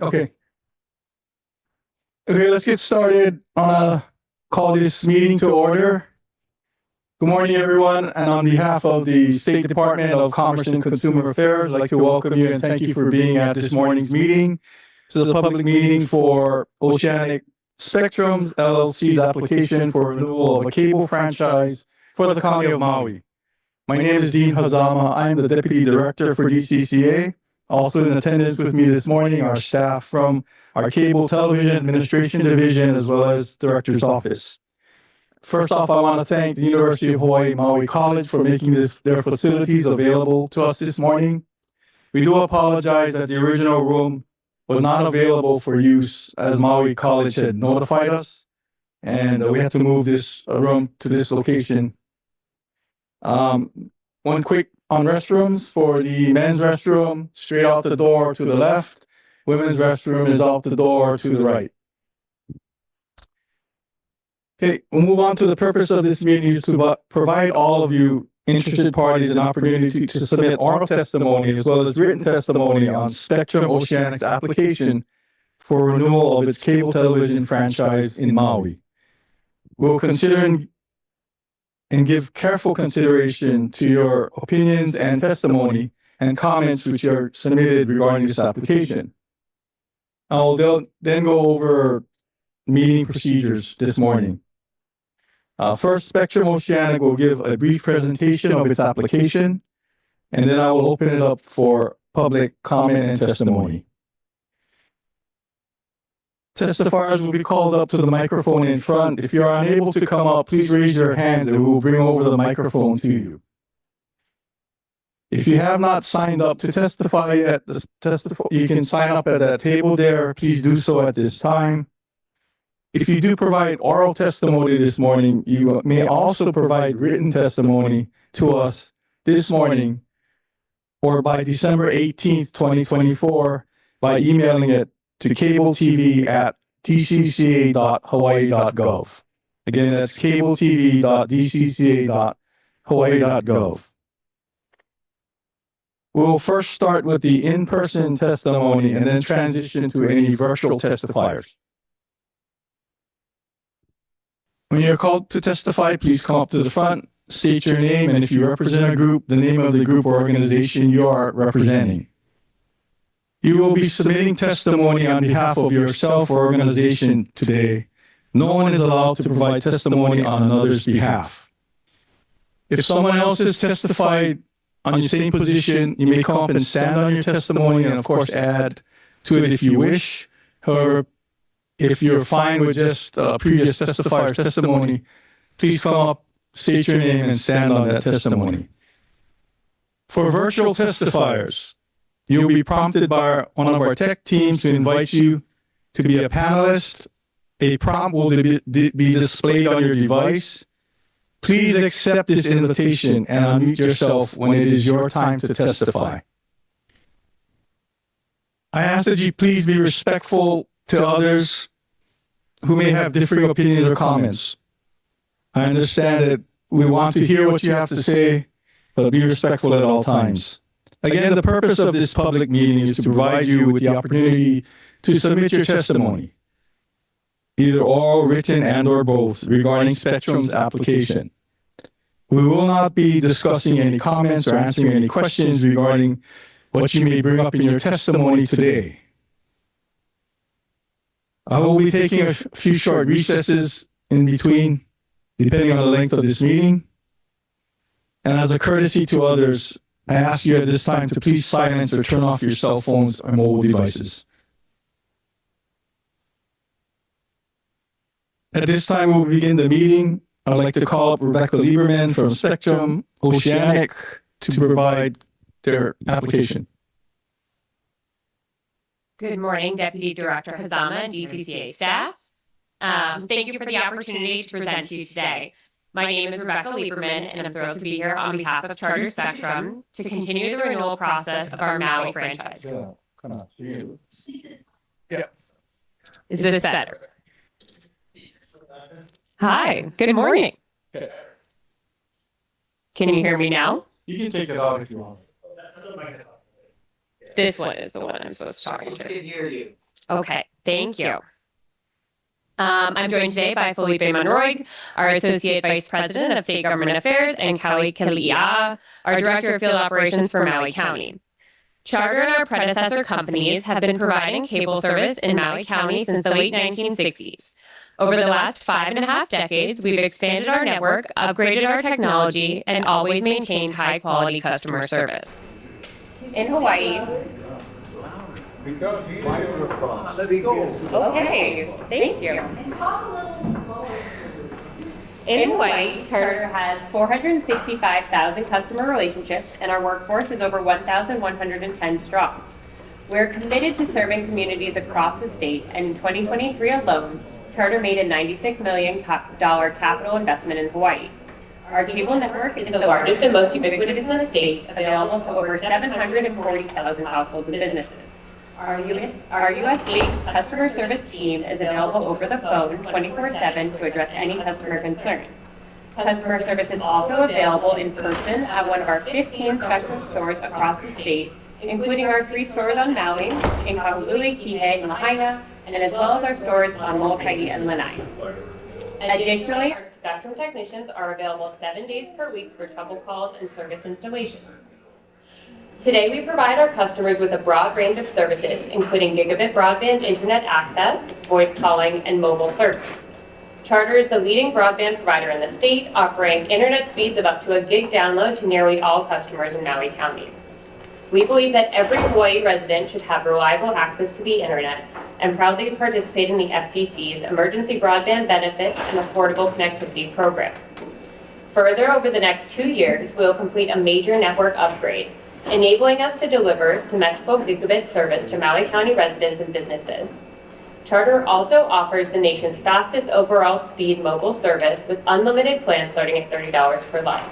Okay. Okay, let's get started. Call this meeting to order. Good morning, everyone. And on behalf of the State Department of Commerce and Consumer Affairs, I'd like to welcome you and thank you for being at this morning's meeting. This is a public meeting for Oceanic-Spectrum LLC's application for renewal of a cable franchise for the County of Maui. My name is Dean Hazama. I am the Deputy Director for DCCA. Also in attendance with me this morning are staff from our Cable Television Administration Division as well as Director's Office. First off, I want to thank the University of Hawaii Maui College for making their facilities available to us this morning. We do apologize that the original room was not available for use as Maui College had notified us, and we had to move this room to this location. One quick on restrooms. For the men's restroom, straight out the door to the left. Women's restroom is out the door to the right. Okay, we'll move on to the purpose of this meeting is to provide all of you interested parties an opportunity to submit oral testimony as well as written testimony on Spectrum-Oceanic's application for renewal of its cable television franchise in Maui. We'll consider and give careful consideration to your opinions and testimony and comments which are submitted regarding this application. I'll then go over meeting procedures this morning. First, Spectrum-Oceanic will give a brief presentation of its application, and then I will open it up for public comment and testimony. Testifiers will be called up to the microphone in front. If you're unable to come up, please raise your hands and we will bring over the microphone to you. If you have not signed up to testify yet, you can sign up at that table there. Please do so at this time. If you do provide oral testimony this morning, you may also provide written testimony to us this morning or by December 18th, 2024 by emailing it to cabletv@dcca.hawaii.gov. Again, that's cabletv.dcca.hawaii.gov. We'll first start with the in-person testimony and then transition to any virtual testifiers. When you're called to testify, please come up to the front, state your name, and if you represent a group, the name of the group or organization you are representing. You will be submitting testimony on behalf of yourself or organization today. No one is allowed to provide testimony on another's behalf. If someone else has testified on your same position, you may come up and stand on your testimony and, of course, add to it if you wish. However, if you're fine with just previous testifier's testimony, please come up, state your name, and stand on that testimony. For virtual testifiers, you'll be prompted by one of our tech teams to invite you to be a panelist. A prompt will be displayed on your device. Please accept this invitation and unmute yourself when it is your time to testify. I ask that you please be respectful to others who may have differing opinions or comments. I understand that we want to hear what you have to say, but be respectful at all times. Again, the purpose of this public meeting is to provide you with the opportunity to submit your testimony, either oral, written, and/or both, regarding Spectrum's application. We will not be discussing any comments or answering any questions regarding what you may bring up in your testimony today. I will be taking a few short recesses in between, depending on the length of this meeting. And as a courtesy to others, I ask you at this time to please silence or turn off your cell phones or mobile devices. At this time, we'll begin the meeting. I'd like to call up Rebecca Lieberman from Spectrum-Oceanic to provide their application. Good morning, Deputy Director Hazama and DCCA staff. Thank you for the opportunity to present to you today. My name is Rebecca Lieberman, and I'm thrilled to be here on behalf of Charter Spectrum to continue the renewal process of our Maui franchise. Yeah, come on. Yeah. Is this better? Hi, good morning. Okay. Can you hear me now? You can take it out if you want. This one is the one I'm supposed to talk I to. can hear you. Okay, thank you. I'm joined today by Felipe Monroy, our Associate Vice President of State Government Affairs, and Kelly Kalia, our Director of Field Operations for Maui County. Charter and our predecessor companies have been providing cable service in Maui County since the late 1960s. Over the last 5.5 decades, we've expanded our network, upgraded our technology, and always maintained high-quality customer service. In Hawaii, okay, thank you. In Hawaii, Charter has 465,000 customer relationships, and our workforce is over 1,110 strong. We're committed to serving communities across the state, and in 2023 alone, Charter made a $96 million capital investment in Hawaii. Our cable network is the largest and most ubiquitous in the state, available to over 740,000 households and businesses. Our U.S.-based customer service team is available over the phone 24/7 to address any customer concerns. Customer service is also available in person at one of our 15 Spectrum stores across the state, including our 3 stores on Maui, in Kahului, Kihei, and Lahaina, and as well as our stores on Molokai and Lanai. Additionally, our Spectrum technicians are available 7 days per week for trouble calls and service installations. Today, we provide our customers with a broad range of services, including gigabit broadband internet access, voice calling, and mobile service. Charter is the leading broadband provider in the state, offering internet speeds of up to a gig download to nearly all customers in Maui County. We believe that every Hawaii resident should have reliable access to the internet and proudly participate in the FCC's Emergency Broadband Benefits and Affordable Connectivity Program. Further, over the next 2 years, we will complete a major network upgrade, enabling us to deliver symmetrical gigabit service to Maui County residents and businesses. Charter also offers the nation's fastest overall speed mobile service with unlimited plans starting at $30 per line.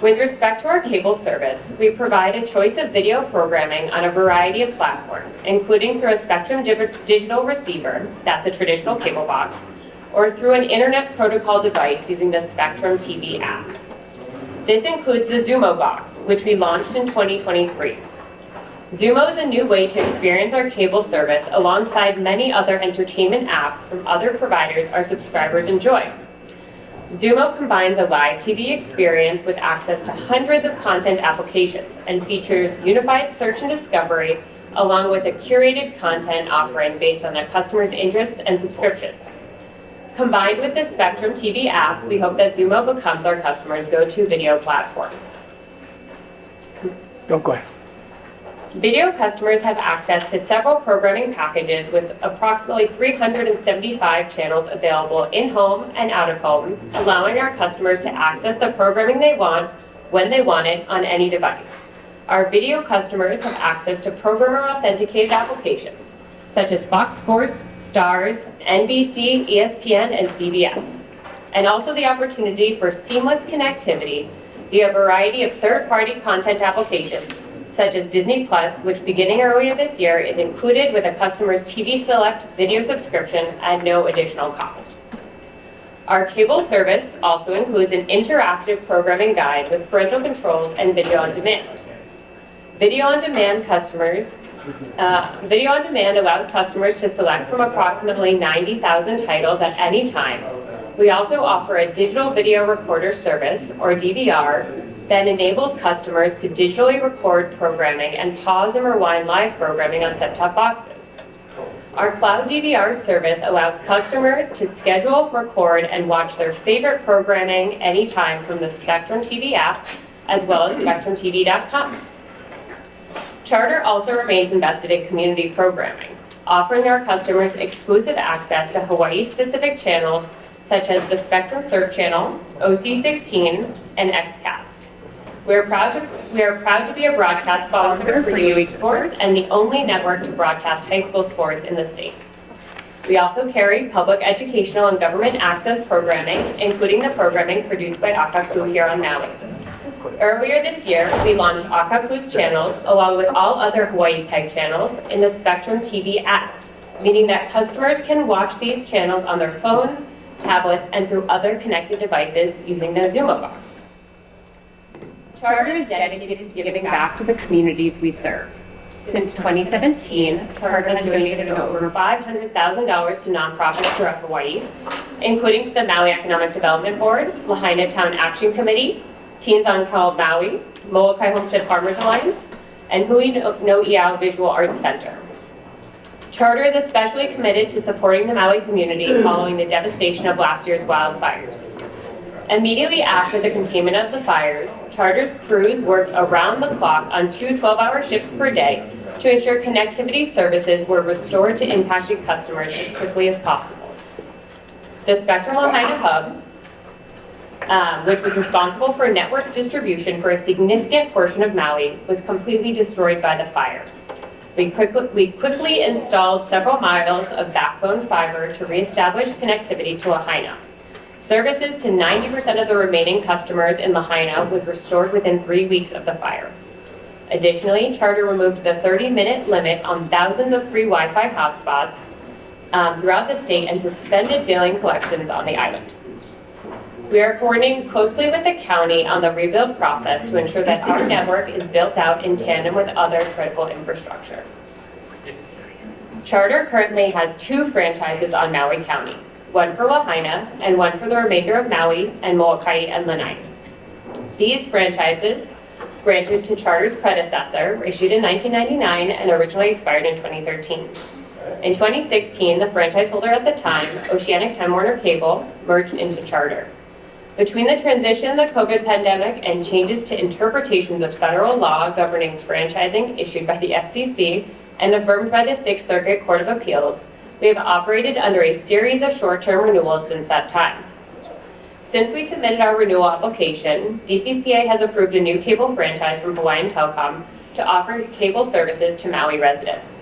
With respect to our cable service, we provide a choice of video programming on a variety of platforms, including through a Spectrum digital receiver, that's a traditional cable box, or through an internet protocol device using the Spectrum TV app. This includes the Xumo box, which we launched in 2023. Xumo is a new way to experience our cable service alongside many other entertainment apps from other providers our subscribers enjoy. Xumo combines a live TV experience with access to hundreds of content applications and features unified search and discovery along with a curated content offering based on the customer's interests and subscriptions. Combined with the Spectrum TV app, we hope that Xumo becomes our customers' go-to video platform. Go ahead. Video customers have access to several programming packages with approximately 375 channels available in-home and out-of-home, allowing our customers to access the programming they want, when they want it, on any device. Our video customers have access to programmer-authenticated applications, such as Fox Sports, Stars, NBC, ESPN, and CBS, and also the opportunity for seamless connectivity via a variety of third-party content applications, such as Disney Plus, which beginning earlier this year is included with a customer's TV Select video subscription at no additional cost. Our cable service also includes an interactive programming guide with parental controls and video on demand. Video on demand allows customers to select from approximately 90,000 titles at any time. We also offer a digital video recorder service, or DVR, that enables customers to digitally record programming and pause and rewind live programming on set-top boxes. Our cloud DVR service allows customers to schedule, record, and watch their favorite programming anytime from the Spectrum TV app, as well as SpectrumTV.com. Charter also remains invested in community programming, offering our customers exclusive access to Hawaii-specific channels such as the Spectrum Surf Channel, OC16, and XCast. We are proud to be a broadcast sponsor for UH Sports and the only network to broadcast high school sports in the state. We also carry public educational and government access programming, including the programming produced by Akakū here on Maui. Earlier this year, we launched Akakū's channels, along with all other Hawaii PEG channels, in the Spectrum TV app, meaning that customers can watch these channels on their phones, tablets, and through other connected devices using the Xumo box. Charter is dedicated to giving back to the communities we serve. Since 2017, Charter has donated over $500,000 to nonprofits throughout Hawaii, including to the Maui Economic Development Board, Lahaina Town Action Committee, Teens on Call Maui, Molokai Homestead Farmers Alliance, and Hui no Iao Visual Arts Center. Charter is especially committed to supporting the Maui community following the devastation of last year's wildfires. Immediately after the containment of the fires, Charter's crews worked around the clock on 2 12-hour shifts per day to ensure connectivity services were restored to impacted customers as quickly as possible. The Spectrum-Oceanic hub, which was responsible for network distribution for a significant portion of Maui, was completely destroyed by the fire. We quickly installed several miles of backbone fiber to reestablish connectivity to Lahaina. Services to 90% of the remaining customers in Lahaina was restored within 3 weeks of the fire. Additionally, Charter removed the 30-minute limit on thousands of free Wi-Fi hotspots throughout the state and suspended billing collections on the island. We are coordinating closely with the county on the rebuild process to ensure that our network is built out in tandem with other critical infrastructure. Charter currently has 2 franchises on Maui County, one for Lahaina and one for the remainder of Maui and Molokai and Lanai. These franchises, granted to Charter's predecessor, were issued in 1999 and originally expired in 2013. In 2016, the franchise holder at the time, Oceanic Time Warner Cable, merged into Charter. Between the transition of the COVID pandemic and changes to interpretations of federal law governing franchising issued by the FCC and affirmed by the 6th Circuit Court of Appeals, we have operated under a series of short-term renewals since that time. Since we submitted our renewal application, DCCA has approved a new cable franchise from Hawaiian Telcom to offer cable services to Maui residents.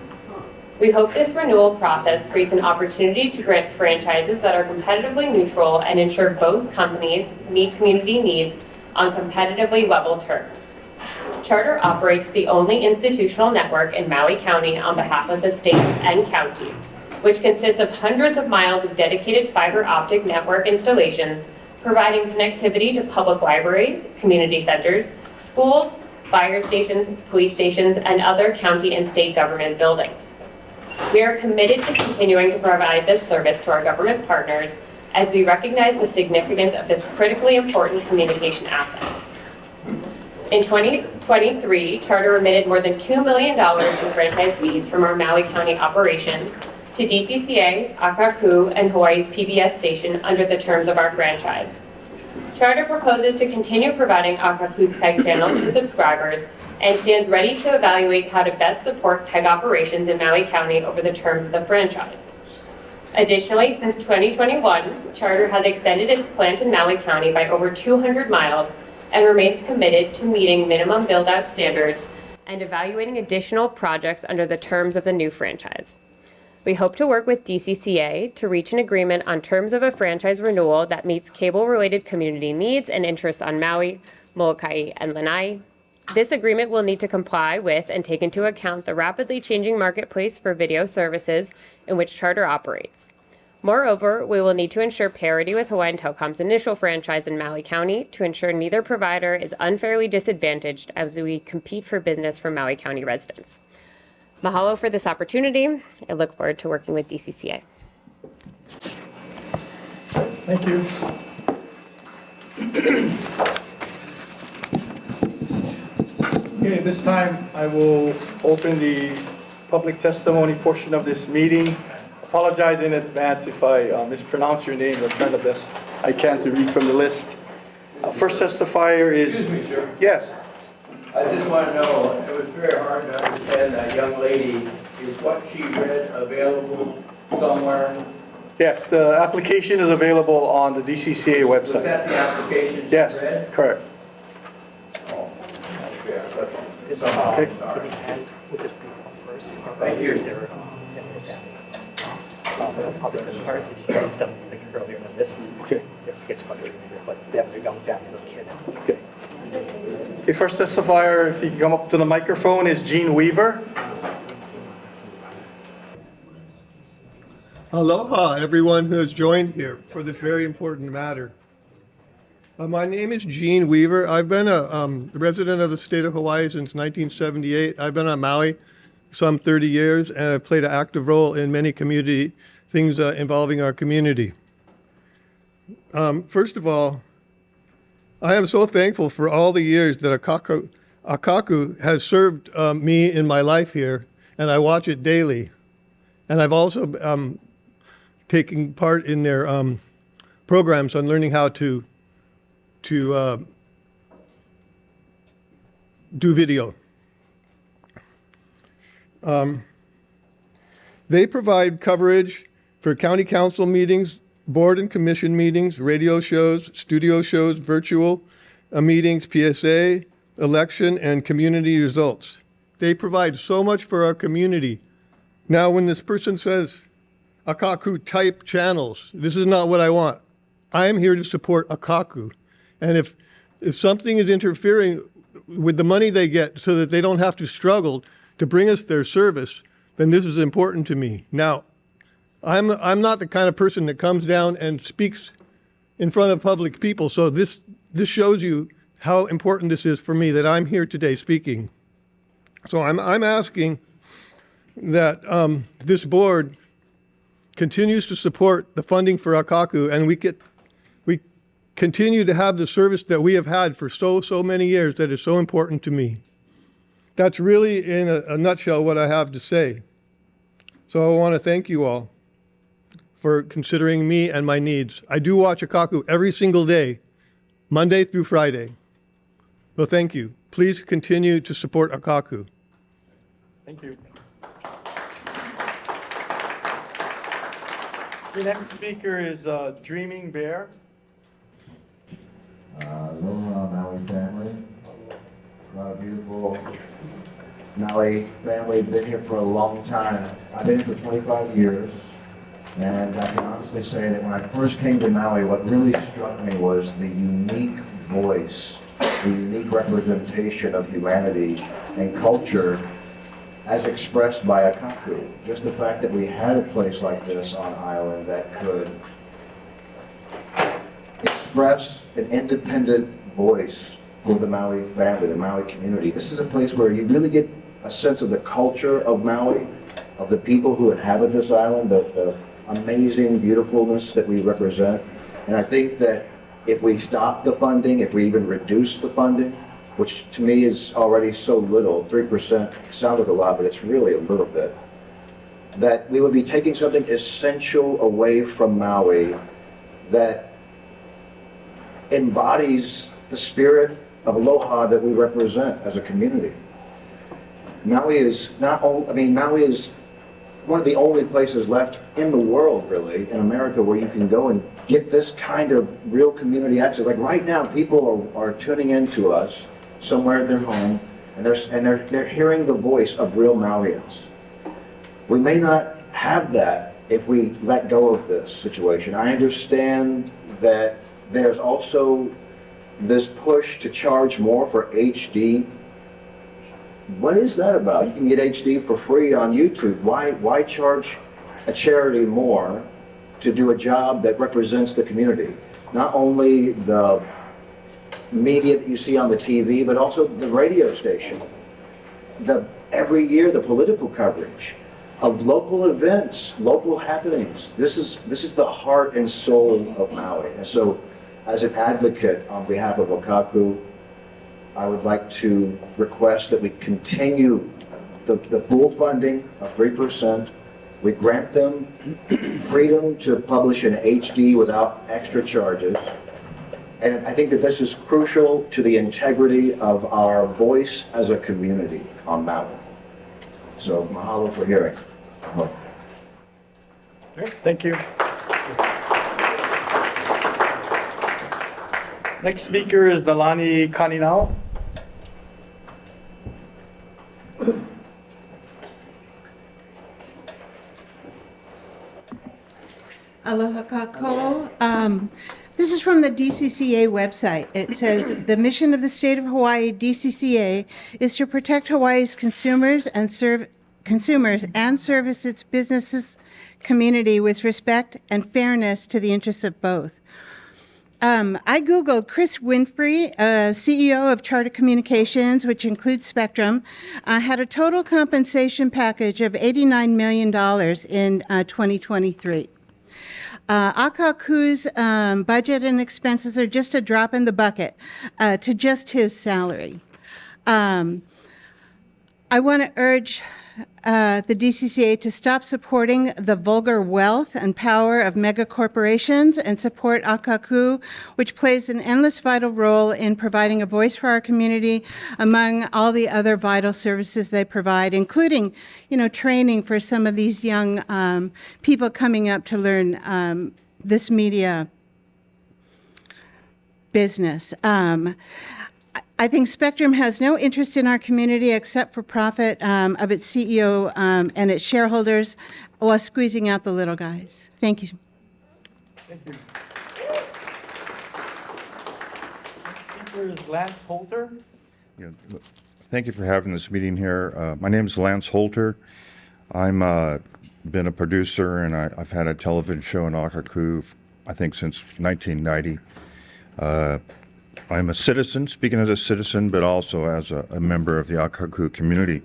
We hope this renewal process creates an opportunity to grant franchises that are competitively neutral and ensure both companies meet community needs on competitively level terms. Charter operates the only institutional network in Maui County on behalf of the state and county, which consists of hundreds of miles of dedicated fiber optic network installations, providing connectivity to public libraries, community centers, schools, fire stations, police stations, and other county and state government buildings. We are committed to continuing to provide this service to our government partners as we recognize the significance of this critically important communication asset. In 2023, Charter remitted more than $2 million in franchise fees from our Maui County operations to DCCA, Akakū, and Hawaii's PBS station under the terms of our franchise. Charter proposes to continue providing Akakū's PEG channels to subscribers and stands ready to evaluate how to best support PEG operations in Maui County over the terms of the franchise. Additionally, since 2021, Charter has extended its plant in Maui County by over 200 miles and remains committed to meeting minimum build-out standards and evaluating additional projects under the terms of the new franchise. We hope to work with DCCA to reach an agreement on terms of a franchise renewal that meets cable-related community needs and interests on Maui, Molokai, and Lanai. This agreement will need to comply with and take into account the rapidly changing marketplace for video services in which Charter operates. Moreover, we will need to ensure parity with Hawaiian Telcom's initial franchise in Maui County to ensure neither provider is unfairly disadvantaged as we compete for business for Maui County residents. Mahalo for this opportunity. I look forward to working with DCCA. Thank you. Okay, at this time, I will open the public testimony portion of this meeting. Apologize in advance if I mispronounce your name. I'll try the best I can to read from the list. First testifier is... Excuse me, sir. Yes. I just want to know, it was very hard to understand that young lady. Is what she read available somewhere? Yes, the application is available on the DCCA website. Was that the application she Yes, read? correct. Oh, okay. This Sorry. we'll just bring up first. Thank you. Public as far as if you have them like earlier in the list. Okay. It's quite but they have their young family, little kid. Okay. Okay, first testifier, if you can come up to the microphone, is Gene Weaver. Aloha, everyone who has joined here for this very important matter. My name is Gene Weaver. I've been a resident of the state of Hawaii since 1978. I've been on Maui some 30 years, and I've played an active role in many community things involving our community. First of all, I am so thankful for all the years that Akakū has served me in my life here, and I watch it daily. And I've also taken part in their programs on learning how to do video. They provide coverage for county council meetings, board and commission meetings, radio shows, studio shows, virtual meetings, PSA, election, and community results. They provide so much for our community. Now, when this person says, Akakū type channels, this is not what I want. I am here to support Akakū. And if something is interfering with the money they get so that they don't have to struggle to bring us their service, then this is important to me. Now, I'm not the kind of person that comes down and speaks in front of public people, so this shows you how important this is for me that I'm here today speaking. So I'm asking that this board continues to support the funding for Akakū, and we continue to have the service that we have had for so many years that is so important to me. That's really, in a nutshell, what I have to say. So I want to thank you all for considering me and my needs. I do watch Akakū every single day, Monday through Friday. So thank you. Please continue to support Akakū. Thank you. The next speaker is Dreaming Bear. Aloha Maui family. A lot of beautiful Maui family. Been here for a long time. I've been here for 25 years. And I can honestly say that when I first came to Maui, what really struck me was the unique voice, the unique representation of humanity and culture as expressed by Akakū. Just the fact that we had a place like this on island that could express an independent voice for the Maui family, the Maui community. This is a place where you really get a sense of the culture of Maui, of the people who inhabit this island, the amazing beautifulness that we represent. And I think that if we stop the funding, if we even reduce the funding, which to me is already so little, 3% sounds like a lot, but it's really a little bit, that we would be taking something essential away from Maui that embodies the spirit of aloha that we represent as a community. Maui is Maui is one of the only places left in the world, really, in America, where you can go and get this kind of real community access. Like right now, people are tuning in to us somewhere at their home, and they're hearing the voice of real Mauians. We may not have that if we let go of this situation. I understand that there's also this push to charge more for HD. What is that about? You can get HD for free on YouTube. Why charge a charity more to do a job that represents the community? Not only the media that you see on the TV, but also the radio station. Every year, the political coverage of local events, local happenings. This is the heart and soul of Maui. And so, as an advocate on behalf of Akakū, I would like to request that we continue the full funding of 3%. We grant them freedom to publish in HD without extra charges. And I think that this is crucial to the integrity of our voice as a community on Maui. So mahalo for hearing. Okay, thank you. Next speaker is Nalani Kaninau. Aloha kākou. This is from the DCCA website. It says, the mission of the state of Hawaii, DCCA, is to protect Hawaii's consumers and service its businesses community with respect and fairness to the interests of both. I Googled Chris Winfrey, CEO of Charter Communications, which includes Spectrum, had a total compensation package of $89 million in 2023. Akakū's budget and expenses are just a drop in the bucket to just his salary. I want to urge the DCCA to stop supporting the vulgar wealth and power of mega corporations and support Akakū, which plays an endless vital role in providing a voice for our community among all the other vital services they provide, including, training for some of these young people coming up to learn this media business. I think Spectrum has no interest in our community except for profit of its CEO and its shareholders while squeezing out the little guys. Thank you. Thank you. Next speaker is Lance Holter. Thank you for having this meeting here. My name is Lance Holter. I'm been a producer, and I've had a television show in Akakū, I think, since 1990. I'm a citizen, speaking as a citizen, but also as a member of the Akakū community.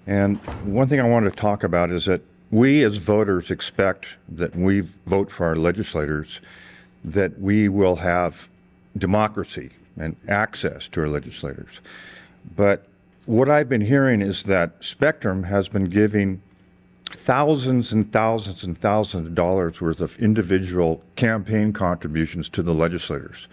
And one thing I want to talk about is that we as voters expect that we vote for our legislators, that we will have democracy and access to our legislators. But what I've been hearing is that Spectrum has been giving thousands and thousands and thousands of dollars worth of individual campaign contributions to the legislators.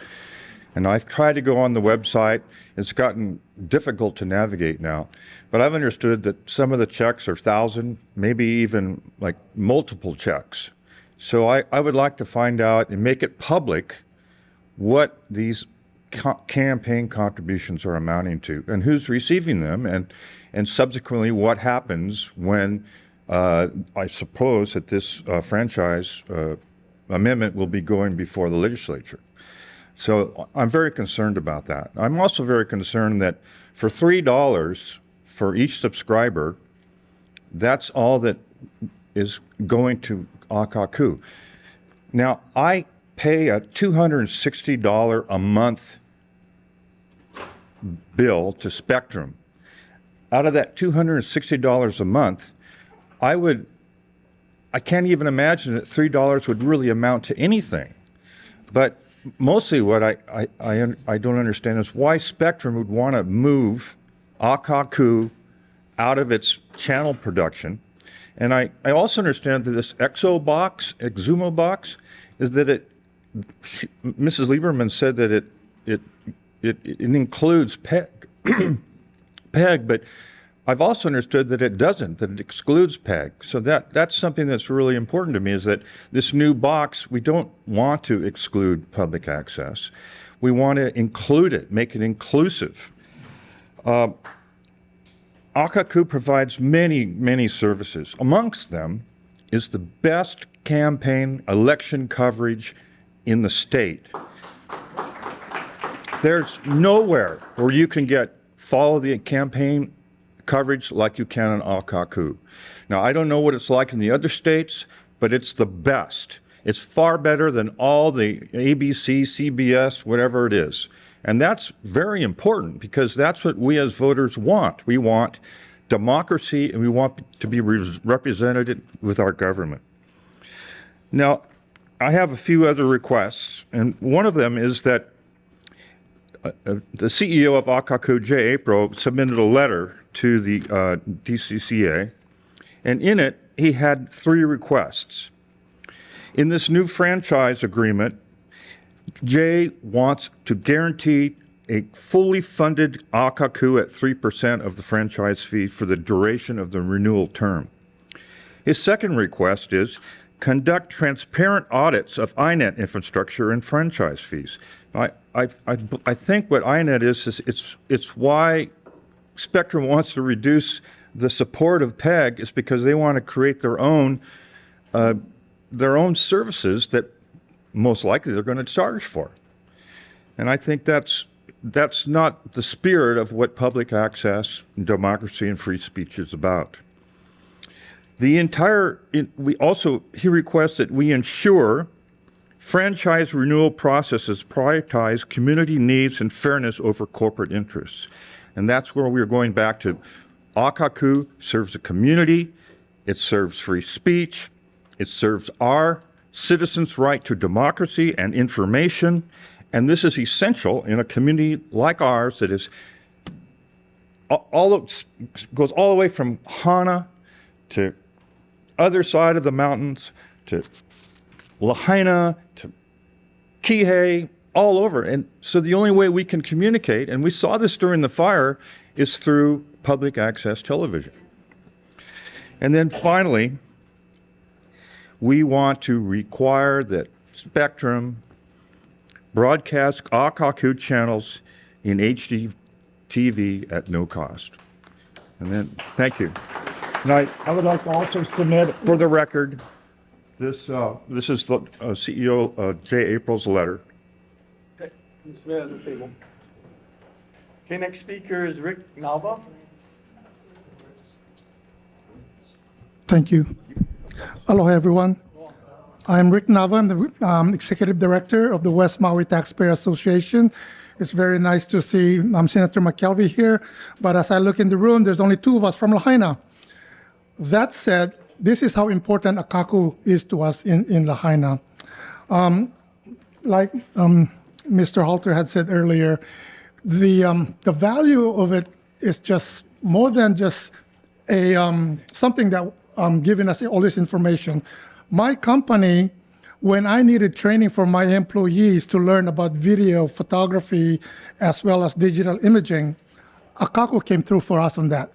And I've tried to go on the website. It's gotten difficult to navigate now. But I've understood that some of the checks are 1,000, maybe even like multiple checks. So I would like to find out and make it public what these campaign contributions are amounting to and who's receiving them, and subsequently what happens when I suppose that this franchise amendment will be going before the legislature. So I'm very concerned about that. I'm also very concerned that for $3 for each subscriber, that's all that is going to Akakū. Now, I pay a $260 a month bill to Spectrum. Out of that $260 a month, I can't even imagine that $3 would really amount to anything. But mostly what I don't understand is why Spectrum would want to move Akakū out of its channel production. And I also understand that this Exumo box, is that Mrs. Lieberman said that it includes PEG, PEG, but I've also understood that it doesn't, that it excludes PEG. So that's something that's really important to me, is that this new box, we don't want to exclude public access. We want to include it, make it inclusive. Akakū provides many, many services. Amongst them is the best campaign election coverage in the state. There's nowhere where you can follow the campaign coverage like you can in Akakū. Now, I don't know what it's like in the other states, but it's the best. It's far better than all the ABC, CBS, whatever it is. And that's very important because that's what we as voters want. We want democracy, and we want to be represented with our government. Now, I have a few other requests, and one of them is that the CEO of Akakū, Jay April, submitted a letter to the DCCA, and in it, he had 3 requests. In this new franchise agreement, Jay wants to guarantee a fully funded Akakū at 3% of the franchise fee for the duration of the renewal term. His second request is conduct transparent audits of INET infrastructure and franchise fees. I think what INET is it's why Spectrum wants to reduce the support of PEG, is because they want to create their own services that most likely they're going to charge for. And I think that's not the spirit of what public access, democracy, and free speech is about. He requests that we ensure franchise renewal processes prioritize community needs and fairness over corporate interests. And that's where we're going back to. Akakū serves the community, it serves free speech, it serves our citizens' right to democracy and information, and this is essential in a community like ours that is goes all the way from Hana to other side of the mountains to Lahaina to Kihei, all over. And so the only way we can communicate, and we saw this during the fire, is through public access television. And then finally, we want to require that Spectrum broadcast Akakū channels in HD TV at no cost. And then, thank you. And I would like to also submit for the record, this is the CEO Jay April's letter. Okay, you submit at the table. Okay, next speaker is Rick Nava. Thank you. Aloha, everyone. I'm Rick Nava. I'm the Executive Director of the West Maui Taxpayer Association. It's very nice to see Senator McKelvey here, but as I look in the room, there's only two of us from Lahaina. That said, this is how important Akakū is to us in Lahaina. Like Mr. Holter had said earlier, the value of it is just more than just a something that giving us all this information. My company, when I needed training for my employees to learn about video, photography, as well as digital imaging, Akakū came through for us on that.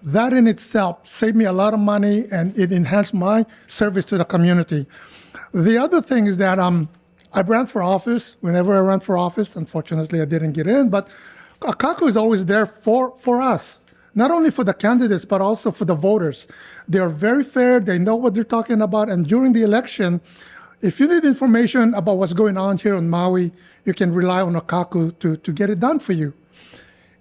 That in itself saved me a lot of money, and it enhanced my service to the community. The other thing is that I ran for office. Whenever I ran for office, unfortunately I didn't get in, but Akakū is always there for us. Not only for the candidates, but also for the voters. They are very fair, they know what they're talking about, and during the election, if you need information about what's going on here on Maui, you can rely on Akakū to get it done for you.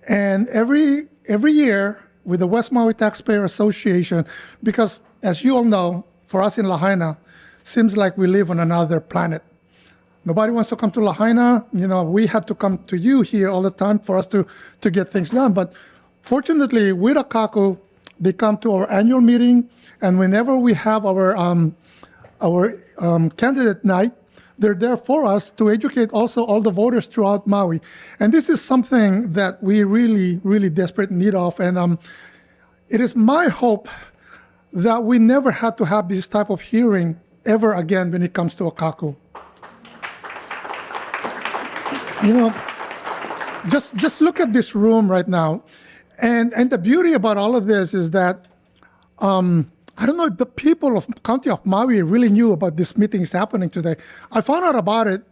And every year with the West Maui Taxpayer Association, because as you all know, for us in Lahaina, seems like we live on another planet. Nobody wants to come to Lahaina. You know, we have to come to you here all the time for us to get things done. But fortunately, with Akakū, they come to our annual meeting, and whenever we have our candidate night, they're there for us to educate also all the voters throughout Maui. And this is something that we really, really desperately need of. And it is my hope that we never have to have this type of hearing ever again when it comes to Akakū. You know, just look at this room right now. And the beauty about all of this is that I don't know if the people of County of Maui really knew about this meeting is happening today. I found out about it,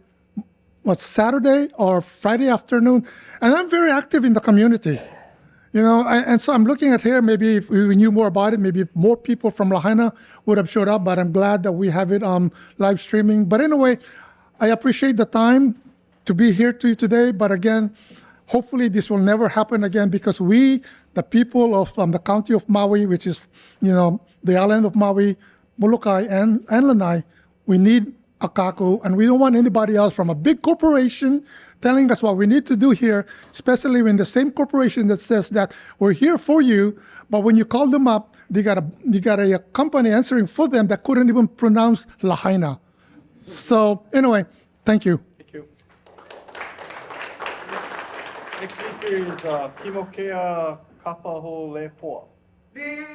Saturday or Friday afternoon, and I'm very active in the community. You know, and so I'm looking at here, maybe if we knew more about it, maybe more people from Lahaina would have showed up, but I'm glad that we have it live streaming. But anyway, I appreciate the time to be here to you today, but again, hopefully this will never happen again, because we, the people of the County of Maui, which is, you know, the island of Maui, Molokai, and Lanai, we need Akakū, and we don't want anybody else from a big corporation telling us what we need to do here, especially when the same corporation that says that we're here for you, but when you call them up, they got a company answering for them that couldn't even pronounce Lahaina. So anyway, thank you. Thank you. Next speaker is Kimokeo Kapahulehua. The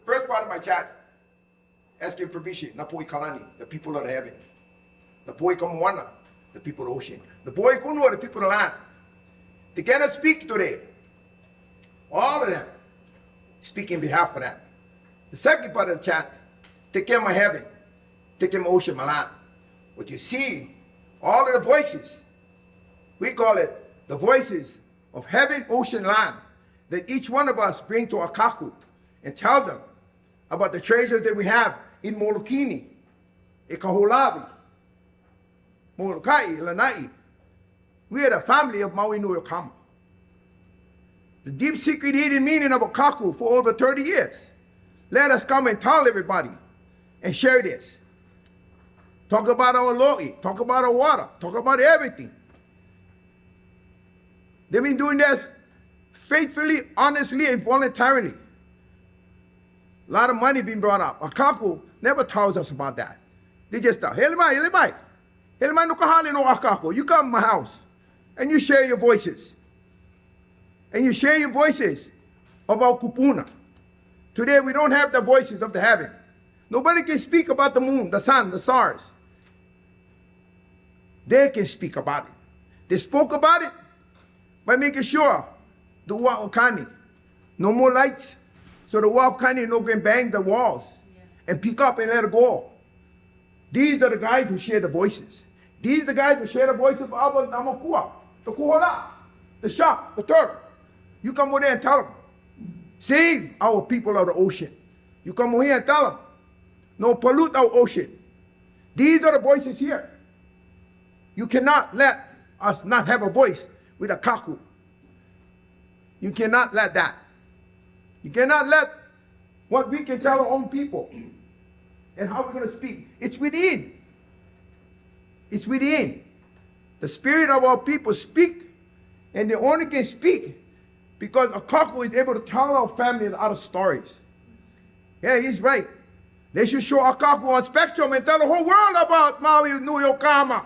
first part of my chat, asking permission, Napoi Kalani, the people of the heaven. Napoi Kamuana, the people of the ocean. Napoi Kunua, the people of the land. They cannot speak today. All of them. speak in behalf of that. The second part of the chant, take care of my heaven, take care of my ocean, my land. What you see, all of the voices, we call it the voices of heaven, ocean, land, that each one of us bring to Akakū and tell them about the treasures that we have in Molokini, Ekaholavi, Molokai, Lanai. We are the family of Maui Nui Okama. The deep secret hidden meaning of Akakū for over 30 years. Let us come and tell everybody and share this. Talk about our lo'i, talk about our water, talk about everything. They've been doing this faithfully, honestly, and voluntarily. A lot of money being brought up. Akakū never tells us about that. They just tell, Helimai, Helimai. Helimai no kahale no Akakū. You come to my house and you share your voices. And you share your voices about kupuna. Today we don't have the voices of the heaven. Nobody can speak about the moon, the sun, the stars. They can speak about it. They spoke about it by making sure the Wa'okani, no more lights, so the Wa'okani no can bang the walls and pick up and let it go. These are the guys who share the voices. These are the guys who share the voices of Abba Namakua, the Kuhola, the Shark, the Turk. You come over there and tell them, save our people of the ocean. You come over here and tell them, no pollute our ocean. These are the voices here. You cannot let us not have a voice with Akakū. You cannot let that. You cannot let what we can tell our own people and how we're going to speak. It's within. It's within. The spirit of our people speak, and they only can speak because Akakū is able to tell our family a lot of stories. Yeah, he's right. They should show Akakū on Spectrum and tell the whole world about Maui Nui Okama.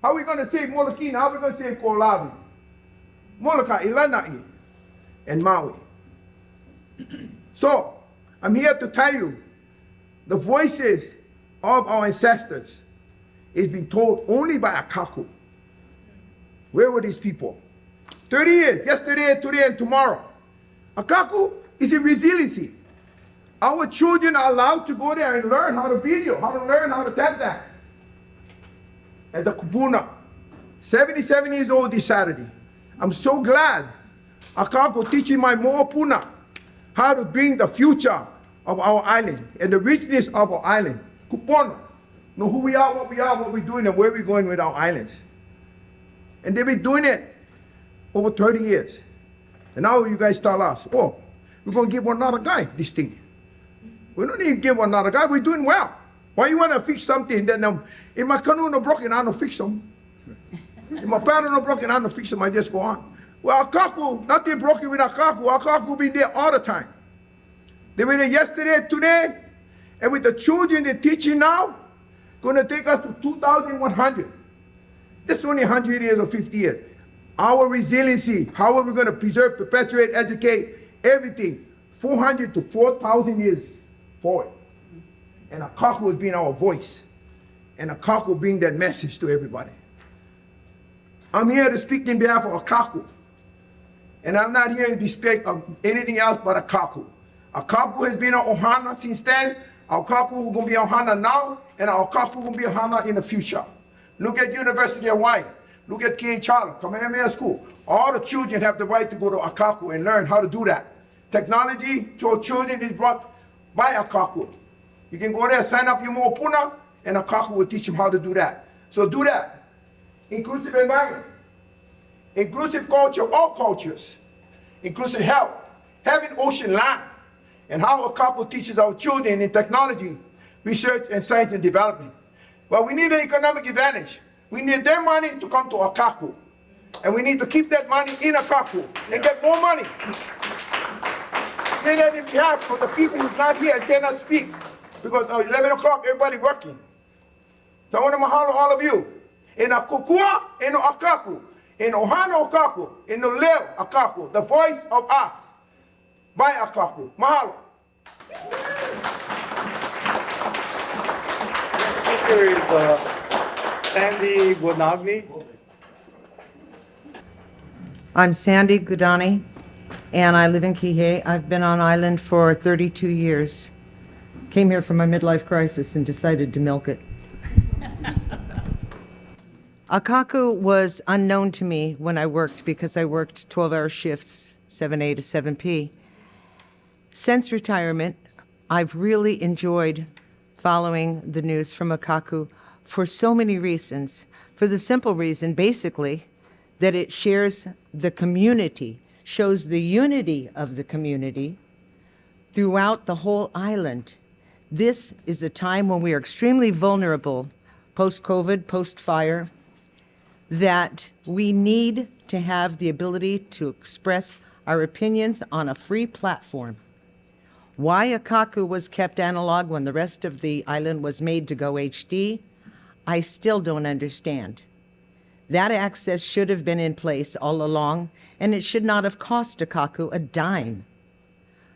How are we going to save Molokina? How are we going to save Koalawi? Molokai, Ilanai, and Maui. So, I'm here to tell you, the voices of our ancestors is being told only by Akakū. Where were these people? 30 years, yesterday, today, and tomorrow. Akakū is a resiliency. Our children are allowed to go there and learn how to video, how to learn how to tap that. As a kupuna, 77 years old this Saturday. I'm so glad Akakū teaching my mo'opuna how to bring the future of our island and the richness of our island. Kupona, know who we are, what we're doing, and where we're going with our islands. And they've been doing it over 30 years. And now you guys tell us, oh, we're going to give one another guy this thing. We don't need to give one another guy, we're doing well. Why you want to fix something that if my canoe no broken, I don't fix them. If my panel no broken, I don't fix them, I just go on. Well, Akakū, nothing broken with Akakū. Akakū been there all the time. They were there yesterday, today, and with the children they're teaching now, going to take us to 2,100. That's only 100 years or 50 years. Our resiliency, how are we going to preserve, perpetuate, educate, everything, 400 to 4,000 years forward. And Akakū has been our voice. And Akakū bring that message to everybody. I'm here to speak in behalf of Akakū. And I'm not here in respect of anything else but Akakū. Akakū has been our ohana since then. Our Akakū is going to be our ohana now, and our Akakū will be our ohana in the future. Look at University of Hawaii. Look at King Charles, Kamehameha School. All the children have the right to go to Akakū and learn how to do that. Technology to our children is brought by Akakū. You can go there, sign up your mo'opuna, and Akakū will teach them how to do that. So do that. Inclusive environment. Inclusive culture, all cultures. Inclusive health. Heaven, ocean, land. And how Akakū teaches our children in technology, research, and science and development. But we need an economic advantage. We need their money to come to Akakū. And we need to keep that money in Akakū and get more money. Then that in behalf of the people who's not here and cannot speak. Because 11 o'clock, everybody working. So I want to mahalo all of you. In a kukua, in a Akakū, in ohana Akakū, in a leo Akakū, the voice of us, by Akakū. Mahalo. Speaker is Sandy Guanagni. I'm Sandy Gudani, and I live in Kihei. I've been on island for 32 years. Came here for my midlife crisis and decided to milk it. Akakū was unknown to me when I worked because I worked 12-hour shifts, 7A to 7P. Since retirement, I've really enjoyed following the news from Akakū for so many reasons. For the simple reason, basically, that it shares the community, shows the unity of the community throughout the whole island. This is a time when we are extremely vulnerable, post-COVID, post-fire, that we need to have the ability to express our opinions on a free platform. Why Akakū was kept analog when the rest of the island was made to go HD, I still don't understand. That access should have been in place all along, and it should not have cost Akakū a dime.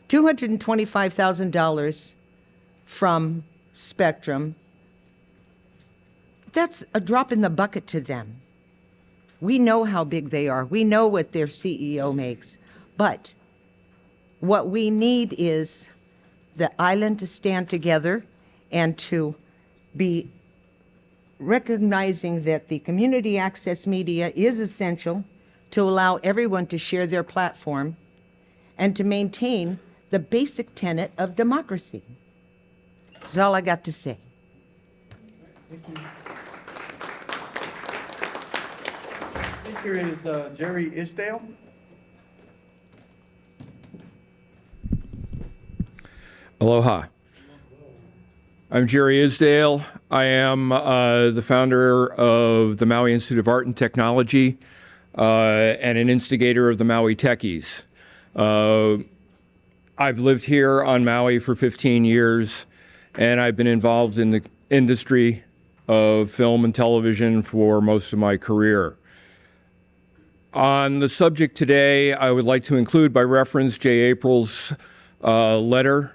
$225,000 from Spectrum, that's a drop in the bucket to them. We know how big they are. We know what their CEO makes. But what we need is the island to stand together and to be recognizing that the community access media is essential to allow everyone to share their platform and to maintain the basic tenet of democracy. That's all I got to say. Thank you. Speaker is Jerry Isdale. Aloha. I'm Jerry Isdale. I am the founder of the Maui Institute of Art and Technology and an instigator of the Maui Techies. I've lived here on Maui for 15 years, and I've been involved in the industry of film and television for most of my career. On the subject today, I would like to include by reference Jay April's letter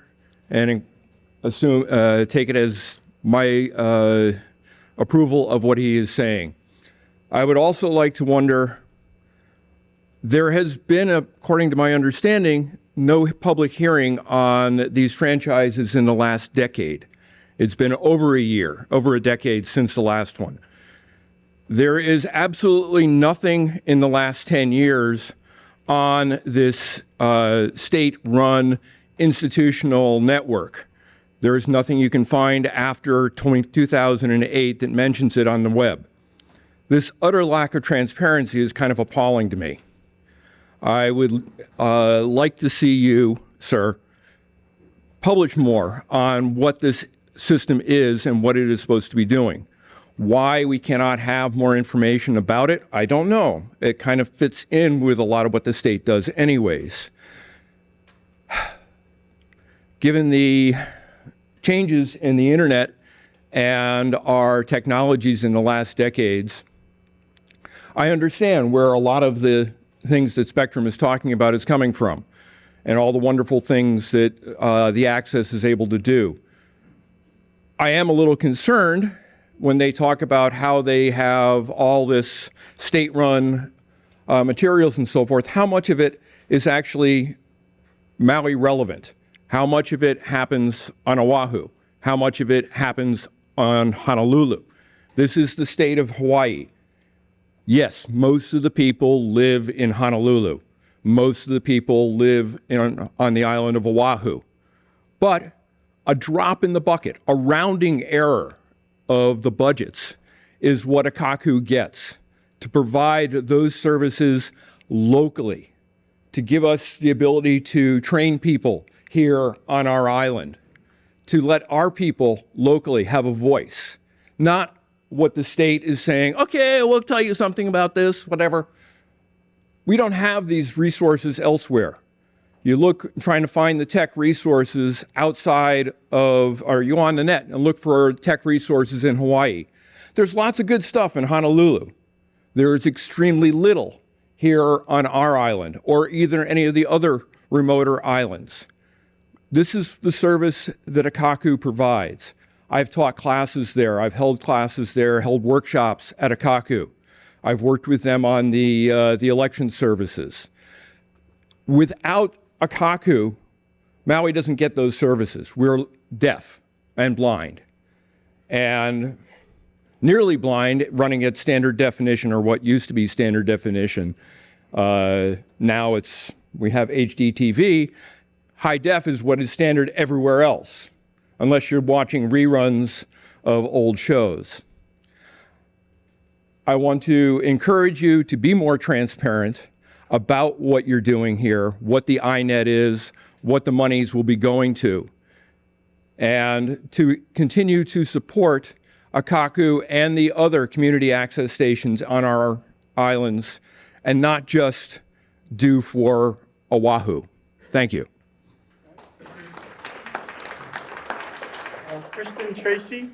and take it as my approval of what he is saying. I would also like to wonder, there has been, according to my understanding, no public hearing on these franchises in the last decade. It's been over a year, over a decade since the last one. There is absolutely nothing in the last 10 years on this state-run institutional network. There is nothing you can find after 2008 that mentions it on the web. This utter lack of transparency is kind of appalling to me. I would like to see you, sir, publish more on what this system is and what it is supposed to be doing. Why we cannot have more information about it, I don't know. It kind of fits in with a lot of what the state does anyways. Given the changes in the internet and our technologies in the last decades, I understand where a lot of the things that Spectrum is talking about is coming from and all the wonderful things that the access is able to do. I am a little concerned when they talk about how they have all this state-run materials and so forth, how much of it is actually Maui relevant? How much of it happens on Oahu? How much of it happens on Honolulu? This is the state of Hawaii. Yes, most of the people live in Honolulu. Most of the people live on the island of Oahu. But a drop in the bucket, a rounding error of the budgets is what Akakū gets to provide those services locally, to give us the ability to train people here on our island, to let our people locally have a voice, not what the state is saying, okay, we'll tell you something about this, whatever. We don't have these resources elsewhere. You look, trying to find the tech resources outside of, or you on the net and look for tech resources in Hawaii. There's lots of good stuff in Honolulu. There is extremely little here on our island or either any of the other remoter islands. This is the service that Akakū provides. I've taught classes there. I've held classes there, held workshops at Akakū. I've worked with them on the election services. Without Akakū, Maui doesn't get those services. We're deaf and blind, and nearly blind, running at standard definition, or what used to be standard definition. Now we have HD TV. High def is what is standard everywhere else, unless you're watching reruns of old shows. I want to encourage you to be more transparent about what you're doing here, what the INET is, what the monies will be going to, and to continue to support Akakū and the other community access stations on our islands, and not just do for Oahu. Thank you. Kristen Tracy.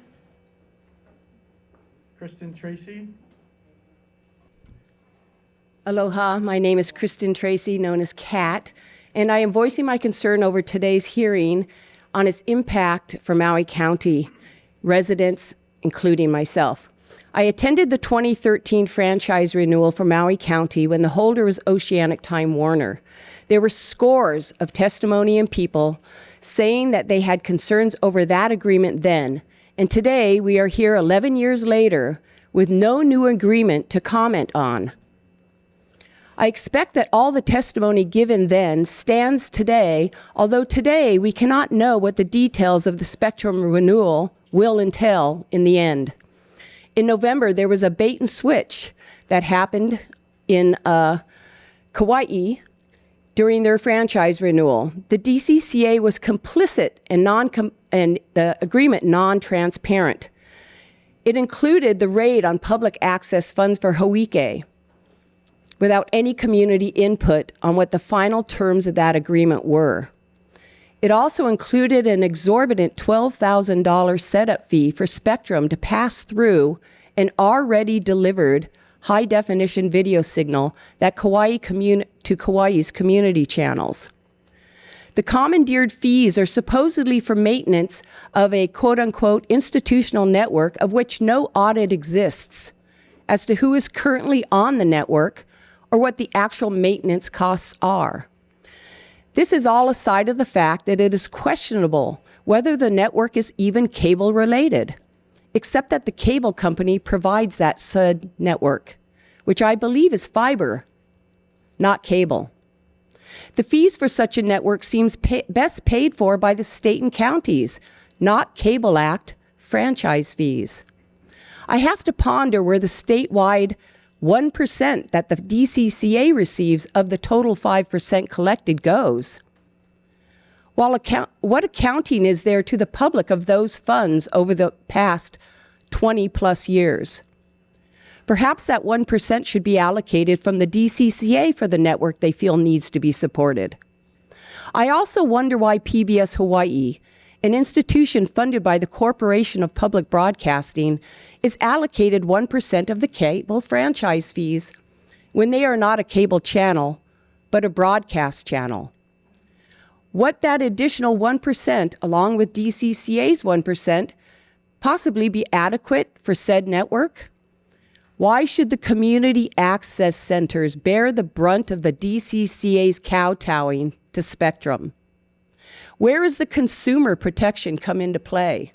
Kristen Tracy. Aloha, my name is Kristen Tracy, known as Kat, and I am voicing my concern over today's hearing on its impact for Maui County residents, including myself. I attended the 2013 franchise renewal for Maui County when the holder was Oceanic Time Warner. There were scores of testimony and people saying that they had concerns over that agreement then, and today we are here 11 years later with no new agreement to comment on. I expect that all the testimony given then stands today, although today we cannot know what the details of the Spectrum renewal will entail in the end. In November, there was a bait and switch that happened in Kauai during their franchise renewal. The DCCA was complicit and the agreement non-transparent. It included the raid on public access funds for Hawike without any community input on what the final terms of that agreement were. It also included an exorbitant $12,000 setup fee for Spectrum to pass through an already delivered high-definition video signal that to Kauai's community channels. The commandeered fees are supposedly for maintenance of a quote-unquote institutional network of which no audit exists as to who is currently on the network or what the actual maintenance costs are. This is all aside of the fact that it is questionable whether the network is even cable related, except that the cable company provides that said network, which I believe is fiber, not cable. The fees for such a network seems best paid for by the state and counties, not Cable Act franchise fees. I have to ponder where the statewide 1% that the DCCA receives of the total 5% collected goes. What accounting is there to the public of those funds over the past 20 plus years? Perhaps that 1% should be allocated from the DCCA for the network they feel needs to be supported. I also wonder why PBS Hawaii, an institution funded by the Corporation of Public Broadcasting, is allocated 1% of the cable franchise fees when they are not a cable channel, but a broadcast channel. What that additional 1%, along with DCCA's 1%, possibly be adequate for said network? Why should the community access centers bear the brunt of the DCCA's kowtowing to Spectrum? Where is the consumer protection come into play?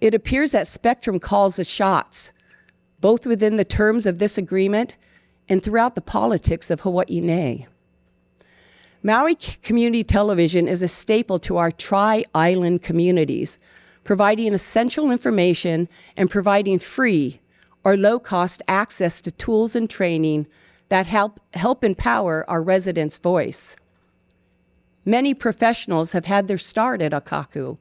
It appears that Spectrum calls the shots, both within the terms of this agreement and throughout the politics of Hawaii. Maui Community Television is a staple to our tri-island communities, providing essential information and providing free or low-cost access to tools and training that help empower our residents' voice. Many professionals have had their start at Akakū,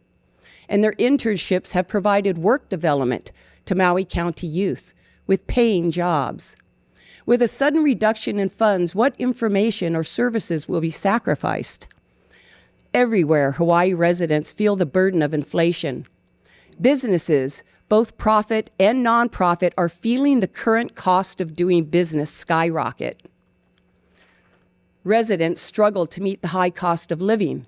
and their internships have provided work development to Maui County youth with paying jobs. With a sudden reduction in funds, what information or services will be sacrificed? Everywhere, Hawaii residents feel the burden of inflation. Businesses, both profit and nonprofit, are feeling the current cost of doing business skyrocket. Residents struggle to meet the high cost of living.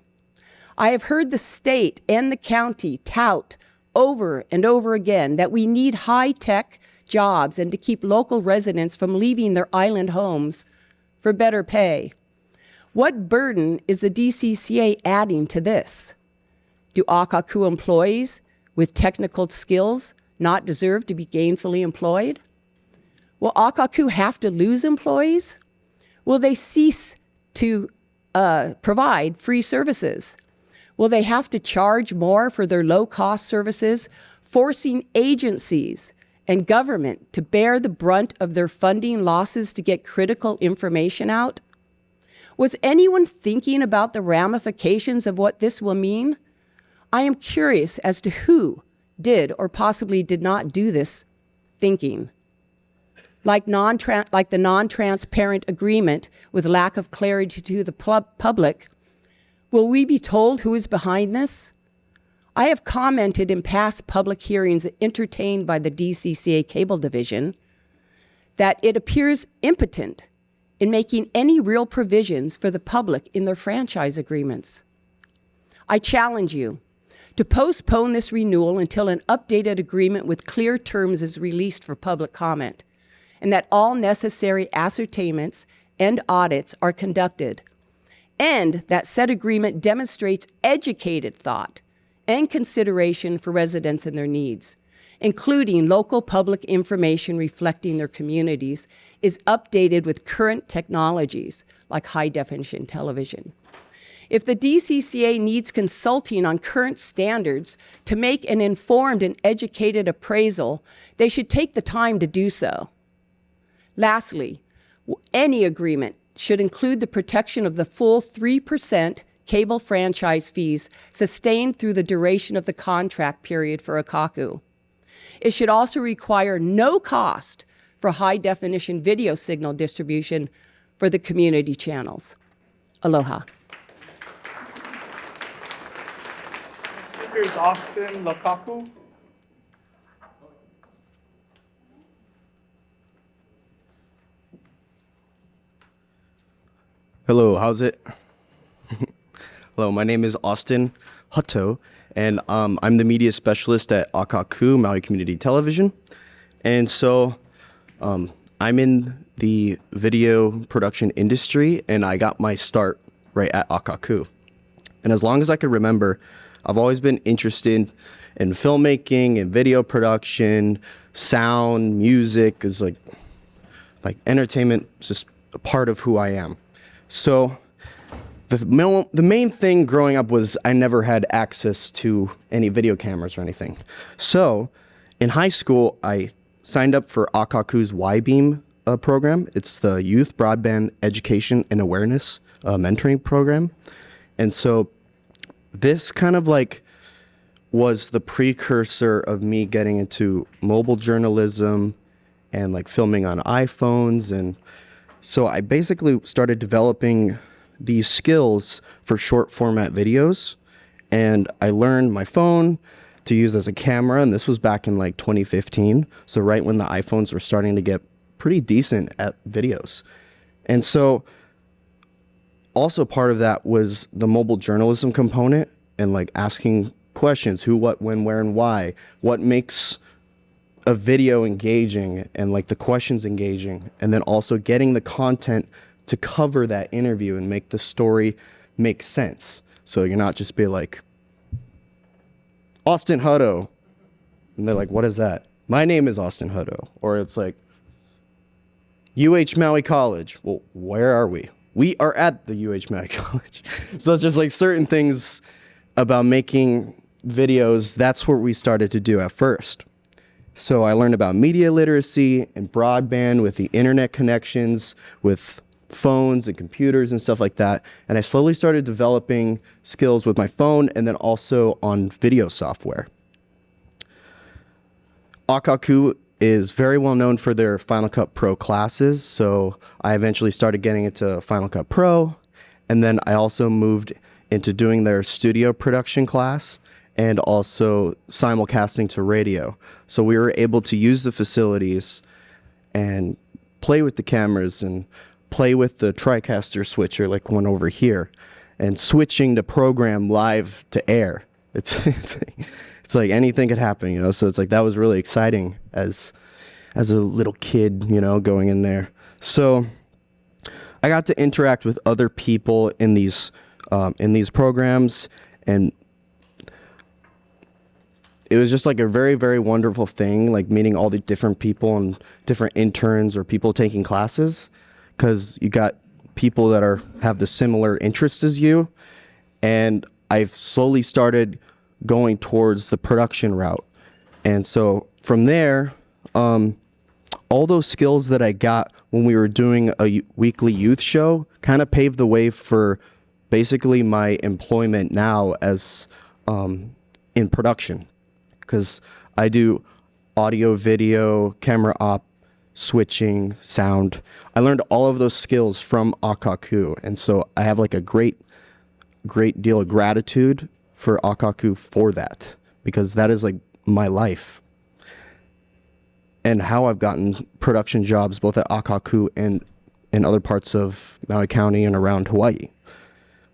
I have heard the state and the county tout over and over again that we need high-tech jobs and to keep local residents from leaving their island homes for better pay. What burden is the DCCA adding to this? Do Akakū employees with technical skills not deserve to be gainfully employed? Will Akakū have to lose employees? Will they cease to provide free services? Will they have to charge more for their low-cost services, forcing agencies and government to bear the brunt of their funding losses to get critical information out? Was anyone thinking about the ramifications of what this will mean? I am curious as to who did or possibly did not do this thinking. Like the non-transparent agreement with lack of clarity to the public, will we be told who is behind this? I have commented in past public hearings entertained by the DCCA Cable Division that it appears impotent in making any real provisions for the public in their franchise agreements. I challenge you to postpone this renewal until an updated agreement with clear terms is released for public comment, and that all necessary ascertainments and audits are conducted, and that said agreement demonstrates educated thought and consideration for residents and their needs, including local public information reflecting their communities, is updated with current technologies like high-definition television. If the DCCA needs consulting on current standards to make an informed and educated appraisal, they should take the time to do so. Lastly, any agreement should include the protection of the full 3% cable franchise fees sustained through the duration of the contract period for Akakū. It should also require no cost for high-definition video signal distribution for the community channels. Aloha. Speaker is Austin Lakaku. Hello, how's it? Hello, my name is Austin Hutto, and I'm the media specialist at Akakū Maui Community Television. And so I'm in the video production industry, and I got my start right at Akakū. And as long as I could remember, I've always been interested in filmmaking and video production, sound, music is like entertainment, just a part of who I am. So the main thing growing up was I never had access to any video cameras or anything. So in high school, I signed up for Akakū's Y-Beam program. It's the Youth Broadband Education and Awareness mentoring program. And so this kind of was the precursor of me getting into mobile journalism and filming on iPhones. And so I basically started developing these skills for short format videos, and I learned my phone to use as a camera, and this was back in 2015, so right when the iPhones were starting to get pretty decent at videos. And so also part of that was the mobile journalism component and asking questions: who, what, when, where, and why. What makes a video engaging, and the questions engaging, and then also getting the content to cover that interview and make the story make sense. So you're not just be Austin Hutto, and they're what is that? My name is Austin Hutto. Or it's UH Maui College. Well, where are we? We are at the UH Maui College. So it's just certain things about making videos. That's what we started to do at first. So I learned about media literacy and broadband with the internet connections, with phones and computers and stuff like that. And I slowly started developing skills with my phone and then also on video software. Akakū is very well known for their Final Cut Pro classes. So I eventually started getting into Final Cut Pro. And then I also moved into doing their studio production class and also simulcasting to radio. So we were able to use the facilities and play with the cameras and play with the TriCaster switcher, one over here, and switching the program live to air. It's anything could happen, so it's that was really exciting as a little kid, going in there. So I got to interact with other people in these programs, and it was just like a very, very wonderful thing, like meeting all the different people and different interns or people taking classes, because you got people that have the similar interests as you. And I've slowly started going towards the production route. And so from there, all those skills that I got when we were doing a weekly youth show kind of paved the way for basically my employment now as in production, because I do audio, video, camera op, switching, sound. I learned all of those skills from Akakū, and so I have like a great deal of gratitude for Akakū for that, because that is like my life and how I've gotten production jobs both at Akakū and in other parts of Maui County and around Hawaii.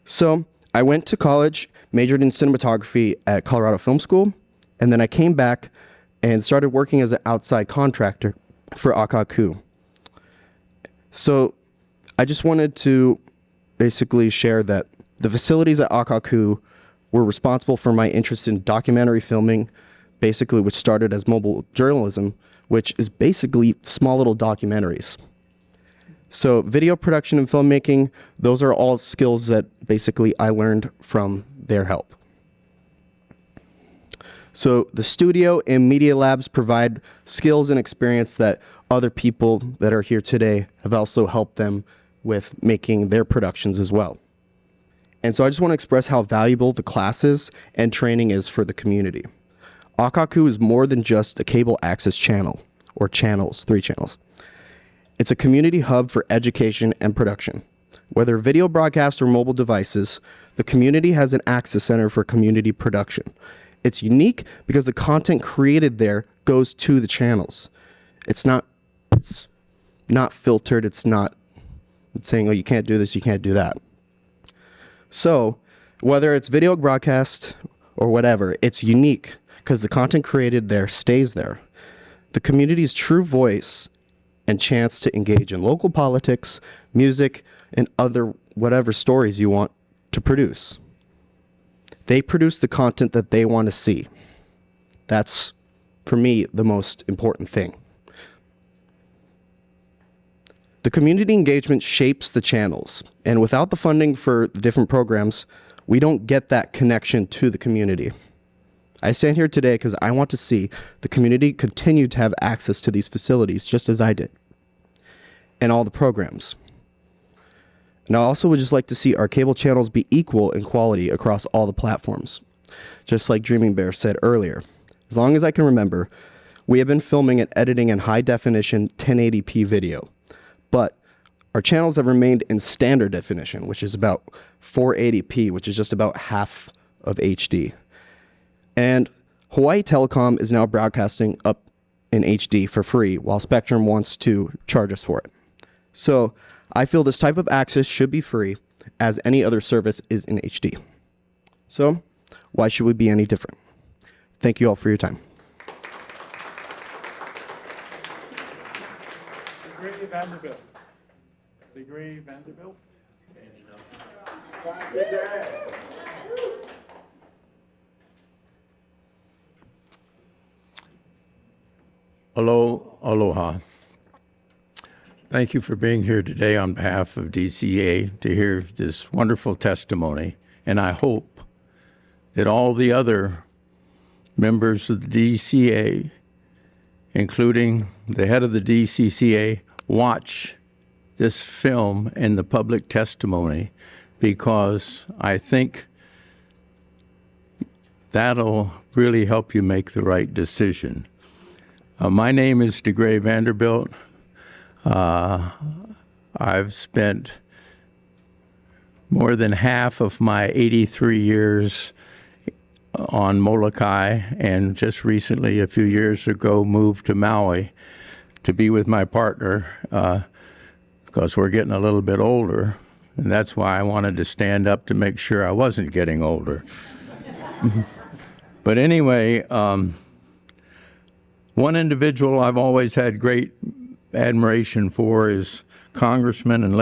So I went to college, majored in cinematography at Colorado Film School, and then I came back and started working as an outside contractor for Akakū. So I just wanted to basically share that the facilities at Akakū were responsible for my interest in documentary filming, basically which started as mobile journalism, which is basically small little documentaries. So video production and filmmaking, those are all skills that basically I learned from their help. So the studio and media labs provide skills and experience that other people that are here today have also helped them with making their productions as well. And so I just want to express how valuable the classes and training is for the community. Akakū is more than just a cable access channel, or channels, 3 channels. It's a community hub for education and production. Whether video broadcast or mobile devices, the community has an access center for community production. It's unique because the content created there goes to the channels. It's not filtered. It's saying, oh, you can't do this, you can't do that. So whether it's video broadcast or whatever, it's unique because the content created there stays there. The community's true voice and chance to engage in local politics, music, and other whatever stories you want to produce. They produce the content that they want to see. That's, for me, the most important thing. The community engagement shapes the channels, and without the funding for the different programs, we don't get that connection to the community. I stand here today because I want to see the community continue to have access to these facilities, just as I did, and all the programs. And I also would just like to see our cable channels be equal in quality across all the platforms. Just like Dreaming Bear said earlier, as long as I can remember, we have been filming and editing in high definition 1080p video, but our channels have remained in standard definition, which is about 480p, which is just about half of HD. And Hawaii Telecom is now broadcasting up in HD for free, while Spectrum wants to charge us for it. So I feel this type of access should be free, as any other service is in HD. So why should we be any different? Thank you all for your time. DeGray Vanderbilt. DeGray Vanderbilt. Hello, aloha. Thank you for being here today on behalf of DCCA to hear this wonderful testimony, and I hope that all the other members of the DCCA, including the head of the DCCA, watch this film and the public testimony, because I think that'll really help you make the right decision. My name is DeGray Vanderbilt. I've spent more than half of my 83 years on Molokai, and just recently, a few years ago, moved to Maui to be with my partner, because we're getting a little bit older, and that's why I wanted to stand up to make sure I wasn't getting older. But anyway, one individual I've always had great admiration for is Congressman and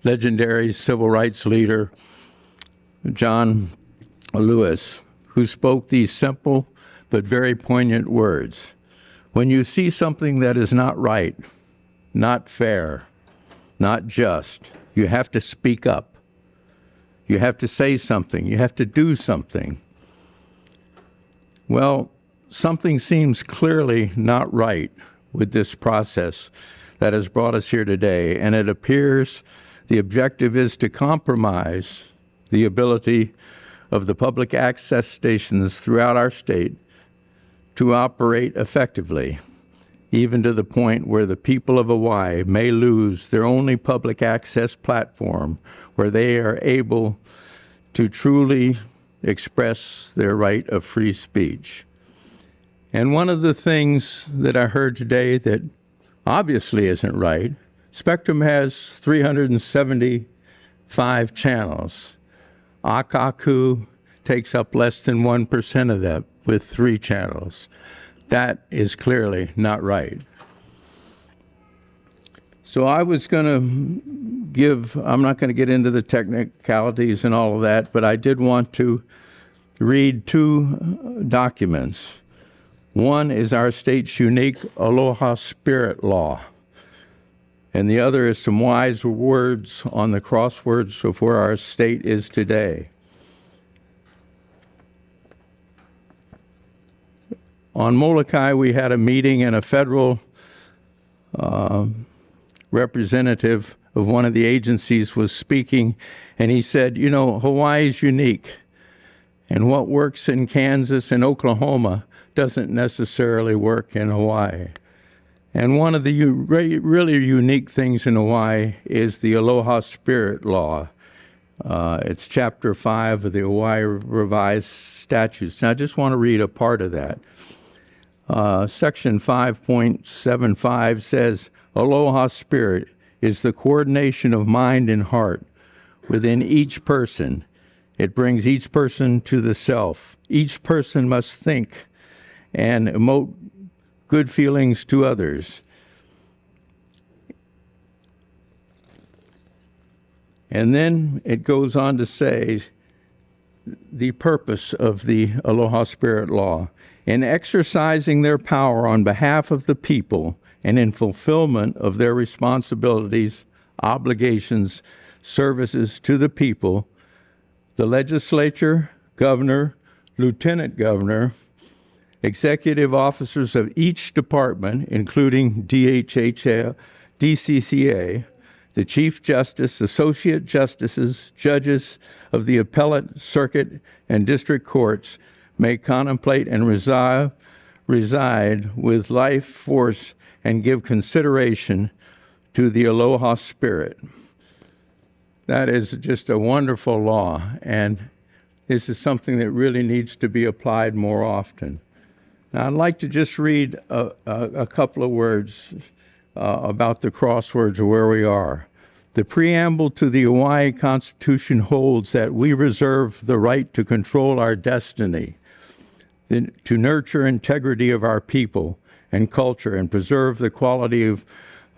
legendary civil rights leader John Lewis, who spoke these simple but very poignant words. When you see something that is not right, not fair, not just, you have to speak up. You have to say something. You have to do something. Well, something seems clearly not right with this process that has brought us here today, and it appears the objective is to compromise the ability of the public access stations throughout our state to operate effectively, even to the point where the people of Hawaii may lose their only public access platform where they are able to truly express their right of free speech. And one of the things that I heard today that obviously isn't right, Spectrum has 375 channels. Akakū takes up less than 1% of that with 3 channels. That is clearly not right. So I was going to I'm not going to get into the technicalities and all of that, but I did want to read 2 documents. One is our state's unique Aloha Spirit Law, and the other is some wise words on the crosswords of where our state is today. On Molokai, we had a meeting, and a federal representative of one of the agencies was speaking, and he said, you know, Hawaii is unique, and what works in Kansas and Oklahoma doesn't necessarily work in Hawaii. And one of the really unique things in Hawaii is the Aloha Spirit Law. It's Chapter 5 of the Hawaii Revised Statutes. Now, I just want to read a part of that. Section 5.75 says, Aloha Spirit is the coordination of mind and heart within each person. It brings each person to the self. Each person must think and emote good feelings to others. And then it goes on to say the purpose of the Aloha Spirit Law. In exercising their power on behalf of the people and in fulfillment of their responsibilities, obligations, services to the people, the legislature, governor, lieutenant governor, executive officers of each department, including DHHA, DCCA, the Chief Justice, Associate Justices, judges of the appellate, circuit, and district courts may contemplate and reside with life force and give consideration to the Aloha Spirit. That is just a wonderful law, and this is something that really needs to be applied more often. Now, I'd like to just read a couple of words about the crosswords of where we are. The preamble to the Hawaii Constitution holds that we reserve the right to control our destiny, to nurture integrity of our people and culture, and preserve the quality of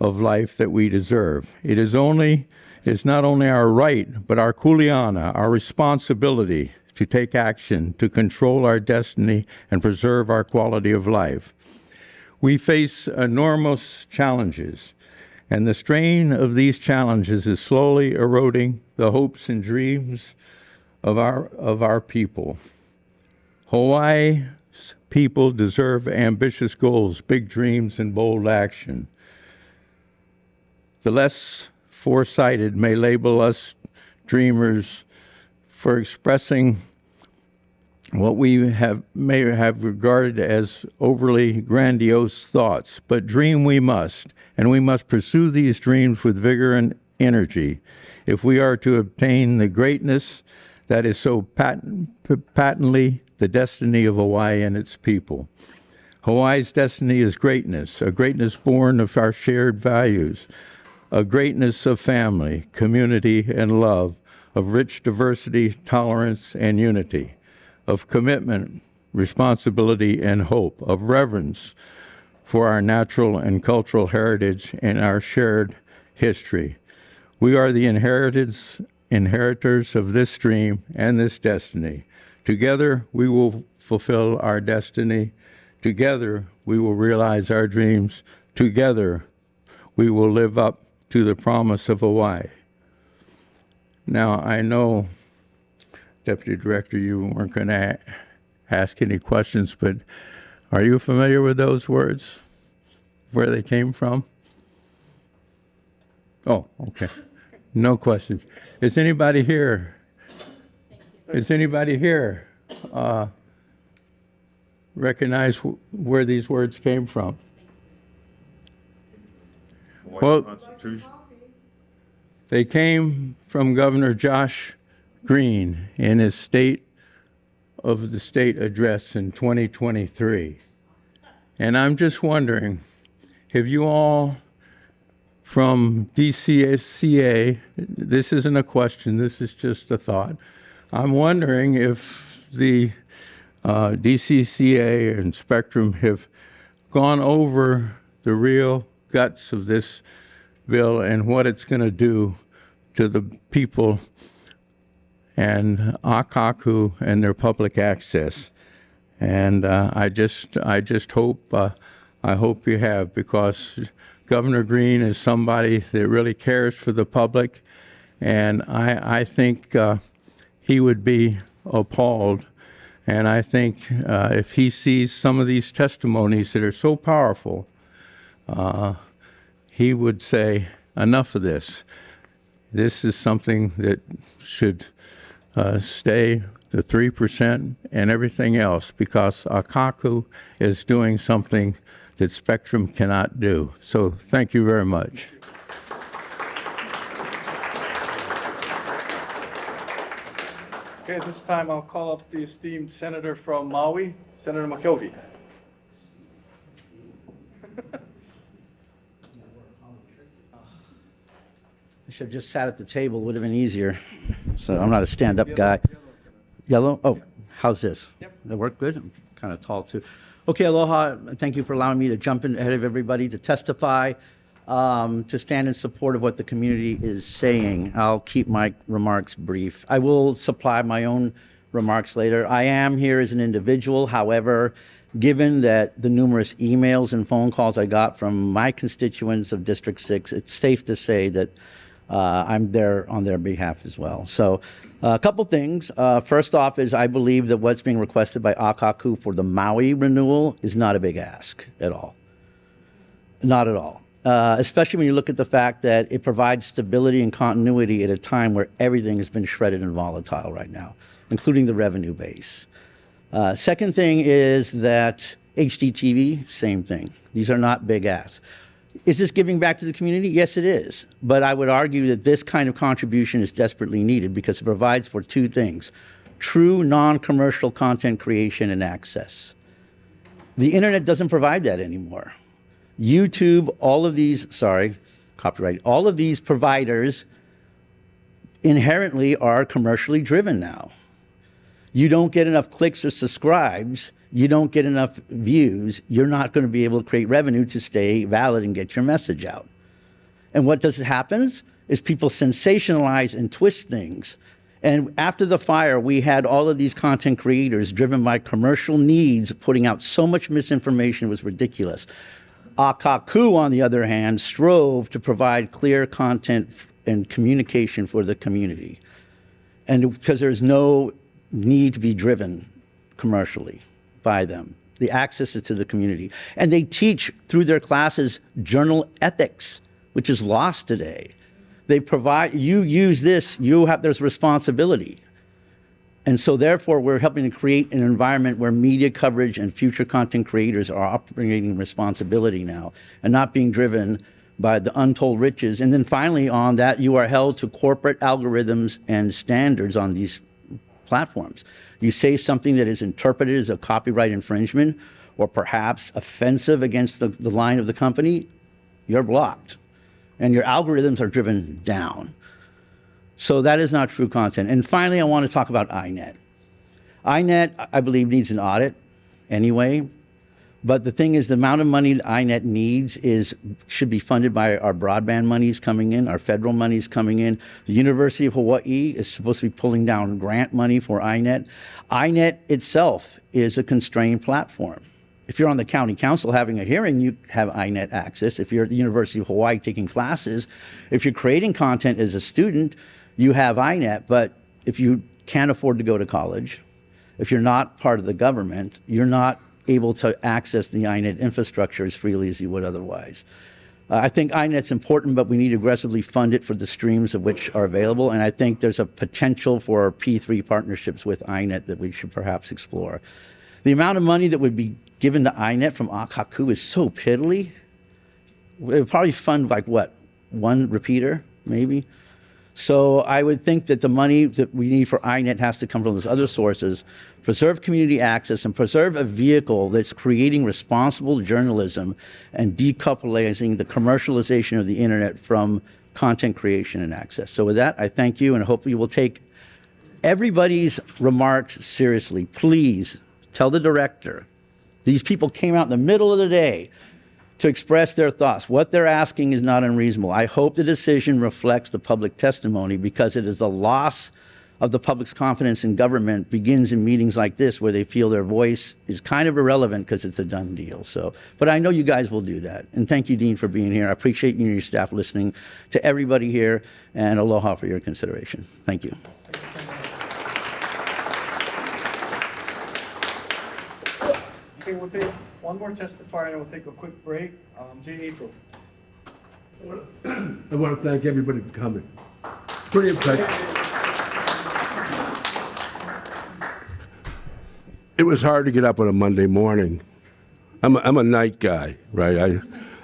life that we deserve. It is not only our right, but our kuleana, our responsibility to take action, to control our destiny, and preserve our quality of life. We face enormous challenges, and the strain of these challenges is slowly eroding the hopes and dreams of our people. Hawaii's people deserve ambitious goals, big dreams, and bold action. The less foresighted may label us dreamers for expressing what we may have regarded as overly grandiose thoughts, but dream we must, and we must pursue these dreams with vigor and energy if we are to obtain the greatness that is so patently the destiny of Hawaii and its people. Hawaii's destiny is greatness, a greatness born of our shared values, a greatness of family, community, and love, of rich diversity, tolerance, and unity, of commitment, responsibility, and hope, of reverence for our natural and cultural heritage and our shared history. We are the inheritors of this dream and this destiny. Together, we will fulfill our destiny. Together, we will realize our dreams. Together, we will live up to the promise of Hawaii. Now, I know, Deputy Director, you weren't going to ask any questions, but are you familiar with those words, where they came from? Oh, okay. No questions. Is anybody here? Is anybody here recognize where these words came from? Well, Constitution. they came from Governor Josh Green in his State of the State address in 2023. And I'm just wondering, have you all from DCCA, this isn't a question, this is just a thought. I'm wondering if the DCCA and Spectrum have gone over the real guts of this bill and what it's going to do to the people and Akakū and their public access. And I just hope I hope you have, because Governor Green is somebody that really cares for the public, and I think he would be appalled. And I think if he sees some of these testimonies that are so powerful, he would say, enough of this. This is something that should stay the 3% and everything else, because Akakū is doing something that Spectrum cannot do. So thank you very much. Okay, at this time, I'll call up the esteemed senator from Maui, Senator McKelvey. I should have just sat at the table, would have been easier. So I'm not a stand-up guy. Yellow? Oh, how's this? Yep. That work good? I'm kind of tall too. Okay, aloha. Thank you for allowing me to jump in ahead of everybody to testify, to stand in support of what the community is saying. I'll keep my remarks brief. I will supply my own remarks later. I am here as an individual. However, given that the numerous emails and phone calls I got from my constituents of District 6, it's safe to say that I'm there on their behalf as well. So a couple things. First off is I believe that what's being requested by Akakū for the Maui renewal is not a big ask at all. Not at all. Especially when you look at the fact that it provides stability and continuity at a time where everything has been shredded and volatile right now, including the revenue base. Second thing is that HDTV, same thing. These are not big asks. Is this giving back to the community? Yes, it is. But I would argue that this kind of contribution is desperately needed because it provides for two things: true non-commercial content creation and access. The internet doesn't provide that anymore. YouTube, all of these, sorry, copyright, all of these providers inherently are commercially driven now. You don't get enough clicks or subscribes, you don't get enough views, you're not going to be able to create revenue to stay valid and get your message out. And what happens is people sensationalize and twist things. And after the fire, we had all of these content creators driven by commercial needs putting out so much misinformation, it was ridiculous. Akakū, on the other hand, strove to provide clear content and communication for the community. And because there's no need to be driven commercially by them. The access is to the community. And they teach through their classes journal ethics, which is lost today. They provide, you use this, there's responsibility. And so therefore, we're helping to create an environment where media coverage and future content creators are operating responsibility now and not being driven by the untold riches. And then finally, on that, you are held to corporate algorithms and standards on these platforms. You say something that is interpreted as a copyright infringement or perhaps offensive against the line of the company, you're blocked. And your algorithms are driven down. So that is not true content. And finally, I want to talk about INET. INET, I believe, needs an audit anyway. But the thing is, the amount of money that INET needs should be funded by our broadband monies coming in, our federal monies coming in. The University of Hawaii is supposed to be pulling down grant money for INET. INET itself is a constrained platform. If you're on the county council having a hearing, you have INET access. If you're at the University of Hawaii taking classes, if you're creating content as a student, you have INET. But if you can't afford to go to college, if you're not part of the government, you're not able to access the INET infrastructure as freely as you would otherwise. I think INET's important, but we need to aggressively fund it for the streams of which are available. And I think there's a potential for P3 partnerships with INET that we should perhaps explore. The amount of money that would be given to INET from Akakū is so piddly. It would probably fund like what, one repeater, maybe? So I would think that the money that we need for INET has to come from those other sources, preserve community access, and preserve a vehicle that's creating responsible journalism and decoupling the commercialization of the internet from content creation and access. So with that, I thank you, and hope you will take everybody's remarks seriously. Please tell the director, these people came out in the middle of the day to express their thoughts. What they're asking is not unreasonable. I hope the decision reflects the public testimony, because it is a loss of the public's confidence in government begins in meetings like this, where they feel their voice is kind of irrelevant because it's a done deal. So, but I know you guys will do that. And thank you, Dean, for being here. I appreciate you and your staff listening to everybody here, and aloha for your consideration. Thank you. Okay, we'll take one more testifier and we'll take a quick break. J. April. I want to thank everybody for coming. Pretty impressive. It was hard to get up on a Monday morning. I'm a night guy, right?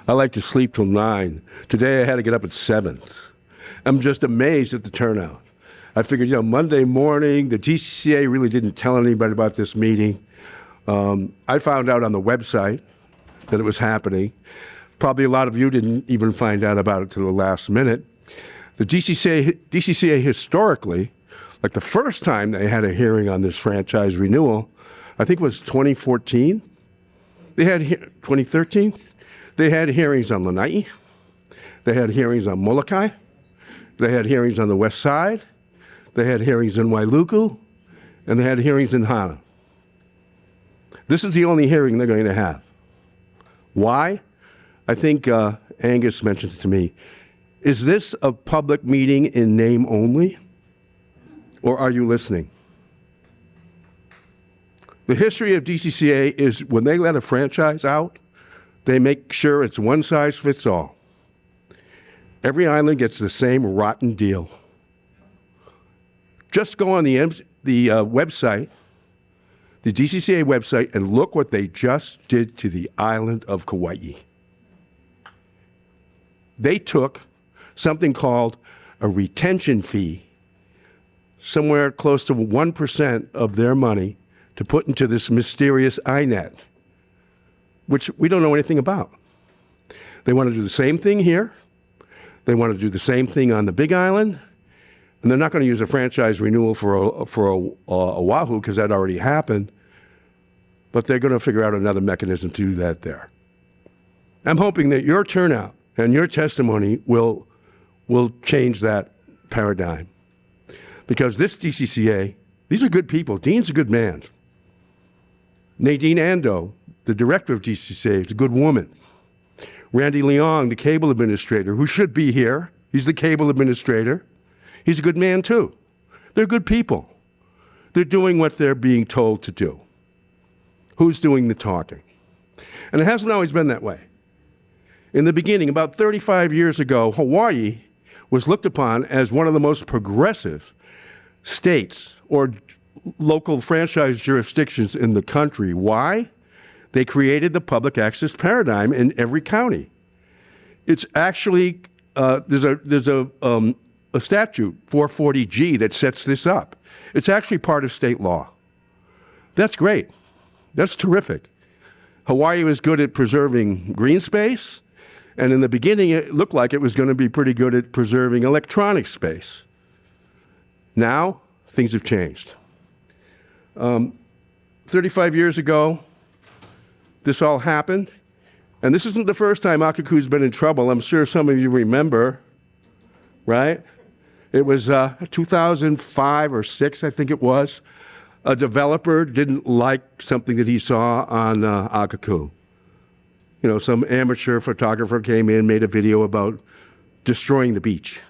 I like to sleep till 9. Today I had to get up at 7. I'm just amazed at the turnout. I figured, Monday morning, the DCCA really didn't tell anybody about this meeting. I found out on the website that it was happening. Probably a lot of you didn't even find out about it till the last minute. The DCCA historically, like the first time they had a hearing on this franchise renewal, I think it was 2014. They had 2013. They had hearings on Lanai. They had hearings on Molokai. They had hearings on the west side. They had hearings in Wailuku, and they had hearings in Hana. This is the only hearing they're going to have. Why? I think Angus mentioned it to me. Is this a public meeting in name only, or are you listening? The history of DCCA is when they let a franchise out, they make sure it's one size fits all. Every island gets the same rotten deal. Just go on the website, the DCCA website, and look what they just did to the island of Kauai. They took something called a retention fee, somewhere close to 1% of their money, to put into this mysterious INET, which we don't know anything about. They want to do the same thing here. They want to do the same thing on the Big Island. And they're not going to use a franchise renewal for Oahu, because that already happened. But they're going to figure out another mechanism to do that there. I'm hoping that your turnout and your testimony will change that paradigm. Because this DCCA, these are good people. Dean's a good man. Nadine Ando, the director of DCCA, is a good woman. Randy Leong, the cable administrator, who should be here. He's the cable administrator. He's a good man, too. They're good people. They're doing what they're being told to do. Who's doing the talking? And it hasn't always been that way. In the beginning, about 35 years ago, Hawaii was looked upon as one of the most progressive states or local franchise jurisdictions in the country. Why? They created the public access paradigm in every county. It's actually, there's a statute, 440G, that sets this up. It's actually part of state law. That's great. That's terrific. Hawaii was good at preserving green space, and in the beginning it looked like it was going to be pretty good at preserving electronic space. Now, things have changed. 35 years ago, this all happened. And this isn't the first time Akakū's been in trouble. I'm sure some of you remember, right? It was 2005 or 6, I think it was. A developer didn't like something that he saw on Akakū. You know, some amateur photographer came in, made a video about destroying the beach.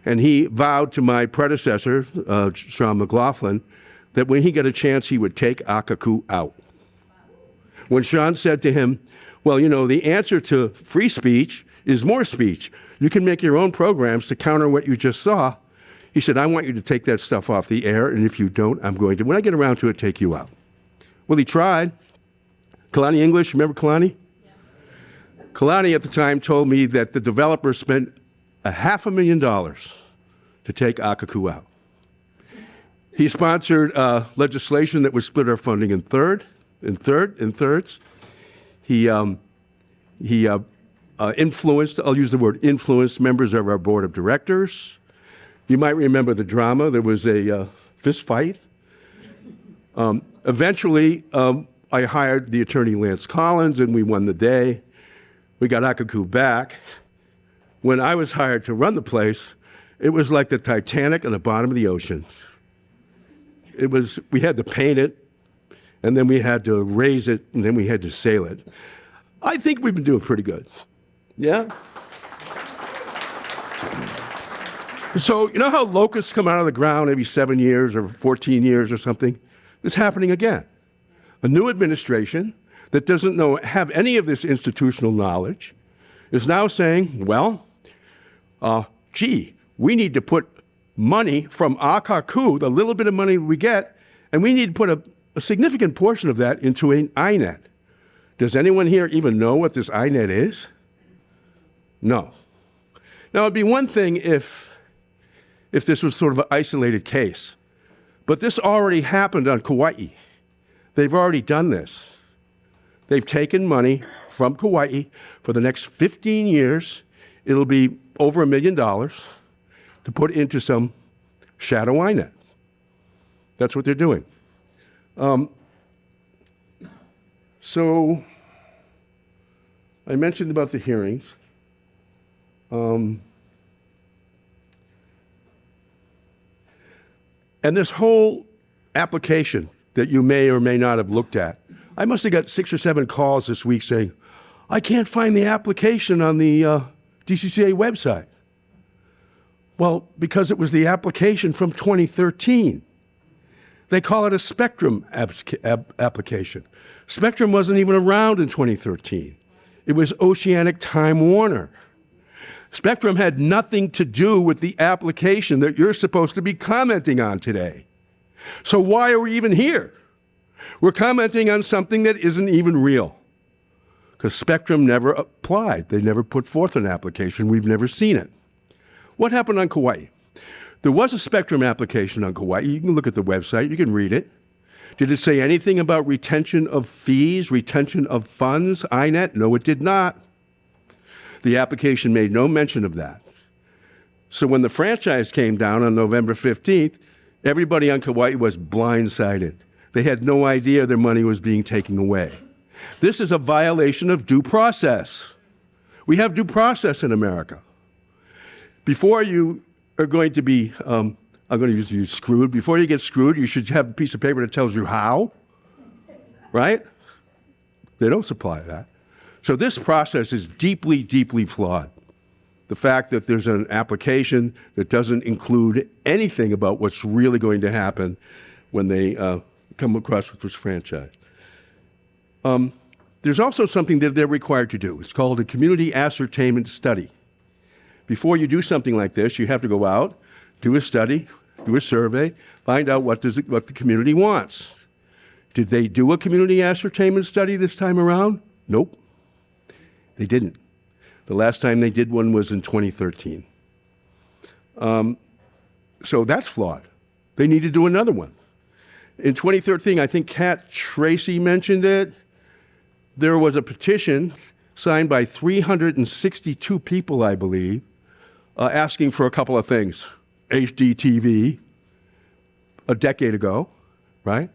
And he vowed to my predecessor, Sean McLaughlin, that when he got a chance, he would take Akakū out. When Sean said to him, well, you know, the answer to free speech is more speech. You can make your own programs to counter what you just saw. He said, I want you to take that stuff off the air, and if you don't, I'm going to, when I get around to it, take you out. Well, he tried. Kalani English, remember Kalani? Yeah. Kalani at the time told me that the developer spent $500,000 to take Akakū out. He sponsored legislation that would split our funding in thirds. He influenced, I'll use the word influenced, members of our board of directors. You might remember the drama. There was a fist fight. Eventually, I hired the attorney Lance Collins, and we won the day. We got Akakū back. When I was hired to run the place, it was like the Titanic on the bottom of the ocean. We had to paint it, and then we had to raise it, and then we had to sail it. I think we've been doing pretty good. Yeah? So, you know how locusts come out of the ground every 7 years or 14 years or something? It's happening again. A new administration that doesn't have any of this institutional knowledge is now saying, well, we need to put money from Akakū, the little bit of money we get, and we need to put a significant portion of that into an INET. Does anyone here even know what this INET is? No. Now, it'd be one thing if this was sort of an isolated case, but this already happened on Kauai. They've already done this. They've taken money from Kauai for the next 15 years. It'll be over $1 million to put into some shadow INET. That's what they're doing. So I mentioned about the hearings. And this whole application that you may or may not have looked at, I must have got 6 or 7 calls this week saying, I can't find the application on the DCCA website. Well, because it was the application from 2013. They call it a Spectrum application. Spectrum wasn't even around in 2013. It was Oceanic Time Warner. Spectrum had nothing to do with the application that you're supposed to be commenting on today. So why are we even here? We're commenting on something that isn't even real. Because Spectrum never applied. They never put forth an application. We've never seen it. What happened on Kauai? There was a Spectrum application on Kauai. You can look at the website. You can read it. Did it say anything about retention of fees, retention of funds, INET? No, it did not. The application made no mention of that. So when the franchise came down on November 15th, everybody on Kauai was blindsided. They had no idea their money was being taken away. This is a violation of due process. We have due process in America. Before you are going to be, I'm going to use you screwed. Before you get screwed, you should have a piece of paper that tells you how, right? They don't supply that. So this process is deeply, deeply flawed. The fact that there's an application that doesn't include anything about what's really going to happen when they come across with this franchise. There's also something that they're required to do. It's called a community ascertainment study. Before you do something like this, you have to go out, do a study, do a survey, find out what the community wants. Did they do a community ascertainment study this time around? Nope. They didn't. The last time they did one was in 2013. So that's flawed. They need to do another one. In 2013, I think Tracy mentioned it, there was a petition signed by 362 people, I believe, asking for a couple of things. HDTV, a decade ago, right?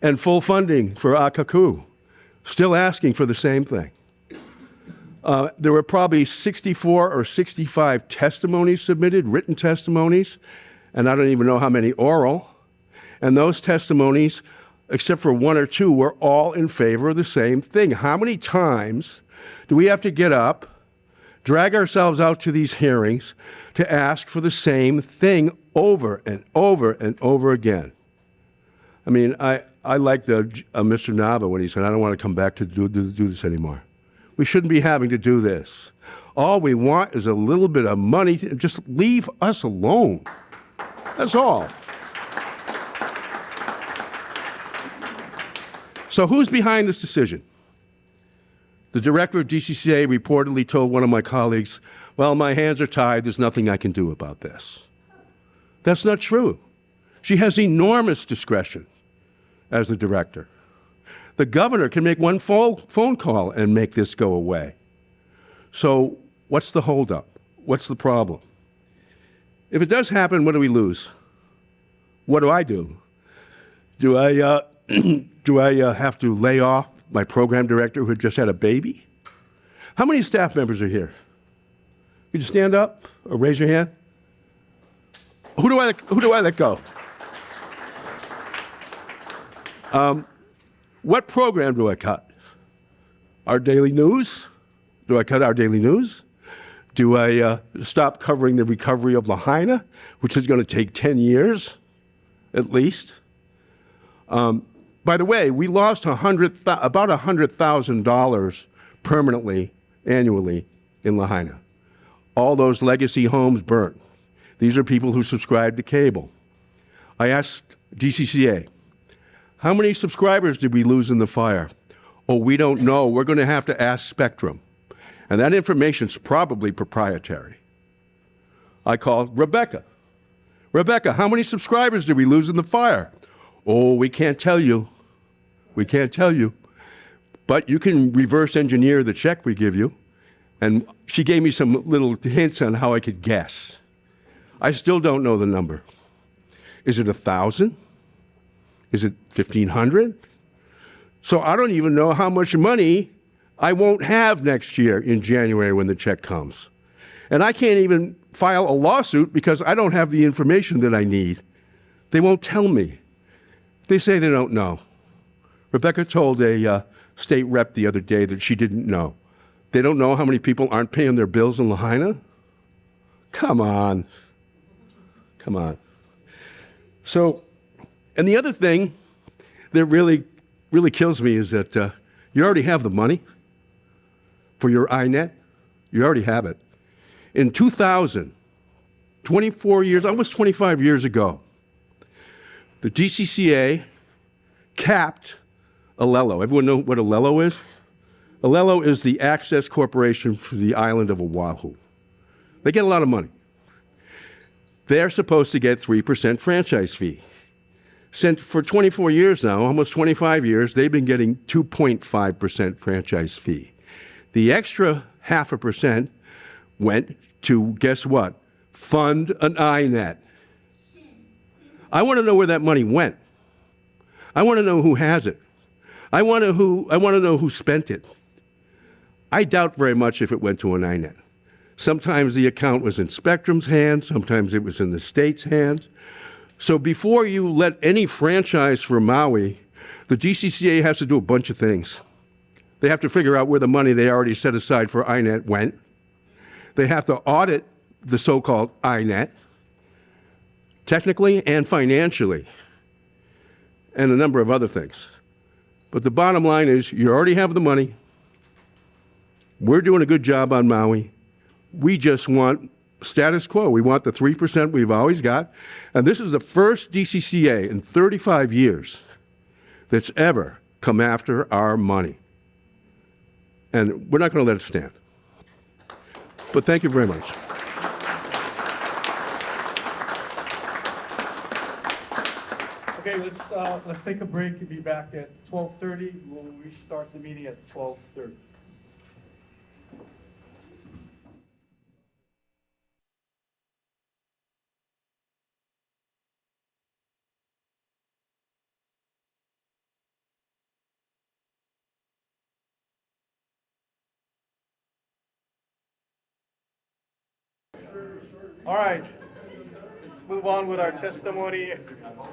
And full funding for Akakū. still asking for the same thing. There were probably 64 or 65 testimonies submitted, written testimonies, and I don't even know how many oral. And those testimonies, except for one or two, were all in favor of the same thing. How many times do we have to get up, drag ourselves out to these hearings to ask for the same thing over and over and over again? I mean, I like Mr. Nava when he said, I don't want to come back to do this anymore. We shouldn't be having to do this. All we want is a little bit of money. Just leave us alone. That's all. So who's behind this decision? The director of DCCA reportedly told one of my colleagues, well, my hands are tied. There's nothing I can do about this. That's not true. She has enormous discretion as the director. The governor can make one phone call and make this go away. So what's the holdup? What's the problem? If it does happen, what do we lose? What do I do? Do I have to lay off my program director who had just had a baby? How many staff members are here? Could you stand up or raise your hand? Who do I let go? What program do I cut? Our daily news? Do I cut our daily news? Do I stop covering the recovery of Lahaina, which is going to take 10 years, at least? By the way, we lost about $100,000 permanently, annually, in Lahaina. All those legacy homes burnt. These are people who subscribe to cable. I asked DCCA, how many subscribers did we lose in the fire? Oh, we don't know. We're going to have to ask Spectrum. And that information's probably proprietary. I called Rebecca. Rebecca, how many subscribers did we lose in the fire? Oh, we can't tell you. We can't tell you. But you can reverse engineer the check we give you. And she gave me some little hints on how I could guess. I still don't know the number. Is it 1,000? Is it 1,500? So I don't even know how much money I won't have next year in January when the check comes. And I can't even file a lawsuit because I don't have the information that I need. They won't tell me. They say they don't know. Rebecca told a state rep the other day that she didn't know. They don't know how many people aren't paying their bills in Lahaina? Come on. Come on. So, and the other thing that really kills me is that you already have the money for your INET. You already have it. In 2000, 24 years, almost 25 years ago, the DCCA capped Alelo. Everyone know what Alelo is? Alelo is the access corporation for the island of Oahu. They get a lot of money. They're supposed to get 3% franchise fee. Since for 24 years now, almost 25 years, they've been getting 2.5% franchise fee. The extra 0.5% went to, guess what? Fund an INET. I want to know where that money went. I want to know who has it. I want to know who spent it. I doubt very much if it went to an INET. Sometimes the account was in Spectrum's hands, sometimes it was in the state's hands. So before you let any franchise for Maui, the DCCA has to do a bunch of things. They have to figure out where the money they already set aside for INET went. They have to audit the so-called INET, technically and financially, and a number of other things. But the bottom line is you already have the money. We're doing a good job on Maui. We just want status quo. We want the 3% we've always got. And this is the first DCCA in 35 years that's ever come after our money. And we're not going to let it stand. But thank you very much. Okay, let's take a break and be back at 12:30. We'll restart the meeting at 12:30. All right, let's move on with our testimony.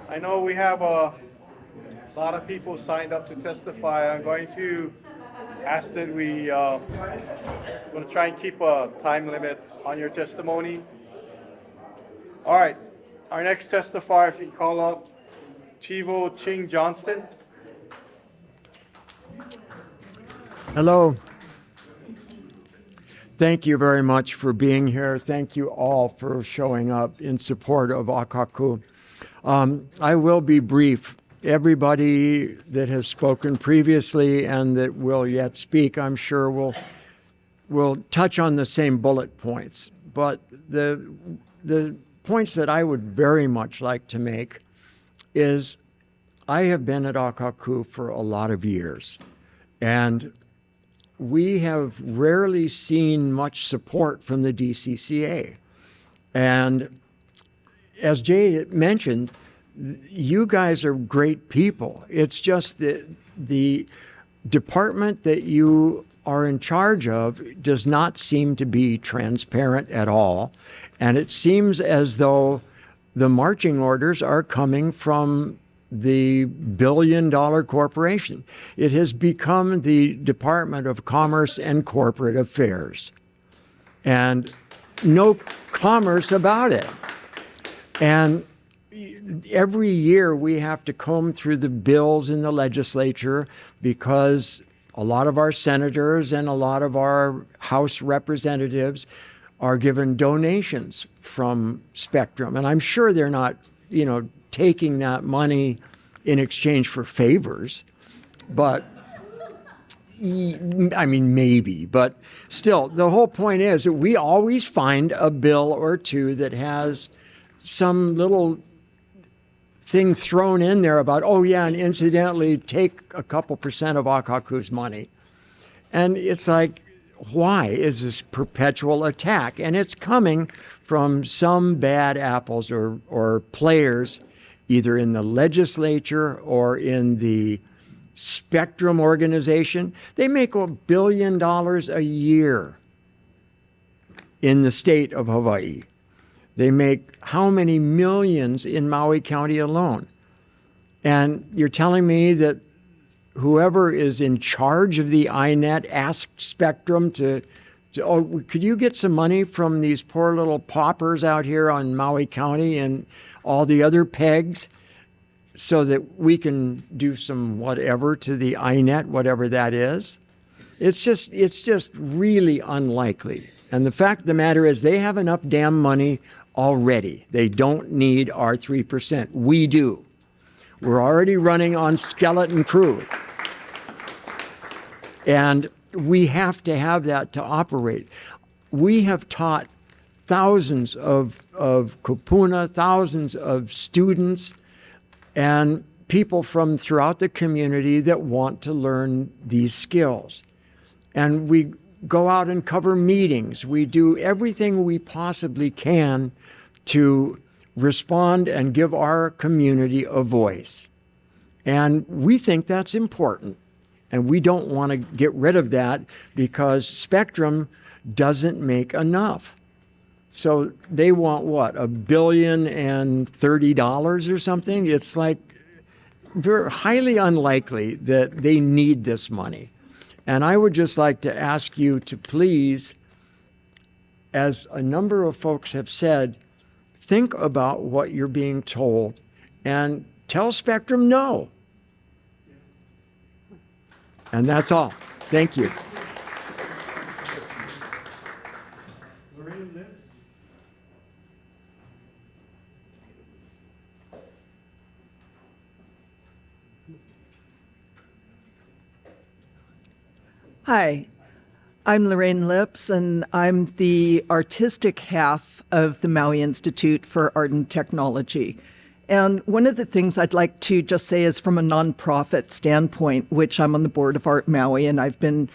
I know we have a lot of people signed up to testify. I'm going to ask that we going to try and keep a time limit on your testimony. All right, our next testifier, if you can call up Chivo Ching-Johnson. Hello. Thank you very much for being here. Thank you all for showing up in support of Akakū. I will be brief. Everybody that has spoken previously and that will yet speak, I'm sure will touch on the same bullet points. But the points that I would very much like to make is I have been at Akakū for a lot of years, and we have rarely seen much support from the DCCA. And as Jay mentioned, you guys are great people. It's just that the department that you are in charge of does not seem to be transparent at all. And it seems as though the marching orders are coming from the billion-dollar corporation. It has become the Department of Commerce and Corporate Affairs, and no commerce about it. And every year we have to comb through the bills in the legislature because a lot of our senators and a lot of our House representatives are given donations from Spectrum. And I'm sure they're not, taking that money in exchange for favors, but I mean, maybe, but still, the whole point is that we always find a bill or two that has some little thing thrown in there about, oh yeah, and incidentally, take a couple percent of Akakū's money. And it's like, why is this perpetual attack? And it's coming from some bad apples or players, either in the legislature or in the Spectrum organization. They make $1 billion a year in the state of Hawaii. They make how many millions in Maui County alone? And you're telling me that whoever is in charge of the INET asked Spectrum to could you get some money from these poor little paupers out here on Maui County and all the other pegs so that we can do some whatever to the INET, whatever that is? It's just really unlikely. And the fact of the matter is they have enough damn money already. They don't need our 3%. We do. We're already running on skeleton crew. And we have to have that to operate. We have taught thousands of kupuna, thousands of students, and people from throughout the community that want to learn these skills. And we go out and cover meetings. We do everything we possibly can to respond and give our community a voice. And we think that's important. And we don't want to get rid of that because Spectrum doesn't make enough. So they want what, $1,030,000,000 or something? It's like very highly unlikely that they need this money. And I would just like to ask you to please, as a number of folks have said, think about what you're being told and tell Spectrum no. And that's all. Thank you. Lorraine Lipps. Hi, I'm Lorraine Lipps, and I'm the artistic half of the Maui Institute for Art and Technology. And one of the things I'd like to just say is from a nonprofit standpoint, which I'm on the board of Art Maui, and I've been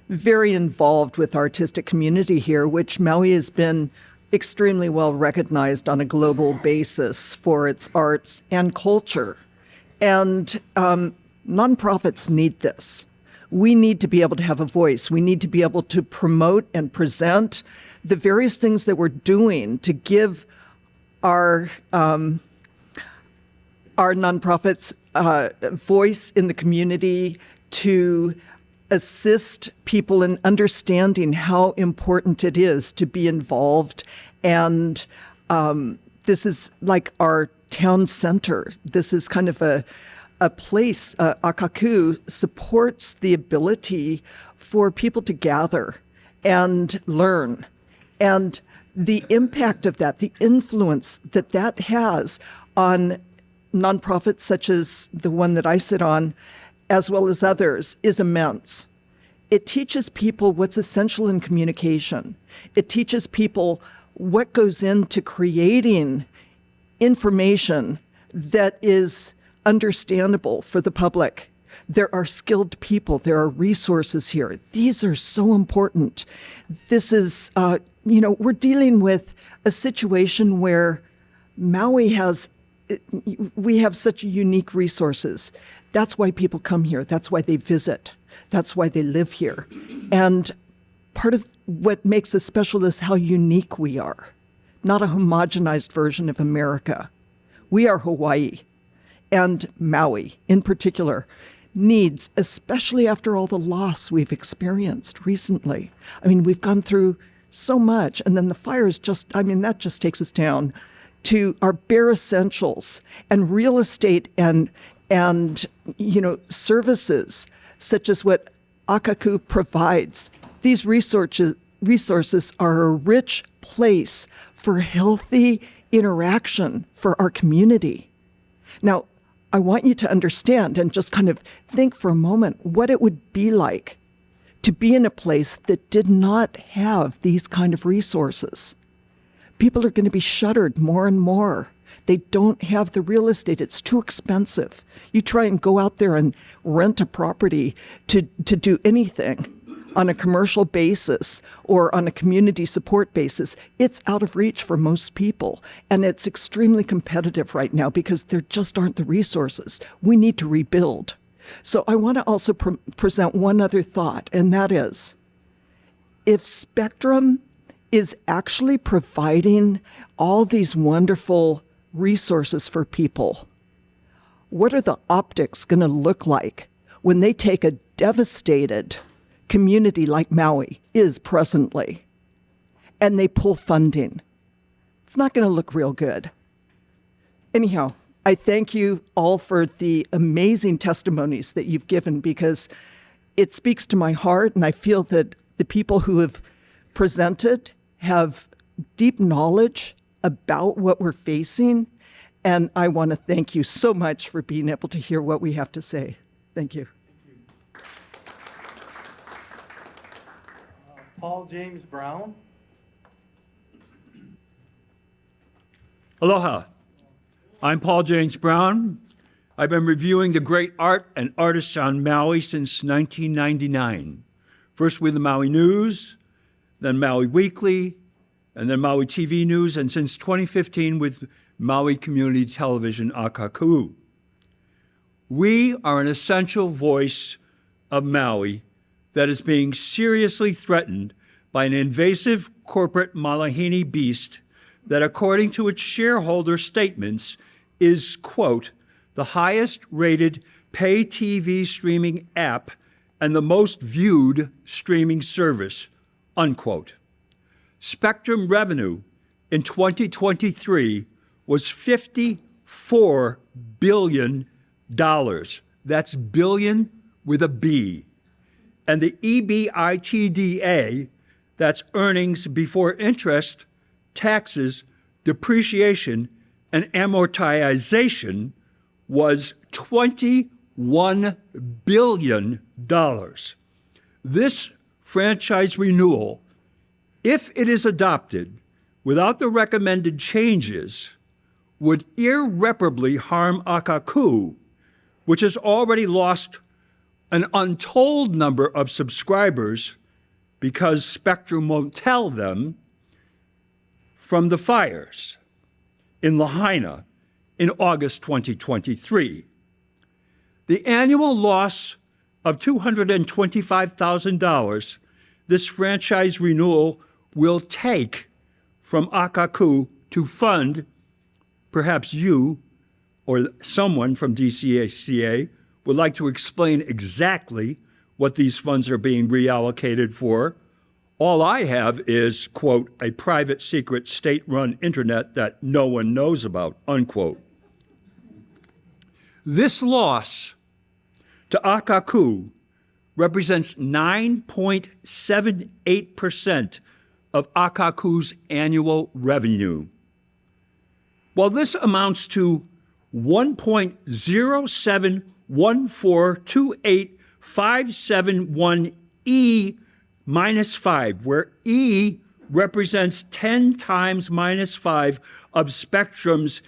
very involved with the artistic community here, which Maui has been extremely well recognized on a global basis for its arts and culture. And nonprofits need this. We need to be able to have a voice. We need to be able to promote and present the various things that we're doing to give our nonprofits voice in the community, to assist people in understanding how important it is to be involved. And this is like our town center. This is kind of a place, Akakū supports the ability for people to gather and learn. And the impact of that, the influence that that has on nonprofits such as the one that I sit on, as well as others, is immense. It teaches people what's essential in communication. It teaches people what goes into creating information that is understandable for the public. There are skilled people. There are resources here. These are so important. This is, we're dealing with a situation where Maui we have such unique resources. That's why people come here. That's why they visit. That's why they live here. And part of what makes us special is how unique we are. Not a homogenized version of America. We are Hawaii. And Maui, in particular, needs, especially after all the loss we've experienced recently. I mean, we've gone through so much, and then the fires that just takes us down to our bare essentials, and real estate and services such as what Akakū provides. These resources are a rich place for healthy interaction for our community. Now, I want you to understand and just kind of think for a moment what it would be like to be in a place that did not have these kind of resources. People are going to be shuttered more and more. They don't have the real estate. It's too expensive. You try and go out there and rent a property to do anything on a commercial basis or on a community support basis. It's out of reach for most people. And it's extremely competitive right now because there just aren't the resources. We need to rebuild. So I want to also present one other thought, and that is, if Spectrum is actually providing all these wonderful resources for people, what are the optics going to look like when they take a devastated community like Maui is presently and they pull funding? It's not going to look real good. Anyhow, I thank you all for the amazing testimonies that you've given, because it speaks to my heart, and I feel that the people who have presented have deep knowledge about what we're facing, and I want to thank you so much for being able to hear what we have to say. Thank you. Paul James Brown. Aloha. I'm Paul James Brown. I've been reviewing the great art and artists on Maui since 1999. First with the Maui News, then Maui Weekly, and then Maui TV News, and since 2015 with Maui Community Television, Akakū. We are an essential voice of Maui that is being seriously threatened by an invasive corporate malahini beast that, according to its shareholder statements, is, quote, the highest rated pay TV streaming app and the most viewed streaming service, unquote. Spectrum revenue in 2023 was $54 billion. That's billion with a B. And the EBITDA, that's earnings before interest, taxes, depreciation, and amortization, was $21 billion. This franchise renewal, if it is adopted without the recommended changes, would irreparably harm Akakū, which has already lost an untold number of subscribers because Spectrum won't tell them, from the fires in Lahaina in August 2023. The annual loss of $225,000 this franchise renewal will take from Akakū to fund, perhaps you or someone from DCCA would like to explain exactly what these funds are being reallocated for. All I have is, quote, a private secret state-run internet that no one knows about, unquote. This loss to Akakū represents 9.78% of Akakū's annual revenue. While this amounts to 1.07142857 E minus 5, where E represents 10 times minus 5 of Spectrum's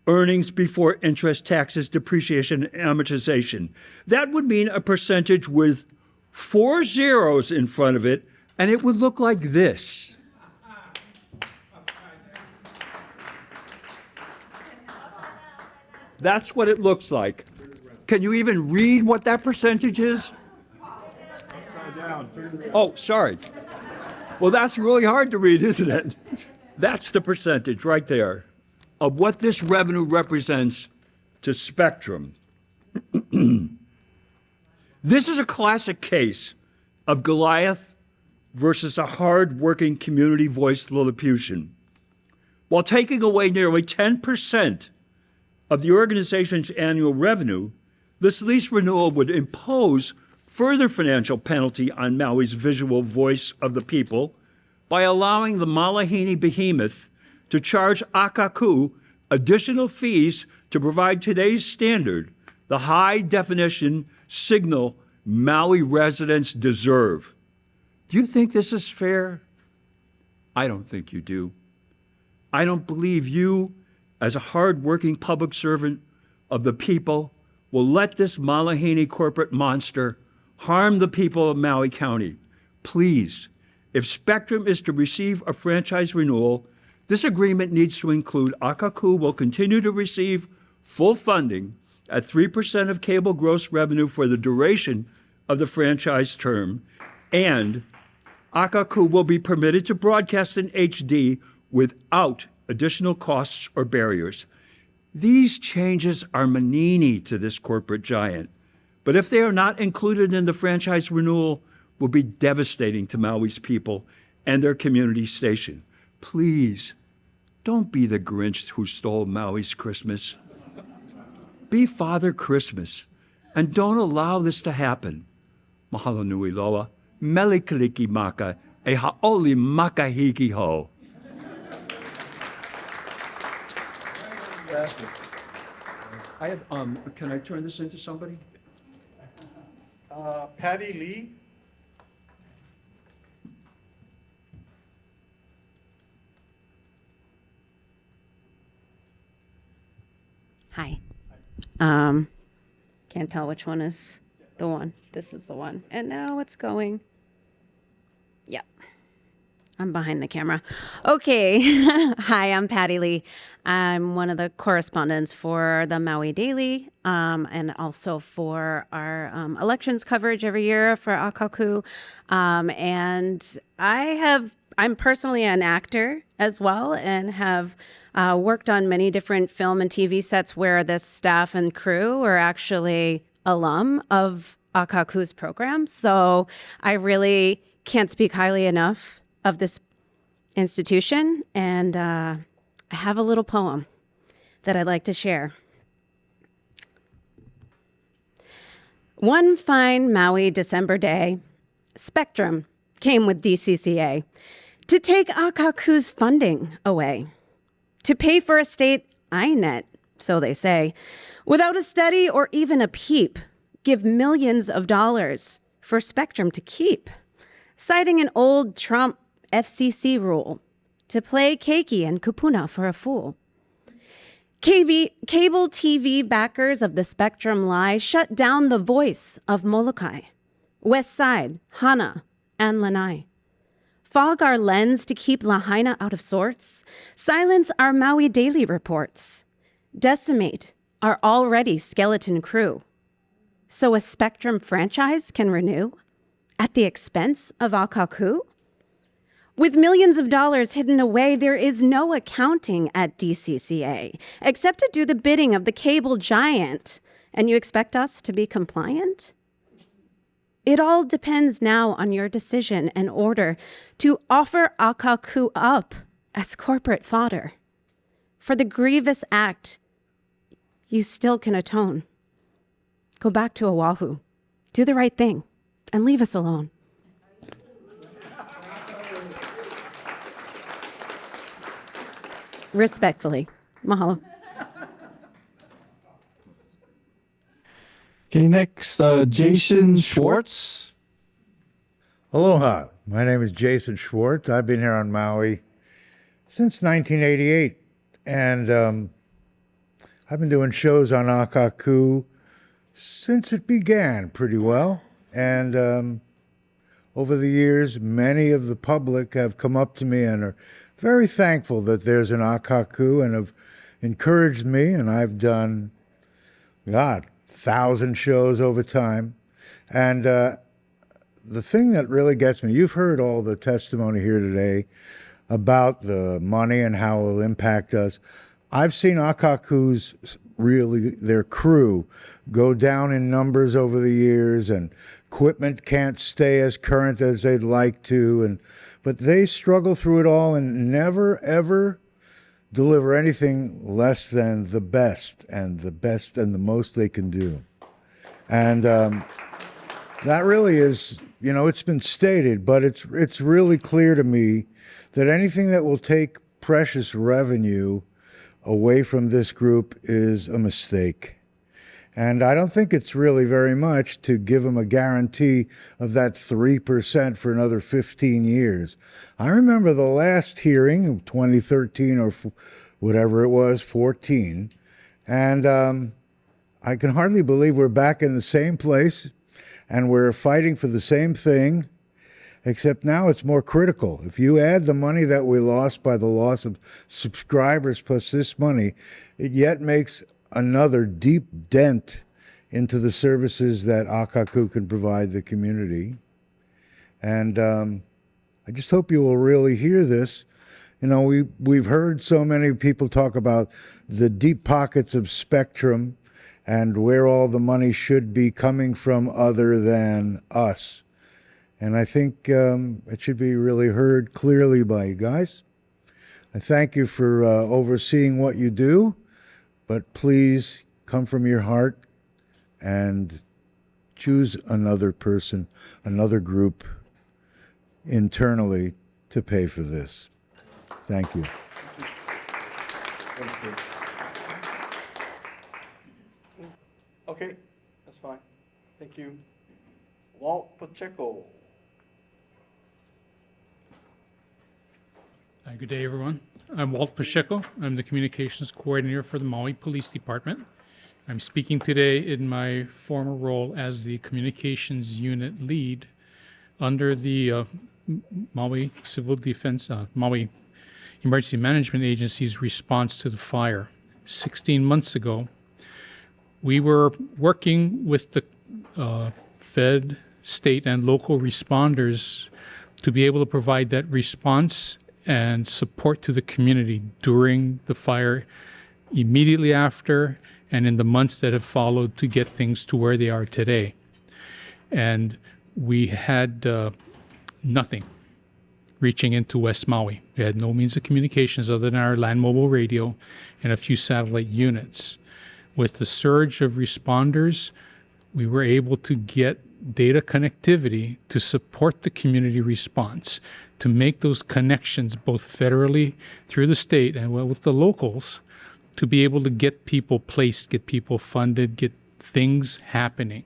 earnings before interest, taxes, depreciation, and amortization. That would mean a percentage with 4 zeros in front of it, and it would look like this. That's what it looks like. Can you even read what that percentage is? Oh, sorry. Well, that's really hard to read, isn't it? That's the percentage right there of what this revenue represents to Spectrum. This is a classic case of Goliath versus a hard-working community voice Lilliputian. While taking away nearly 10% of the organization's annual revenue, this lease renewal would impose further financial penalty on Maui's visual voice of the people by allowing the Malahini behemoth to charge Akakū additional fees to provide today's standard, the high-definition signal Maui residents deserve. Do you think this is fair? I don't think you do. I don't believe you, as a hard-working public servant of the people, will let this Malahini corporate monster harm the people of Maui County. Please, if Spectrum is to receive a franchise renewal, this agreement needs to include Akakū will continue to receive full funding at 3% of cable gross revenue for the duration of the franchise term, and Akakū will be permitted to broadcast in HD without additional costs or barriers. These changes are manini to this corporate giant, but if they are not included in the franchise renewal, will be devastating to Maui's people and their community station. Please, don't be the Grinch who stole Maui's Christmas. Be Father Christmas, and don't allow this to happen. Mahalo nui loa, mele kaliki maka, e haoli makahiki ho. I have, can I turn this into somebody? Patty Lee. Hi. Can't tell which one is the one. This is the one. And now it's going. Yep. I'm behind the camera. Okay. Hi, I'm Patty Lee. I'm one of the correspondents for the Maui Daily, and also for our elections coverage every year for Akakū. And I'm personally an actor as well, and have worked on many different film and TV sets where the staff and crew are actually alum of Akakū's program. So I really can't speak highly enough of this institution. And I have a little poem that I'd like to share. One fine Maui December day, Spectrum came with DCCA to take Akakū's funding away, to pay for a state INET, so they say, without a study or even a peep, give millions of dollars for Spectrum to keep, citing an old Trump FCC rule to play keiki and kupuna for a fool. Cable TV backers of the Spectrum lie shut down the voice of Molokai, West Side, Hana, and Lanai. Fog our lens to keep Lahaina out of sorts, silence our Maui Daily reports, decimate our already skeleton crew. so a Spectrum franchise can renew at the expense of Akakū? With millions of dollars hidden away, there is no accounting at DCCA except to do the bidding of the cable giant. And you expect us to be compliant? It all depends now on your decision and order to offer Akakū up as corporate fodder. For the grievous act, you still can atone. Go back to Oahu, do the right thing, and leave us alone. Respectfully, mahalo. Okay, next, Jason Schwartz. Aloha. My name is Jason Schwartz. I've been here on Maui since 1988, and I've been doing shows on Akakū since it began pretty well. And over the years, many of the public have come up to me and are very thankful that there's an Akakū and have encouraged me, and I've done, 1,000 shows over time. And the thing that really gets me, you've heard all the testimony here today about the money and how it will impact us. I've seen Akakū's, really, their crew, go down in numbers over the years, and equipment can't stay as current as they'd like to, but they struggle through it all and never, ever deliver anything less than the best and the most they can do. And that really is, it's been stated, but it's really clear to me that anything that will take precious revenue away from this group is a mistake. And I don't think it's really very much to give them a guarantee of that 3% for another 15 years. I remember the last hearing of 2013 or whatever it was, 14, and I can hardly believe we're back in the same place and we're fighting for the same thing, except now it's more critical. If you add the money that we lost by the loss of subscribers plus this money, it yet makes another deep dent into the services that Akakū can provide the community. And I just hope you will really hear this. We've heard so many people talk about the deep pockets of Spectrum and where all the money should be coming from other than us. And I think it should be really heard clearly by you guys. I thank you for overseeing what you do, but please come from your heart and choose another person, another group internally to pay for this. Thank you. Thank you. Okay, that's fine. Thank you. Walt Pacheco. Hi, good day, everyone. I'm Walt Pacheco. I'm the Communications Coordinator for the Maui Police Department. I'm speaking today in my former role as the Communications Unit Lead under the Maui Civil Defense, Maui Emergency Management Agency's response to the fire. 16 months ago, we were working with the Fed, state, and local responders to be able to provide that response and support to the community during the fire, immediately after, and in the months that have followed to get things to where they are today. And we had nothing reaching into West Maui. We had no means of communications other than our land mobile radio and a few satellite units. With the surge of responders, we were able to get data connectivity to support the community response, to make those connections both federally through the state and with the locals, to be able to get people placed, get people funded, get things happening.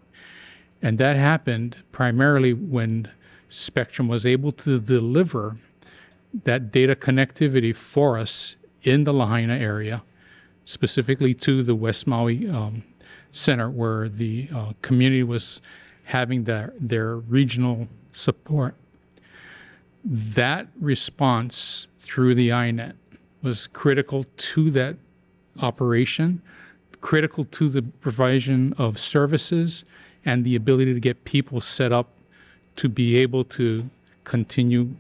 And that happened primarily when Spectrum was able to deliver that data connectivity for us in the Lahaina area, specifically to the West Maui Center, where the community was having their regional support. That response through the INET was critical to that operation, critical to the provision of services, and the ability to get people set up to be able to continue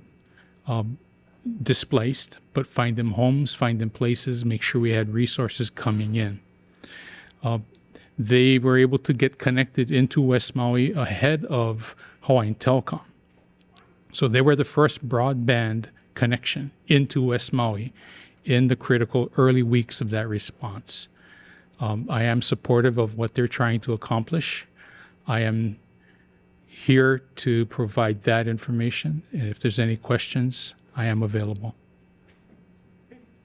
displaced, but find them homes, find them places, make sure we had resources coming in. They were able to get connected into West Maui ahead of Hawaiian Telecom. So they were the first broadband connection into West Maui in the critical early weeks of that response. I am supportive of what they're trying to accomplish. I am here to provide that information. And if there's any questions, I am available.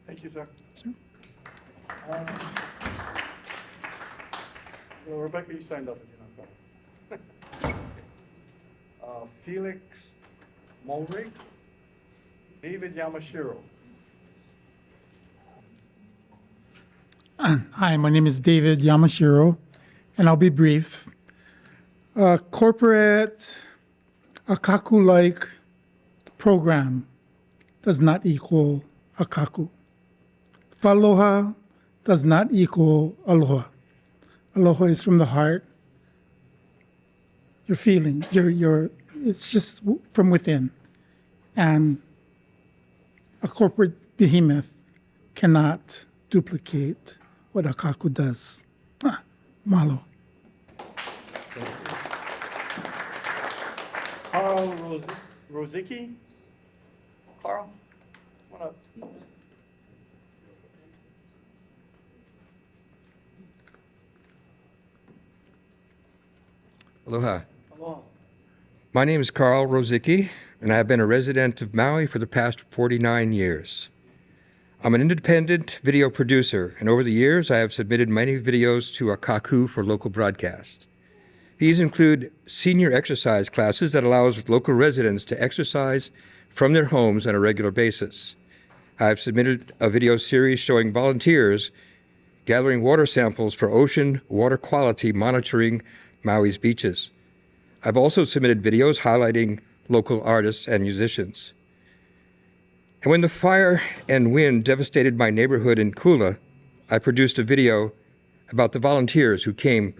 Thank you, sir. Well, Rebecca, you signed up if you're not going. Felix Mulray, David Yamashiro. Hi, my name is David Yamashiro, and I'll be brief. Corporate Akakū-like program does not equal Akakū. Faloha does not equal aloha. Aloha is from the heart. Your feeling, it's just from within. And a corporate behemoth cannot duplicate what Akakū does. Malo. Carl Rosicki. Carl, come on up. Aloha. Aloha. My name is Carl Rosicki, and I have been a resident of Maui for the past 49 years. I'm an independent video producer, and over the years I have submitted many videos to Akakū for local broadcast. These include senior exercise classes that allows local residents to exercise from their homes on a regular basis. I have submitted a video series showing volunteers gathering water samples for ocean water quality monitoring Maui's beaches. I've also submitted videos highlighting local artists and musicians. And when the fire and wind devastated my neighborhood in Kula, I produced a video about the volunteers who came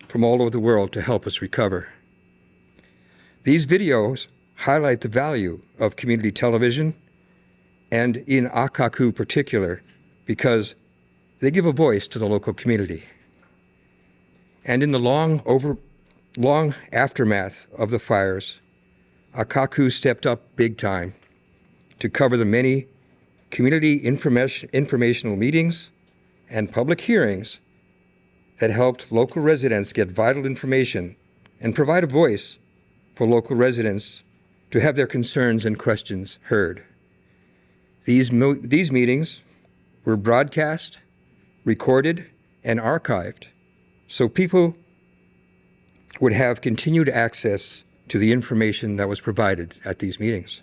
from all over the world to help us recover. These videos highlight the value of community television, and in Akakū particular, because they give a voice to the local community. And in the long aftermath of the fires, Akakū stepped up big time to cover the many community informational meetings and public hearings that helped local residents get vital information and provide a voice for local residents to have their concerns and questions heard. These meetings were broadcast, recorded, and archived so people would have continued access to the information that was provided at these meetings.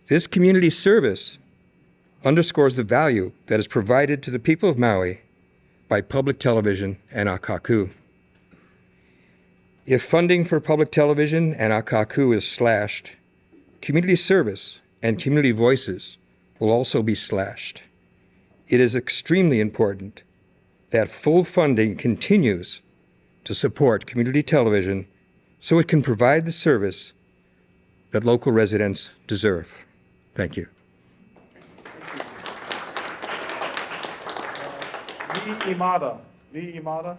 This community service underscores the value that is provided to the people of Maui by public television and Akakū. If funding for public television and Akakū is slashed, community service and community voices will also be slashed. It is extremely important that full funding continues to support community television so it can provide the service that local residents deserve. Thank you. Lee Imada. Lee Imada.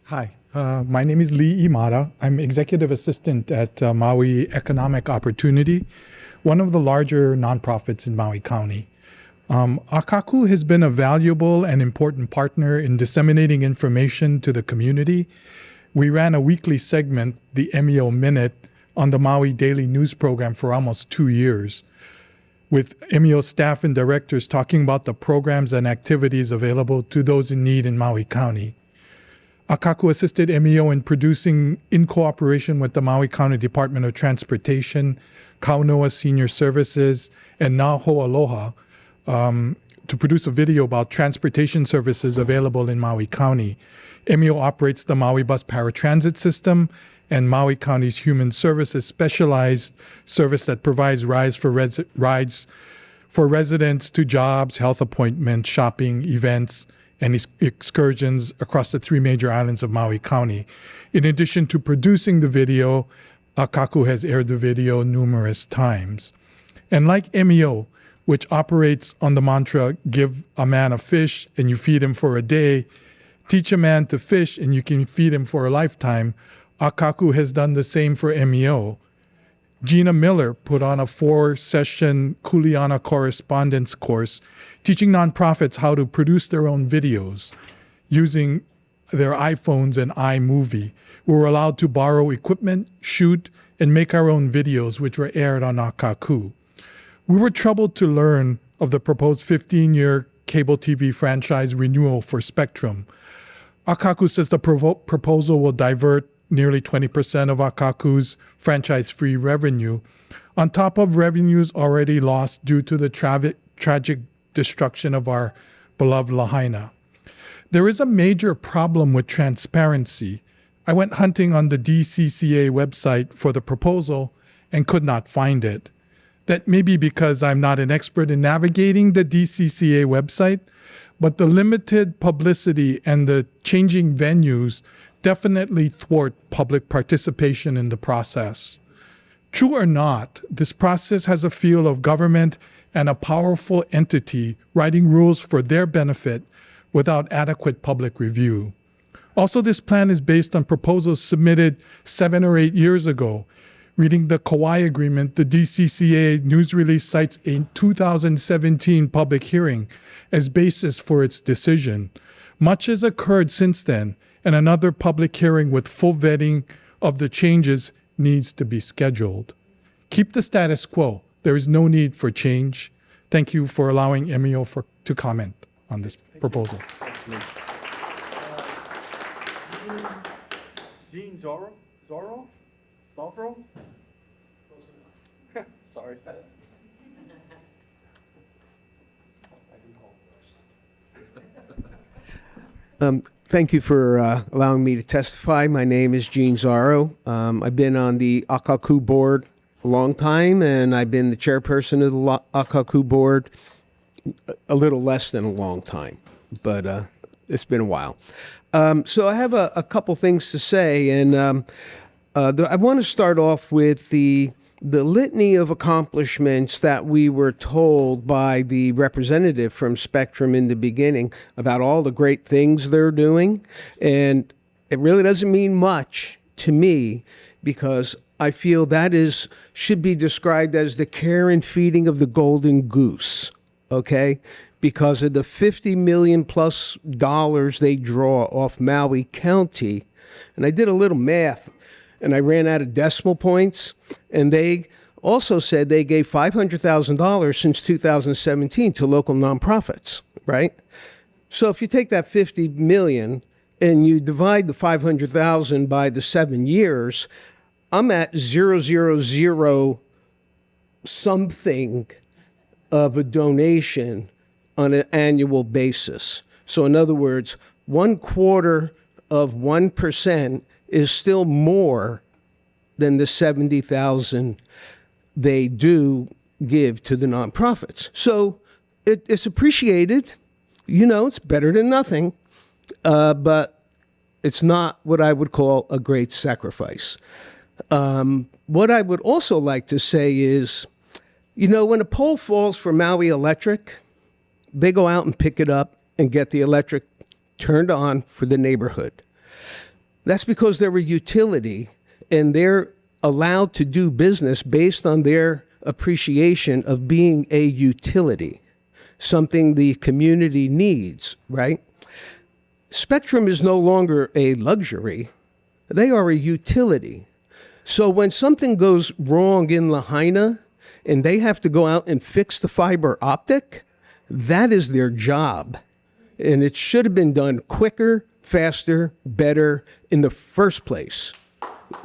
Hi, my name is Lee Imada. I'm executive assistant at Maui Economic Opportunity, one of the larger nonprofits in Maui County. Akakū has been a valuable and important partner in disseminating information to the community. We ran a weekly segment, the MEO Minute, on the Maui Daily News program for almost 2 years, with MEO staff and directors talking about the programs and activities available to those in need in Maui County. Akakū assisted MEO in producing, in cooperation with the Maui County Department of Transportation, Kaunoa Senior Services, and Naho Aloha, to produce a video about transportation services available in Maui County. MEO operates the Maui Bus Paratransit System and Maui County's Human Services specialized service that provides rides for residents to jobs, health appointments, shopping, events, and excursions across the 3 major islands of Maui County. In addition to producing the video, Akakū has aired the video numerous times. And like MEO, which operates on the mantra, give a man a fish and you feed him for a day, teach a man to fish and you can feed him for a lifetime, Akakū has done the same for MEO. Gina Miller put on a 4-session Kuleana correspondence course teaching nonprofits how to produce their own videos using their iPhones and iMovie. We were allowed to borrow equipment, shoot, and make our own videos, which were aired on Akakū. We were troubled to learn of the proposed 15-year cable TV franchise renewal for Spectrum. Akakū says the proposal will divert nearly 20% of Akakū's franchise-free revenue, on top of revenues already lost due to the tragic destruction of our beloved Lahaina. There is a major problem with transparency. I went hunting on the DCCA website for the proposal and could not find it. That may be because I'm not an expert in navigating the DCCA website, but the limited publicity and the changing venues definitely thwart public participation in the process. True or not, this process has a feel of government and a powerful entity writing rules for their benefit without adequate public review. Also, this plan is based on proposals submitted 7 or 8 years ago. Reading the Kauai Agreement, the DCCA news release cites a 2017 public hearing as basis for its decision. Much has occurred since then, and another public hearing with full vetting of the changes needs to be scheduled. Keep the status quo. There is no need for change. Thank you for allowing MEO to comment on this proposal. Jean Zorro? Zorro? Sorry. Thank you for allowing me to testify. My name is Gene Zorro. I've been on the Akakū board a long time, and I've been the chairperson of the Akakū board a little less than a long time, but it's been a while. So I have a couple things to say, and I want to start off with the litany of accomplishments that we were told by the representative from Spectrum in the beginning about all the great things they're doing. And it really doesn't mean much to me, because I feel that should be described as the care and feeding of the golden goose, okay? Because of the $50 million plus they draw off Maui County. And I did a little math, and I ran out of decimal points, and they also said they gave $500,000 since 2017 to local nonprofits, right? So if you take that 50 million and you divide the 500,000 by the 7 years, I'm at 000 something of a donation on an annual basis. So in other words, 1/4 of 1% is still more than the 70,000 they do give to the nonprofits. So it's appreciated. You know, it's better than nothing, but it's not what I would call a great sacrifice. What I would also like to say is, you know, when a pole falls for Maui Electric, they go out and pick it up and get the electric turned on for the neighborhood. That's because they're a utility, and they're allowed to do business based on their appreciation of being a utility, something the community needs, right? Spectrum is no longer a luxury. They are a utility. So when something goes wrong in Lahaina and they have to go out and fix the fiber optic, that is their job. And it should have been done quicker, faster, better in the first place,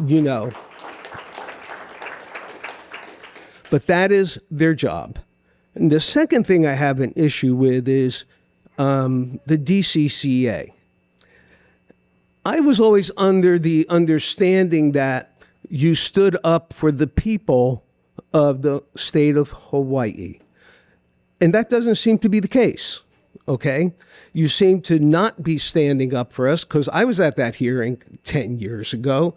you know. But that is their job. And the second thing I have an issue with is the DCCA. I was always under the understanding that you stood up for the people of the state of Hawaii. And that doesn't seem to be the case, okay? You seem to not be standing up for us, because I was at that hearing 10 years ago.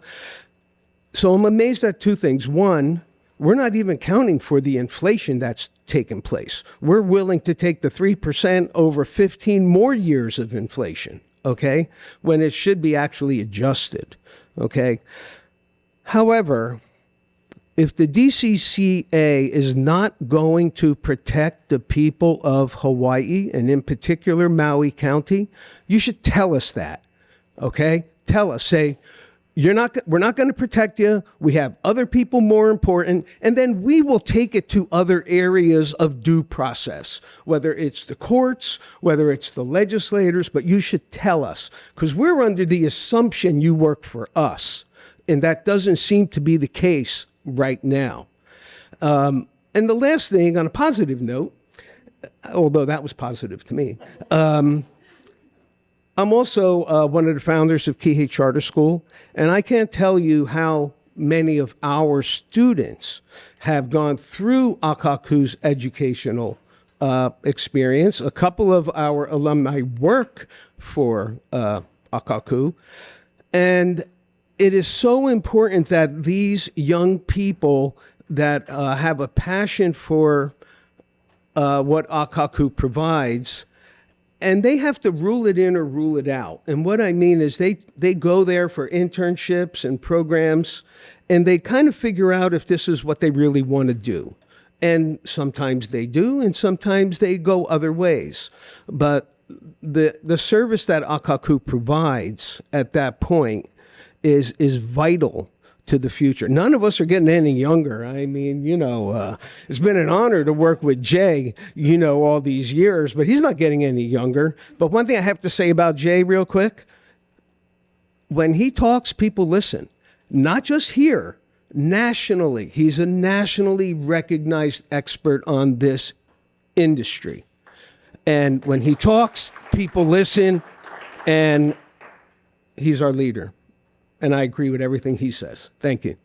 So I'm amazed at two things. One, we're not even counting for the inflation that's taken place. We're willing to take the 3% over 15 more years of inflation, okay, when it should be actually adjusted, okay? However, if the DCCA is not going to protect the people of Hawaii, and in particular Maui County, you should tell us that, okay? Tell us, say, we're not going to protect you. We have other people more important, and then we will take it to other areas of due process, whether it's the courts, whether it's the legislators, but you should tell us, because we're under the assumption you work for us, and that doesn't seem to be the case right now. And the last thing, on a positive note, although that was positive to me, I'm also one of the founders of Kihei Charter School, and I can't tell you how many of our students have gone through Akakū's educational experience. A couple of our alumni work for Akakū, and it is so important that these young people that have a passion for what Akakū provides, and they have to rule it in or rule it out. And what I mean is they go there for internships and programs, and they kind of figure out if this is what they really want to do. And sometimes they do, and sometimes they go other ways. But the service that Akakū provides at that point is vital to the future. None of us are getting any younger. I mean, it's been an honor to work with Jay, all these years, but he's not getting any younger. But one thing I have to say about Jay real quick, when he talks, people listen, not just here, nationally. He's a nationally recognized expert on this industry. And when he talks, people listen, and he's our leader. And I agree with everything he says. Thank you.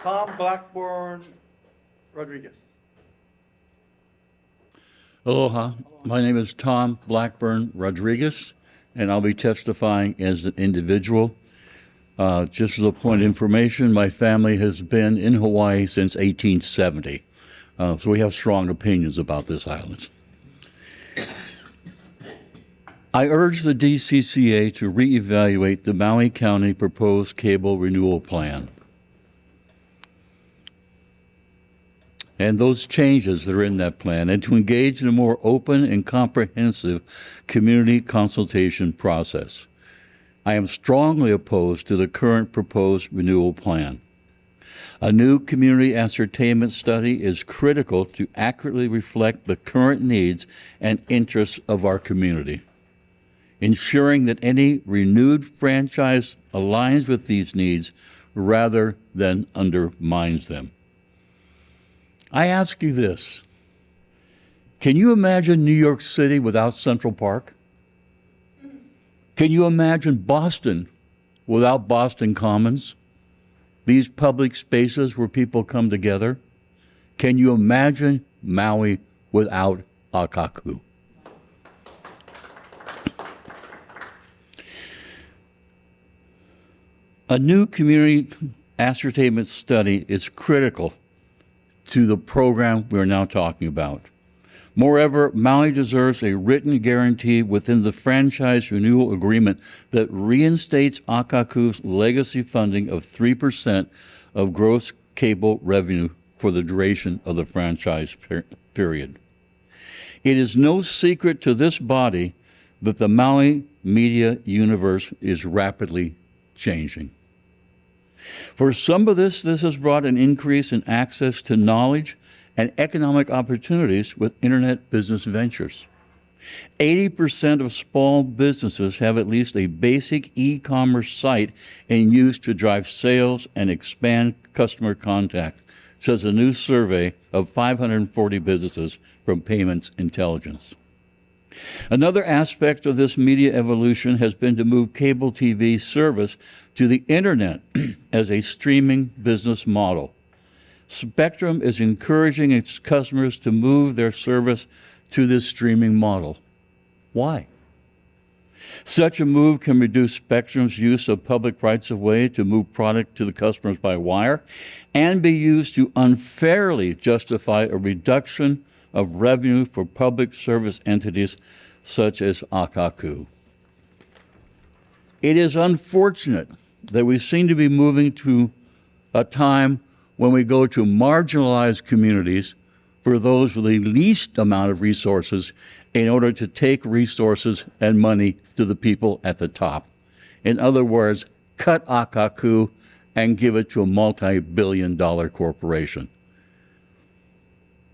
Tom Blackburn Rodriguez. Aloha. My name is Tom Blackburn Rodriguez, and I'll be testifying as an individual. Just as a point of information, my family has been in Hawaii since 1870, so we have strong opinions about this island. I urge the DCCA to reevaluate the Maui County proposed cable renewal plan and those changes that are in that plan, and to engage in a more open and comprehensive community consultation process. I am strongly opposed to the current proposed renewal plan. A new community ascertainment study is critical to accurately reflect the current needs and interests of our community, ensuring that any renewed franchise aligns with these needs rather than undermines them. I ask you this: can you imagine New York City without Central Park? Can you imagine Boston without Boston Commons? These public spaces where people come together? Can you imagine Maui without Akakū? A new community ascertainment study is critical to the program we're now talking about. Moreover, Maui deserves a written guarantee within the franchise renewal agreement that reinstates Akakū's legacy funding of 3% of gross cable revenue for the duration of the franchise period. It is no secret to this body that the Maui media universe is rapidly changing. For some of this has brought an increase in access to knowledge and economic opportunities with internet business ventures. 80% of small businesses have at least a basic e-commerce site in use to drive sales and expand customer contact, says a new survey of 540 businesses from Payments Intelligence. Another aspect of this media evolution has been to move cable TV service to the internet as a streaming business model. Spectrum is encouraging its customers to move their service to this streaming model. Why? Such a move can reduce Spectrum's use of public rights-of-way to move product to the customers by wire and be used to unfairly justify a reduction of revenue for public service entities such as Akakū. It is unfortunate that we seem to be moving to a time when we go to marginalized communities for those with the least amount of resources in order to take resources and money to the people at the top. In other words, cut Akakū and give it to a multi-billion-dollar corporation.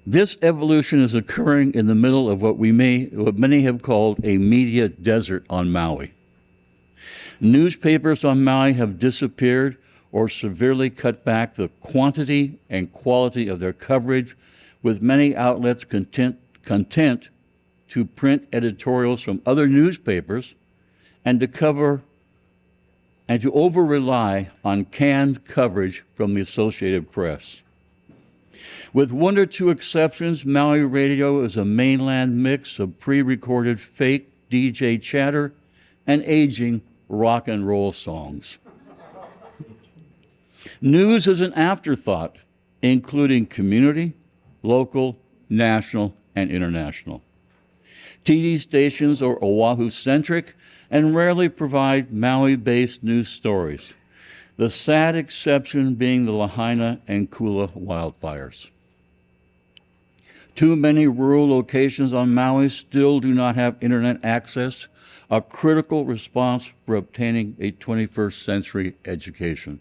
This evolution is occurring in the middle of what many have called a media desert on Maui. Newspapers on Maui have disappeared or severely cut back the quantity and quality of their coverage, with many outlets content to print editorials from other newspapers and to over-rely on canned coverage from the Associated Press. With one or two exceptions, Maui radio is a mainland mix of pre-recorded fake DJ chatter and aging rock and roll songs. News is an afterthought, including community, local, national, and international. TV stations are Oahu-centric and rarely provide Maui-based news stories, the sad exception being the Lahaina and Kula wildfires. Too many rural locations on Maui still do not have internet access, a critical response for obtaining a 21st century education.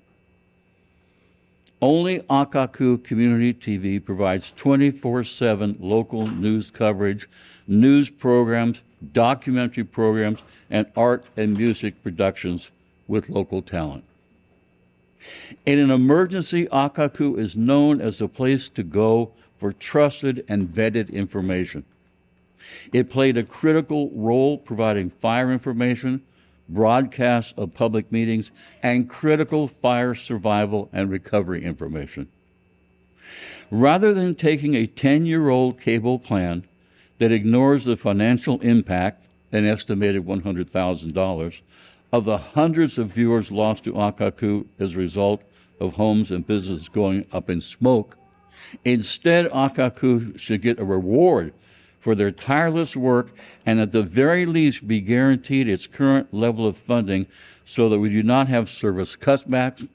Only Akakū Community TV provides 24/7 local news coverage, news programs, documentary programs, and art and music productions with local talent. In an emergency, Akakū is known as a place to go for trusted and vetted information. It played a critical role providing fire information, broadcasts of public meetings, and critical fire survival and recovery information. Rather than taking a 10-year-old cable plan that ignores the financial impact, an estimated $100,000, of the hundreds of viewers lost to Akakū as a result of homes and businesses going up in smoke, instead Akakū should get a reward for their tireless work and at the very least be guaranteed its current level of funding so that we do not have service cutbacks,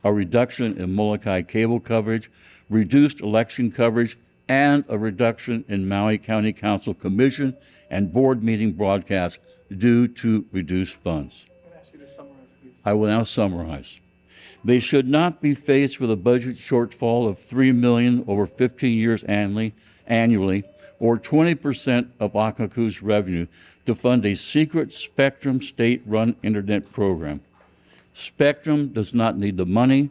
a reduction in Molokai cable coverage, reduced election coverage, and a reduction in Maui County Council Commission and board meeting broadcasts due to reduced funds. I will now summarize. They should not be faced with a budget shortfall of $3 million over 15 years annually, or 20% of Akakū's revenue to fund a secret Spectrum state-run internet program. Spectrum does not need the money.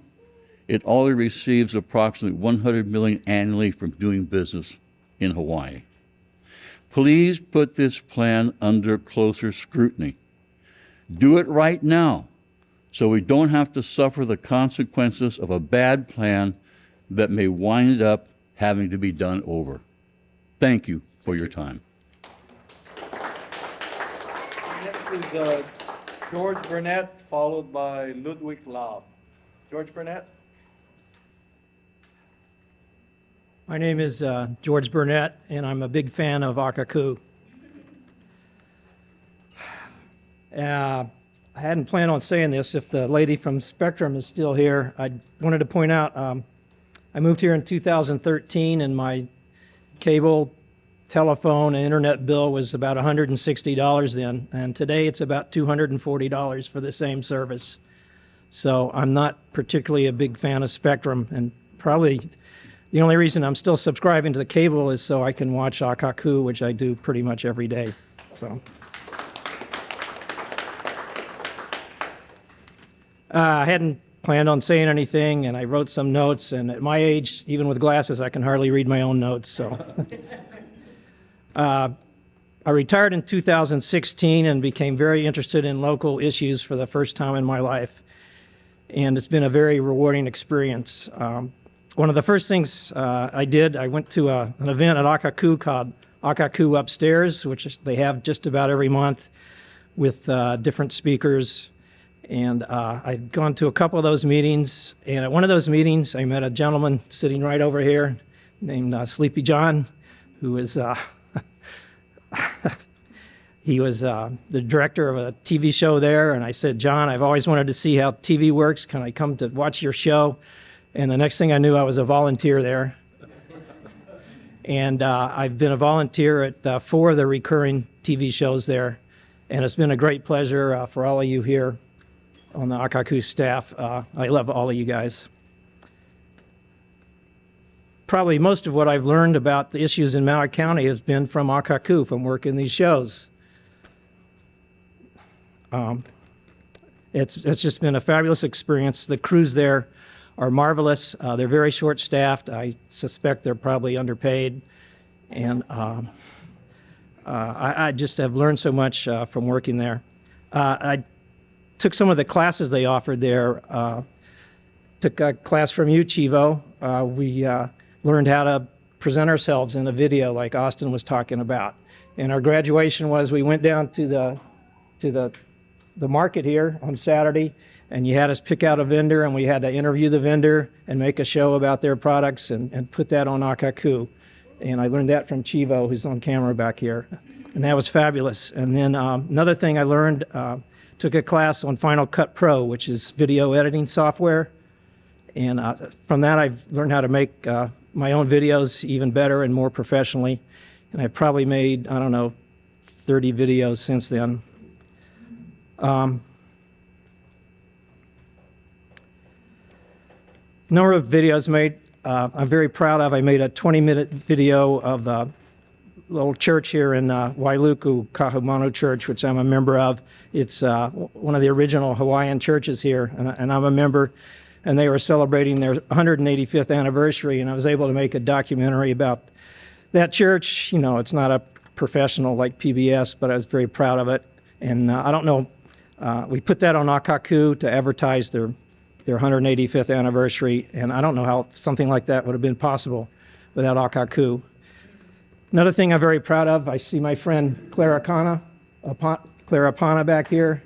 It already receives approximately $100 million annually from doing business in Hawaii. Please put this plan under closer scrutiny. Do it right now, so we don't have to suffer the consequences of a bad plan that may wind up having to be done over. Thank you for your time. Next is George Burnett, followed by Ludwig Laab. George Burnett. My name is George Burnett, and I'm a big fan of Akakū. I hadn't planned on saying this. If the lady from Spectrum is still here, I wanted to point out I moved here in 2013, and my cable, telephone, and internet bill was about $160 then, and today it's about $240 for the same service. So I'm not particularly a big fan of Spectrum, and probably the only reason I'm still subscribing to the cable is so I can watch Akakū, which I do pretty much every day. So I hadn't planned on saying anything, and I wrote some notes, and at my age, even with glasses, I can hardly read my own notes. So I retired in 2016 and became very interested in local issues for the first time in my life. And it's been a very rewarding experience. One of the first things I did, I went to an event at Akakū called Akakū Upstairs, which they have just about every month with different speakers. And I'd gone to a couple of those meetings. And at one of those meetings, I met a gentleman sitting right over here named Sleepy John, who was he was the director of a TV show there. And I said, John, I've always wanted to see how TV works. Can I come to watch your show? And the next thing I knew, I was a volunteer there. And I've been a volunteer at 4 of the recurring TV shows there. And it's been a great pleasure for all of you here on the Akakū staff. I love all of you guys. Probably most of what I've learned about the issues in Maui County has been from Akakū, from working these shows. It's just been a fabulous experience. The crews there are marvelous. They're very short-staffed. I suspect they're probably underpaid. And I just have learned so much from working there. I took some of the classes they offered there. Took a class from you, Chivo. We learned how to present ourselves in a video like Austin was talking about. And our graduation was we went down to the market here on Saturday, and you had us pick out a vendor, and we had to interview the vendor and make a show about their products and put that on Akakū. And I learned that from Chivo, who's on camera back here. And that was fabulous. And then another thing I learned, took a class on Final Cut Pro, which is video editing software. And from that, I've learned how to make my own videos even better and more professionally. And I've probably made, I don't know, 30 videos since then. Number of videos made, I'm very proud of. I made a 20-minute video of a little church here in Wailuku, Kahumanu Church, which I'm a member of. It's one of the original Hawaiian churches here, and I'm a member. And they were celebrating their 185th anniversary, and I was able to make a documentary about that church. You know, it's not a professional like PBS, but I was very proud of it. And I don't know, we put that on Akakū to advertise their 185th anniversary, and I don't know how something like that would have been possible without Akakū. Another thing I'm very proud of, I see my friend Clare Apana back here.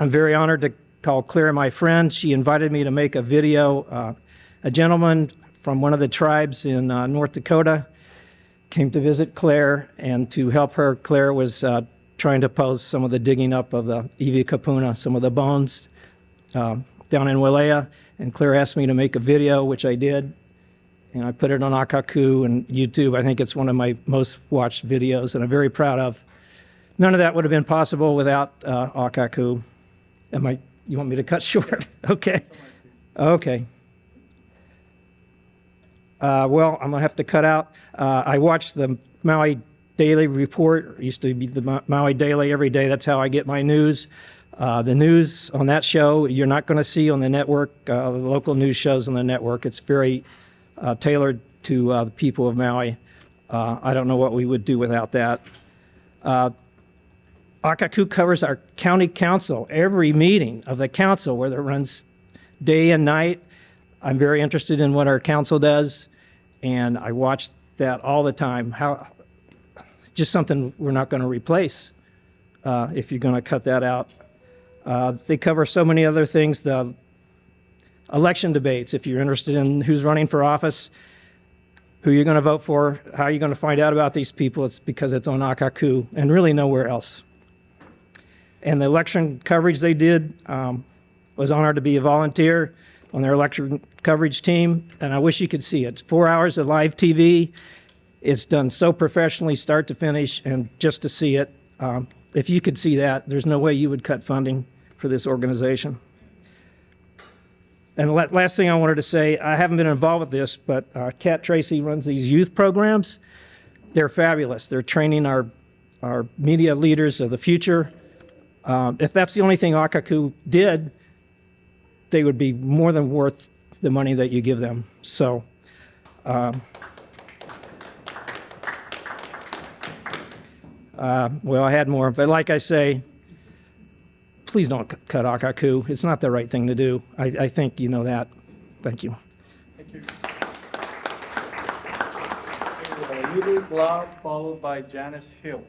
I'm very honored to call Claire my friend. She invited me to make a video. A gentleman from one of the tribes in North Dakota came to visit Claire, and to help her, Claire was trying to pose some of the digging up of the Iwi Kapuna, some of the bones down in Walea. And Claire asked me to make a video, which I did. And I put it on Akakū and YouTube. I think it's one of my most watched videos, and I'm very proud of. None of that would have been possible without Akakū. You want me to cut short? Okay. Okay. Well, I'm going to have to cut out. I watched the Maui Daily Report. It used to be the Maui Daily every day. That's how I get my news. The news on that show, you're not going to see on the network, the local news shows on the network. It's very tailored to the people of Maui. I don't know what we would do without that. Akakū covers our county council, every meeting of the council, whether it runs day and night. I'm very interested in what our council does, and I watch that all the time. It's just something we're not going to replace if you're going to cut that out. They cover so many other things. The election debates, if you're interested in who's running for office, who you're going to vote for, how you're going to find out about these people, it's because it's on Akakū and really nowhere else. And the election coverage they did, was honored to be a volunteer on their election coverage team, and I wish you could see it. It's 4 hours of live TV. It's done so professionally, start to finish, and just to see it, if you could see that, there's no way you would cut funding for this organization. And the last thing I wanted to say, I haven't been involved with this, but Kat Tracy runs these youth programs. They're fabulous. They're training our media leaders of the future. If that's the only thing Akakū did, they would be more than worth the money that you give them. So Well, I had more, but like I say, please don't cut Akakū. It's not the right thing to do. I think you know that. Thank you. Thank you. Ludwig Laab, followed by Janice Hill.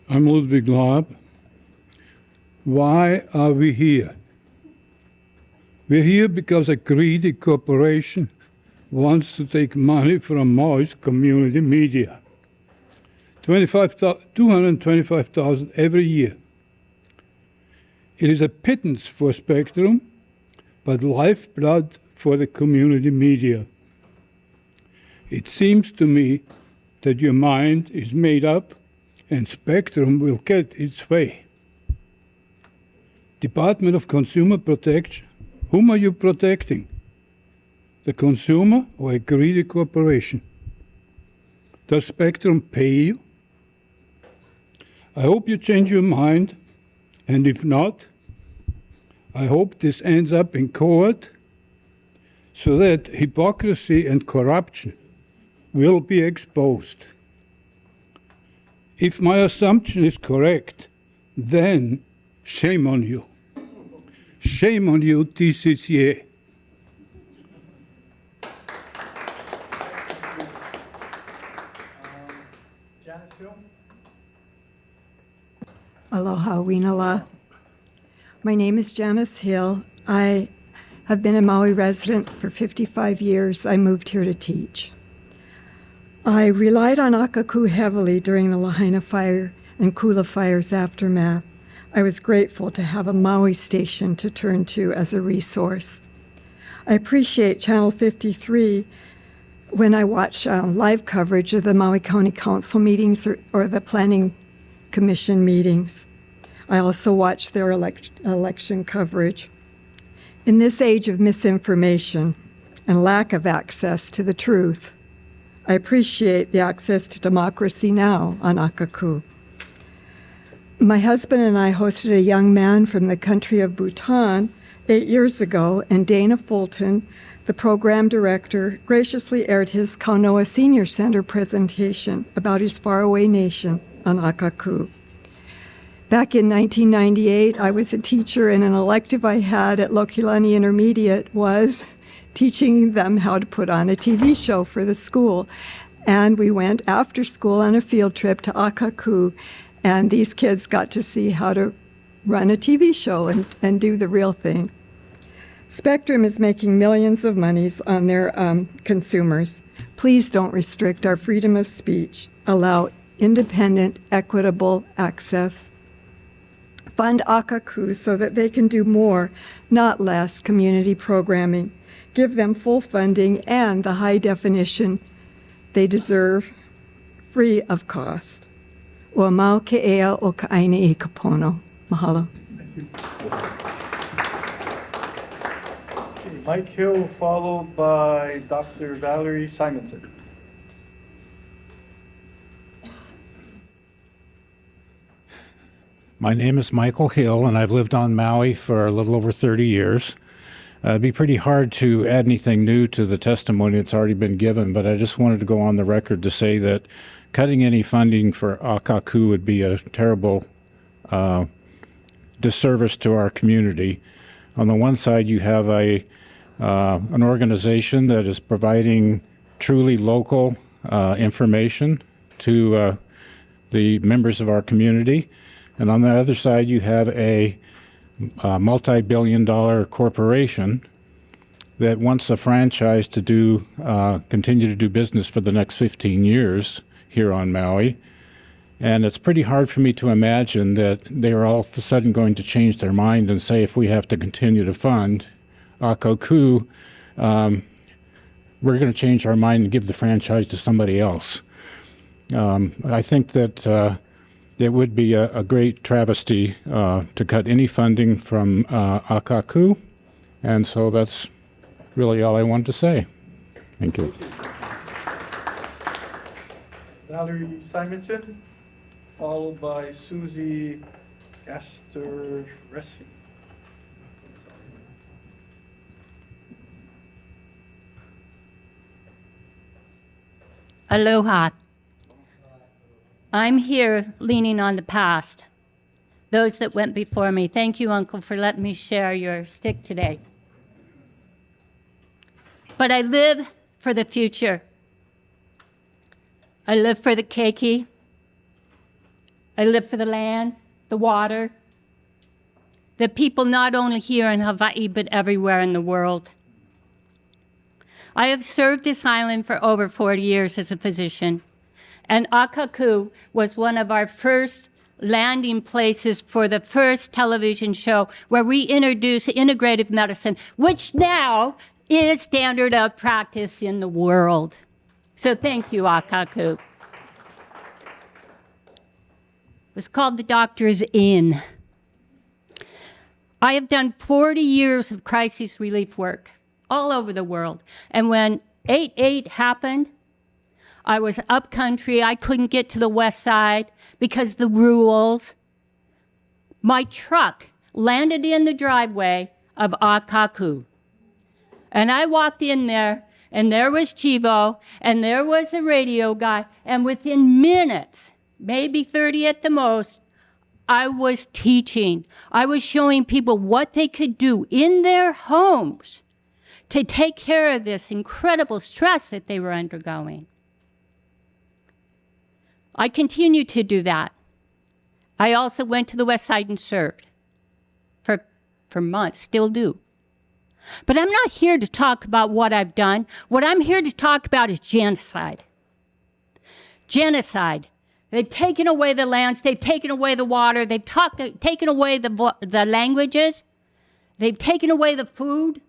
I'm Ludwig Laab. Why are we here? We're here because a greedy corporation wants to take money from Maui's community media. $225,000 every year. It is a pittance for Spectrum, but lifeblood for the community media. It seems to me that your mind is made up and Spectrum will get its way. Department of Consumer Protection, whom are you protecting? The consumer or a greedy corporation? Does Spectrum pay you? I hope you change your mind, and if not, I hope this ends up in court so that hypocrisy and corruption will be exposed. If my assumption is correct, then shame on you. Shame on you, DCCA. Janice Hill. Aloha, Winala. My name is Janice Hill. I have been a Maui resident for 55 years. I moved here to teach. I relied on Akakū heavily during the Lahaina fire and Kula fire's aftermath. I was grateful to have a Maui station to turn to as a resource. I appreciate Channel 53 when I watch live coverage of the Maui County Council meetings or the Planning Commission meetings. I also watch their election coverage. In this age of misinformation and lack of access to the truth, I appreciate the access to democracy now on Akakū. My husband and I hosted a young man from the country of Bhutan 8 years ago, and Dana Fulton, the program director, graciously aired his Kaunoa Senior Center presentation about his faraway nation on Akakū. Back in 1998, I was a teacher, and an elective I had at Lokilani Intermediate was teaching them how to put on a TV show for the school. And we went after school on a field trip to Akakū, and these kids got to see how to run a TV show and do the real thing. Spectrum is making millions of monies on their consumers. Please don't restrict our freedom of speech. Allow independent, equitable access. Fund Akakū so that they can do more, not less, community programming. Give them full funding and the high definition they deserve, free of cost. Ua mau ke ea o ka aina I ka pono. Mahalo. Mike Hill, followed by Dr. Valerie Simonsen. My name is Michael Hill, and I've lived on Maui for a little over 30 years. It'd be pretty hard to add anything new to the testimony that's already been given, but I just wanted to go on the record to say that cutting any funding for Akakū would be a terrible disservice to our community. On the one side, you have an organization that is providing truly local information to the members of our community. And on the other side, you have a multi-billion-dollar corporation that wants a franchise to continue to do business for the next 15 years here on Maui. And it's pretty hard for me to imagine that they are all of a sudden going to change their mind and say, if we have to continue to fund Akakū, we're going to change our mind and give the franchise to somebody else. I think that it would be a great travesty to cut any funding from Akakū, and so that's really all I wanted to say. Thank you. Valerie Simonsen, followed by Suzy Gastrein. Aloha. I'm here leaning on the past, those that went before me. Thank you, Uncle, for letting me share your stick today. But I live for the future. I live for the keiki. I live for the land, the water, the people not only here in Hawaii, but everywhere in the world. I have served this island for over 40 years as a physician, and Akakū was one of our first landing places for the first television show where we introduced integrative medicine, which now is standard of practice in the world. So thank you, Akakū. It was called The Doctor's Inn. I have done 40 years of crisis relief work all over the world. And when 8/8 happened, I was up country. I couldn't get to the west side because the rules. My truck landed in the driveway of Akakū. And I walked in there, and there was Chivo, and there was the radio guy, and within minutes, maybe 30 at the most, I was teaching. I was showing people what they could do in their homes to take care of this incredible stress that they were undergoing. I continued to do that. I also went to the West Side and served for months, still do. But I'm not here to talk about what I've done. What I'm here to talk about is genocide. Genocide. They've taken away the lands, they've taken away the water, they've taken away the languages, they've taken away the food,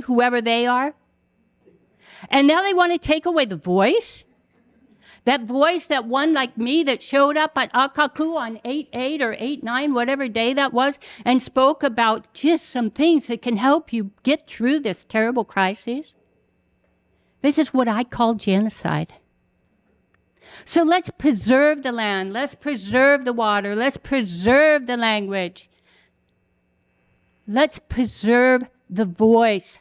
whoever they are. And now they want to take away the voice. That voice, that one like me that showed up at Akakū on 8/8 or 8/9, whatever day that was, and spoke about just some things that can help you get through this terrible crisis. This is what I call genocide. So let's preserve the land, let's preserve the water, let's preserve the language. Let's preserve the voice.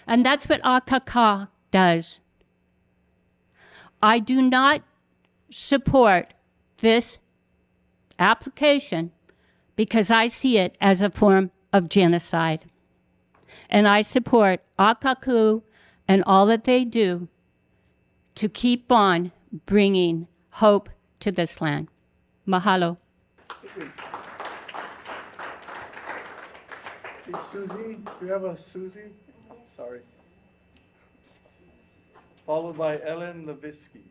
And that's what Akakā does. I do not support this application because I see it as a form of genocide. And I support Akakū and all that they do to keep on bringing hope to this land. Mahalo. Hey, Suzy, do you have a Suzy? Sorry. Followed by Ellen Levinsky.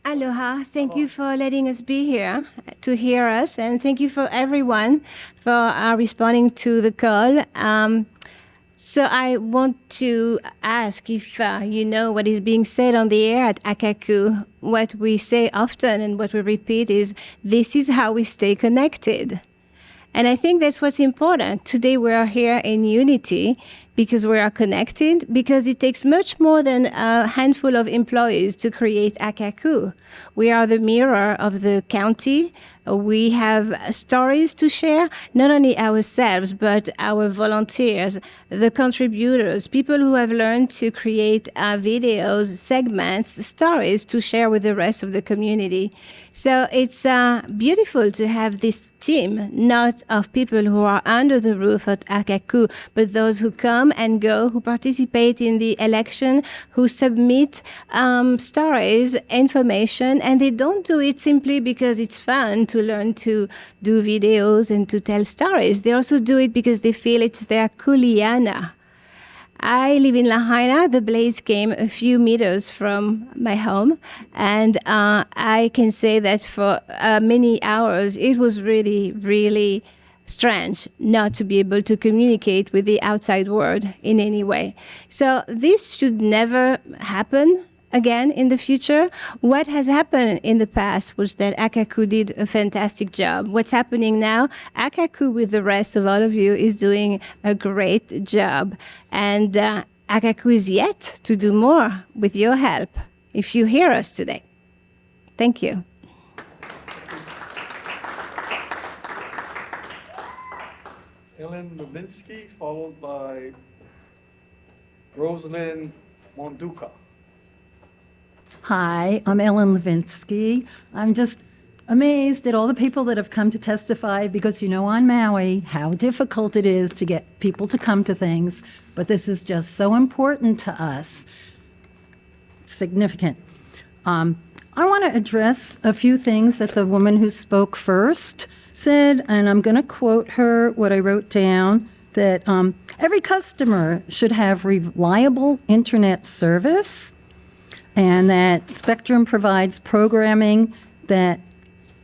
Aloha. Thank you for letting us be here to hear us, and thank you for everyone for responding to the call. So I want to ask if you know what is being said on the air at Akakū. What we say often and what we repeat is, this is how we stay connected. And I think that's what's important. Today we are here in unity because we are connected, because it takes much more than a handful of employees to create Akakū. We are the mirror of the county. We have stories to share, not only ourselves, but our volunteers, the contributors, people who have learned to create videos, segments, stories to share with the rest of the community. So it's beautiful to have this team, not of people who are under the roof at Akakū, but those who come and go, who participate in the election, who submit stories, information, and they don't do it simply because it's fun to learn to do videos and to tell stories. They also do it because they feel it's their kuleana. I live in Lahaina. The blaze came a few meters from my home, and I can say that for many hours it was really, really strange not to be able to communicate with the outside world in any way. So this should never happen again in the future. What has happened in the past was that Akakū did a fantastic job. What's happening now, Akakū with the rest of all of you is doing a great job. And Akakū is yet to do more with your help if you hear us today. Thank you. Ellen Levinsky, followed by Rosalind Modica. Hi, I'm Ellen Levinsky. I'm just amazed at all the people that have come to testify because you know on Maui how difficult it is to get people to come to things, but this is just so important to us. Significant. I want to address a few things that the woman who spoke first said, and I'm going to quote her what I wrote down, that every customer should have reliable internet service, and that Spectrum provides programming that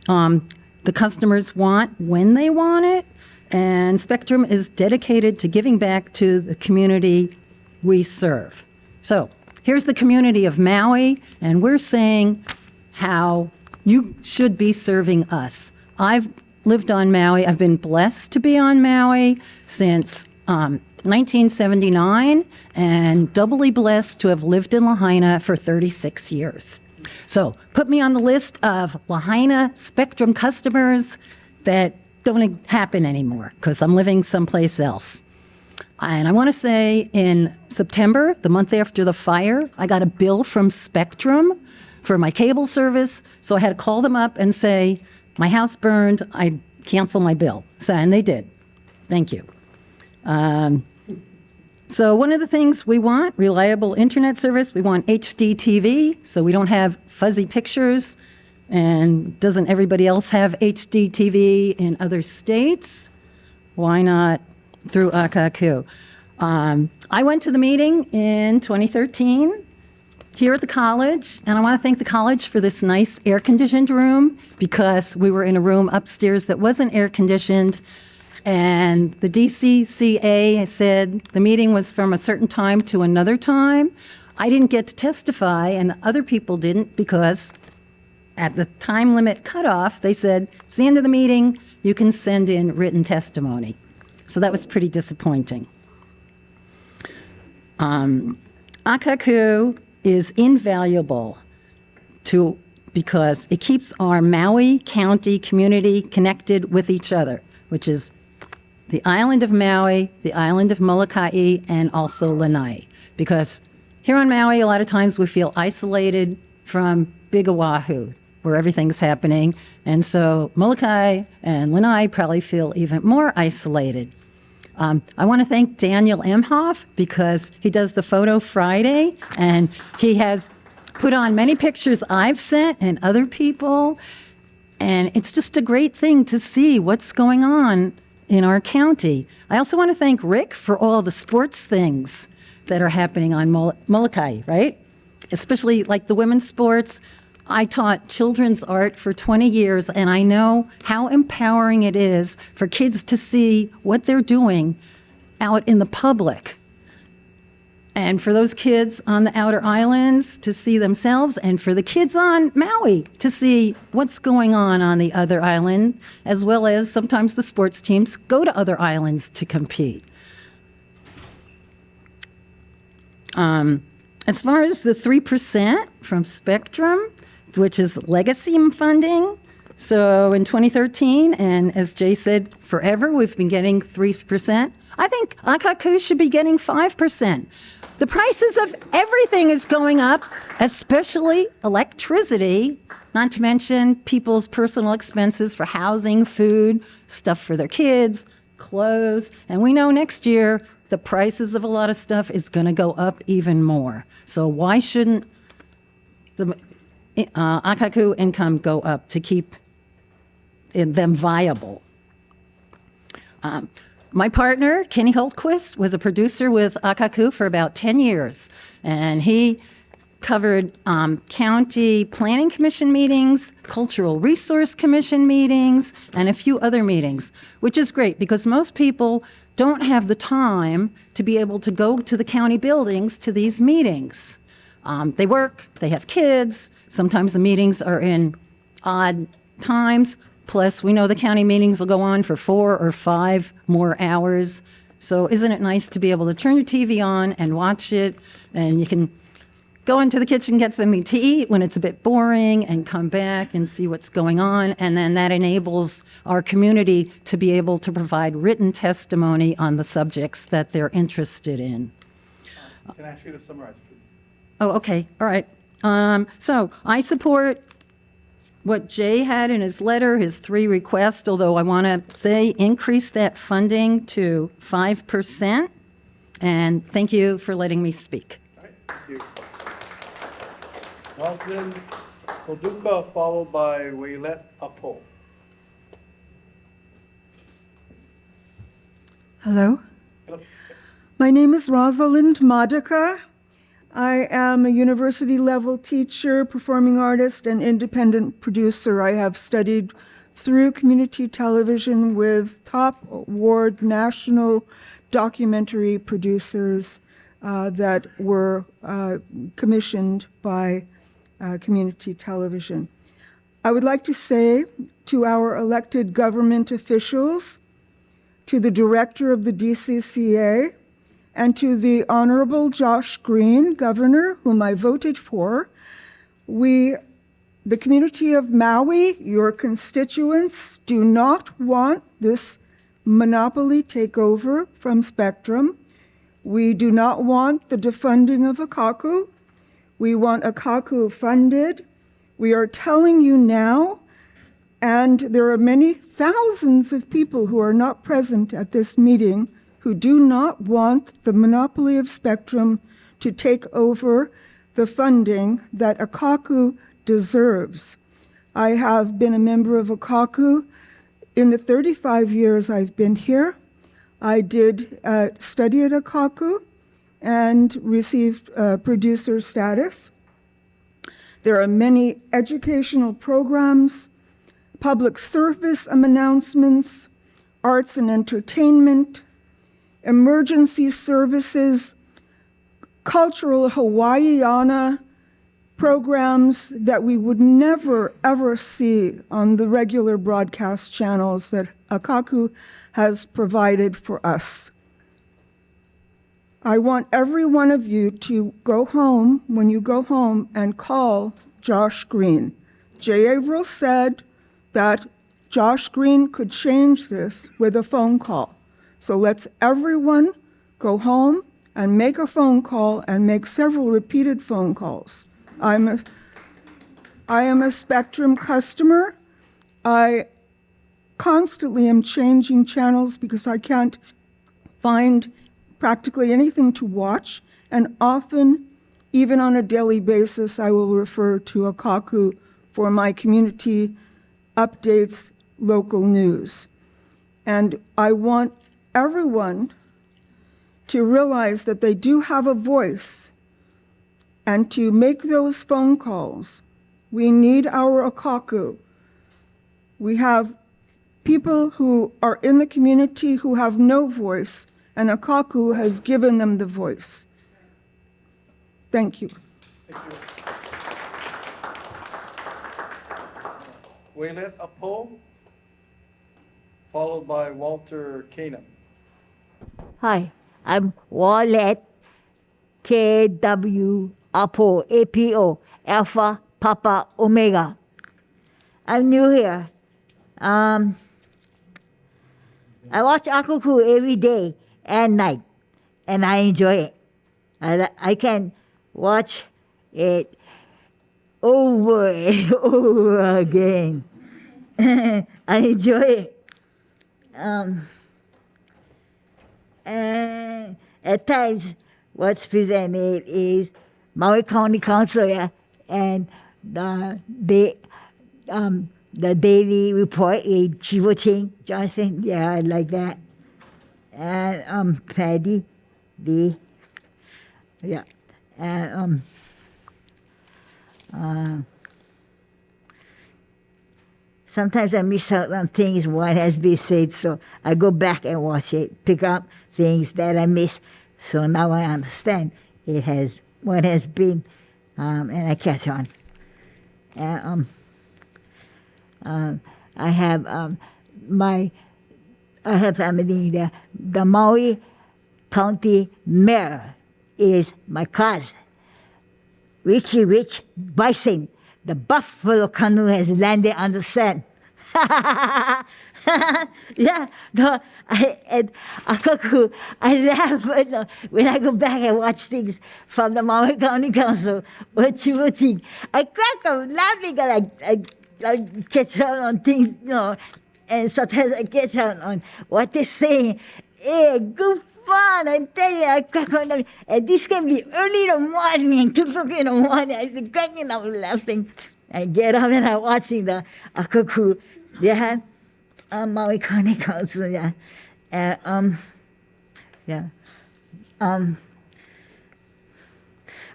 the customers want when they want it, and Spectrum is dedicated to giving back to the community we serve. So here's the community of Maui, and we're saying how you should be serving us. I've lived on Maui. I've been blessed to be on Maui since 1979, and doubly blessed to have lived in Lahaina for 36 years. So put me on the list of Lahaina Spectrum customers that don't happen anymore because I'm living someplace else. And I want to say in September, the month after the fire, I got a bill from Spectrum for my cable service. So I had to call them up and say, my house burned, I cancel my bill. So, and they did. Thank you. So one of the things we want, reliable internet service, we want HD TV, so we don't have fuzzy pictures. And doesn't everybody else have HD TV in other states? Why not through Akakū? I went to the meeting in 2013 here at the college, and I want to thank the college for this nice air-conditioned room because we were in a room upstairs that wasn't air-conditioned. And the DCCA said the meeting was from a certain time to another time. I didn't get to testify, and other people didn't because at the time limit cutoff, they said, it's the end of the meeting, you can send in written testimony. So that was pretty disappointing. Akakū is invaluable because it keeps our Maui County community connected with each other, which is the island of Maui, the island of Molokai, and also Lanai. Because here on Maui, a lot of times we feel isolated from Big Oahu, where everything's happening. And so Molokai and Lanai probably feel even more isolated. I want to thank Daniel Emhoff because he does the Photo Friday, and he has put on many pictures I've sent and other people. And it's just a great thing to see what's going on in our county. I also want to thank Rick for all the sports things that are happening on Molokai, right? Especially like the women's sports. I taught children's art for 20 years, and I know how empowering it is for kids to see what they're doing out in the public. And for those kids on the outer islands to see themselves, and for the kids on Maui to see what's going on the other island, as well as sometimes the sports teams go to other islands to compete. As far as the 3% from Spectrum, which is legacy funding, so in 2013, and as Jay said, forever, we've been getting 3%. I think Akakū should be getting 5%. The prices of everything is going up, especially electricity, not to mention people's personal expenses for housing, food, stuff for their kids, clothes. And we know next year the prices of a lot of stuff is going to go up even more. So why shouldn't the Akakū income go up to keep them viable? My partner, Kenny Holtquist, was a producer with Akakū for about 10 years, and he covered county planning commission meetings, cultural resource commission meetings, and a few other meetings, which is great because most people don't have the time to be able to go to the county buildings to these meetings. They work, they have kids, sometimes the meetings are in odd times. Plus, we know the county meetings will go on for 4 or 5 more hours. So isn't it nice to be able to turn your TV on and watch it, and you can go into the kitchen, get something to eat when it's a bit boring, and come back and see what's going on. And then that enables our community to be able to provide written testimony on the subjects that they're interested in. Can I ask you to summarize, please? Oh, okay. All right. So I support what Jay had in his letter, his 3 requests, although I want to say increase that funding to 5%. And thank you for letting me speak. All right, thank you. Rosalind Modica, followed by Wallette Apo. Hello. Hello. My name is Rosalind Modica. I am a university level teacher, performing artist, and independent producer. I have studied through community television with top award national documentary producers that were commissioned by community television. I would like to say to our elected government officials, to the director of the DCCA, and to the Honorable Josh Green, Governor, whom I voted for, the community of Maui, your constituents, do not want this monopoly takeover from Spectrum. We do not want the defunding of Akakū. We want Akakū funded. We are telling you now, and there are many thousands of people who are not present at this meeting who do not want the monopoly of Spectrum to take over the funding that Akakū deserves. I have been a member of Akakū in the 35 years I've been here. I did study at Akakū and received producer status. There are many educational programs, public service announcements, arts and entertainment, emergency services, cultural Hawaiiana programs that we would never, ever see on the regular broadcast channels that Akakū has provided for us. I want every one of you to go home, when you go home, and call Josh Green. Jay Averill said that Josh Green could change this with a phone call. So let's everyone go home and make a phone call and make several repeated phone calls. I am a Spectrum customer. I constantly am changing channels because I can't find practically anything to watch, and often, even on a daily basis, I will refer to Akakū for my community updates, local news. And I want everyone to realize that they do have a voice and to make those phone calls. We need our Akakū. We have people who are in the community who have no voice, and Akakū has given them the voice. Thank you. Thank you. Wallette Apo, followed by Walter Kaninau. Hi, I'm Wallette KW Apo APO Alpha Papa Omega. I'm new here. I watch Akakū every day and night, and I enjoy it. I can watch it over and over again. I enjoy it. And at times, what's presented is Maui County Council and the daily report with Chivo Ching-Johnson. Yeah, I like that. And Patty, yeah. And sometimes I miss out on things what has been said, so I go back and watch it, pick up things that I missed. So now I understand what has been, and I catch on. And I have family. The Maui County Mayor is my cousin, Richie Rich Bison. The buffalo canoe has landed on the sand. Yeah, no, and Akakū, I laugh when I go back and watch things from the Maui County Council or Chivo. I crack up laughing and I catch on things, and sometimes I catch on what they're saying. Yeah, good fun, I tell you, I crack on. And this can be early in the morning, 2 o'clock in the morning. I'm cracking up laughing. I get up and I'm watching the Akakū. Yeah. Maui County Council, yeah.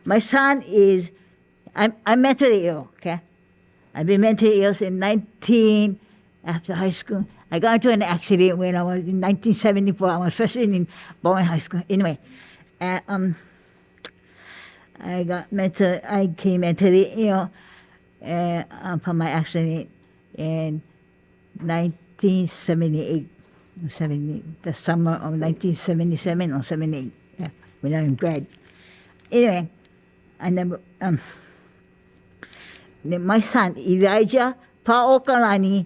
My son is, I'm mentally ill, okay? I've been mentally ill since after high school. I got into an accident when I was in 1974. I was freshman in Bowen High School. Anyway, I came mentally ill from my accident in 1978, the summer of 1977 or 78, yeah, when I was in grad. Anyway, I never, my son, Elijah Paokalani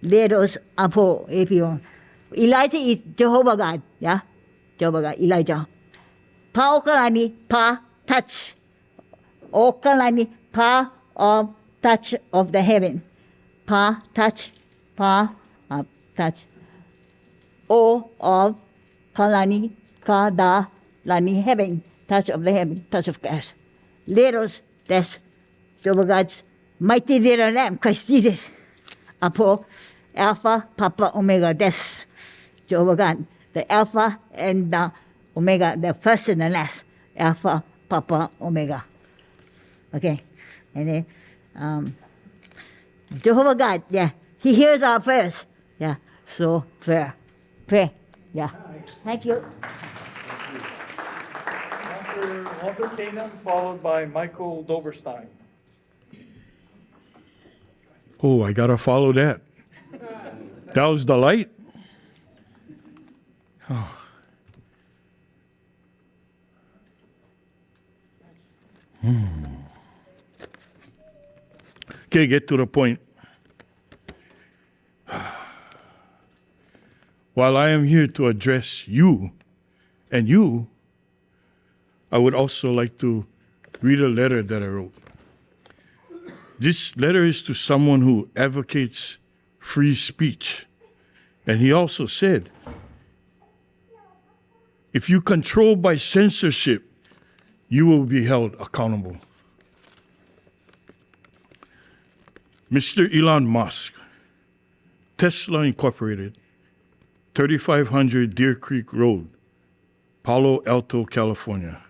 Leros Apo, if you want. Elijah is Jehovah God, yeah? Jehovah God, Elijah. Paokalani, Pa, touch. Okalani, Pa of touch of the heaven. Pa, touch. Pa, touch. O of Kalani, Kada, Lani, heaven, touch of the heaven, touch of Christ. Leros, that's Jehovah God's mighty little lamb, Christ Jesus. Apo, Alpha, Papa, Omega, that's Jehovah God. The Alpha and the Omega, the first and the last. Alpha, Papa, Omega. Okay, and then Jehovah God, yeah. He hears our prayers. Yeah. So pray. Yeah. Thank you. Walter Kanan, followed by Michael Doberstein. Oh, I gotta follow that. That was the light. Oh. Okay, get to the point. While I am here to address you and you, I would also like to read a letter that I wrote. This letter is to someone who advocates free speech. And he also said, if you control by censorship, you will be held accountable. Mr. Elon Musk, Tesla Incorporated, 3500 Deer Creek Road, Palo Alto, California.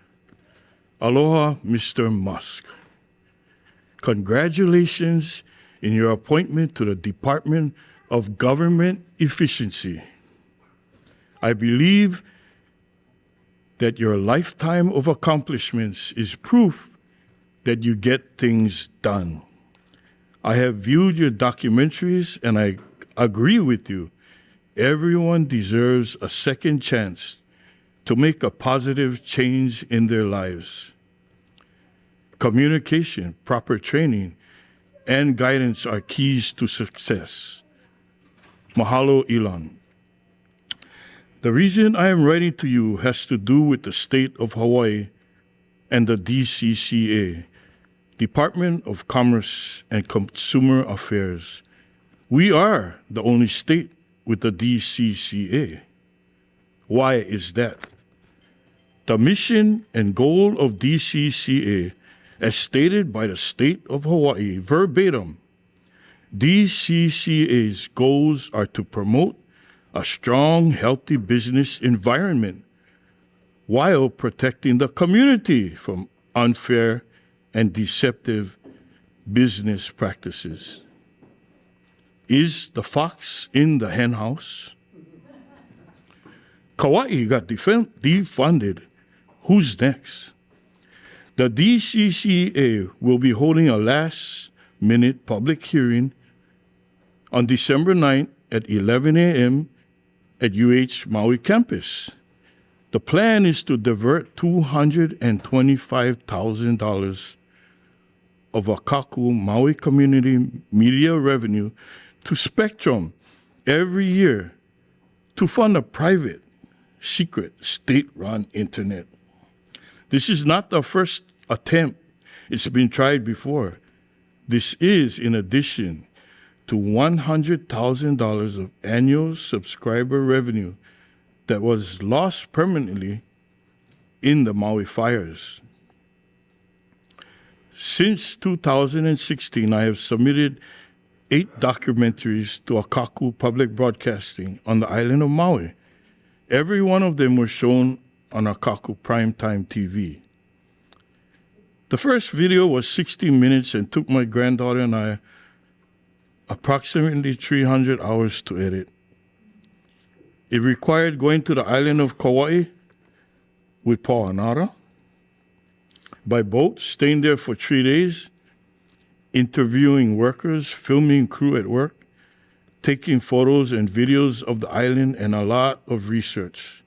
Aloha, Mr. Musk. Congratulations in your appointment to the Department of Government Efficiency. I believe that your lifetime of accomplishments is proof that you get things done. I have viewed your documentaries and I agree with you. Everyone deserves a second chance to make a positive change in their lives. Communication, proper training, and guidance are keys to success. Mahalo, Elon. The reason I am writing to you has to do with the state of Hawaii and the DCCA, Department of Commerce and Consumer Affairs. We are the only state with the DCCA. Why is that? The mission and goal of DCCA, as stated by the state of Hawaii verbatim, DCCA's goals are to promote a strong, healthy business environment while protecting the community from unfair and deceptive business practices. Is the fox in the hen house? Kauai got defunded. Who's next? The DCCA will be holding a last-minute public hearing on December 9th at 11 a.m. at UH Maui campus. The plan is to divert $225,000 of Akakū Maui community media revenue to Spectrum every year to fund a private, secret, state-run internet. This is not the first attempt. It's been tried before. This is in addition to $100,000 of annual subscriber revenue that was lost permanently in the Maui fires. Since 2016, I have submitted 8 documentaries to Akakū Public Broadcasting on the island of Maui. Every one of them was shown on Akakū Primetime TV. The first video was 60 minutes and took my granddaughter and I approximately 300 hours to edit. It required going to the island of Kauai with Po'anara, by boat, staying there for 3 days, interviewing workers, filming crew at work, taking photos and videos of the island, and a lot of research.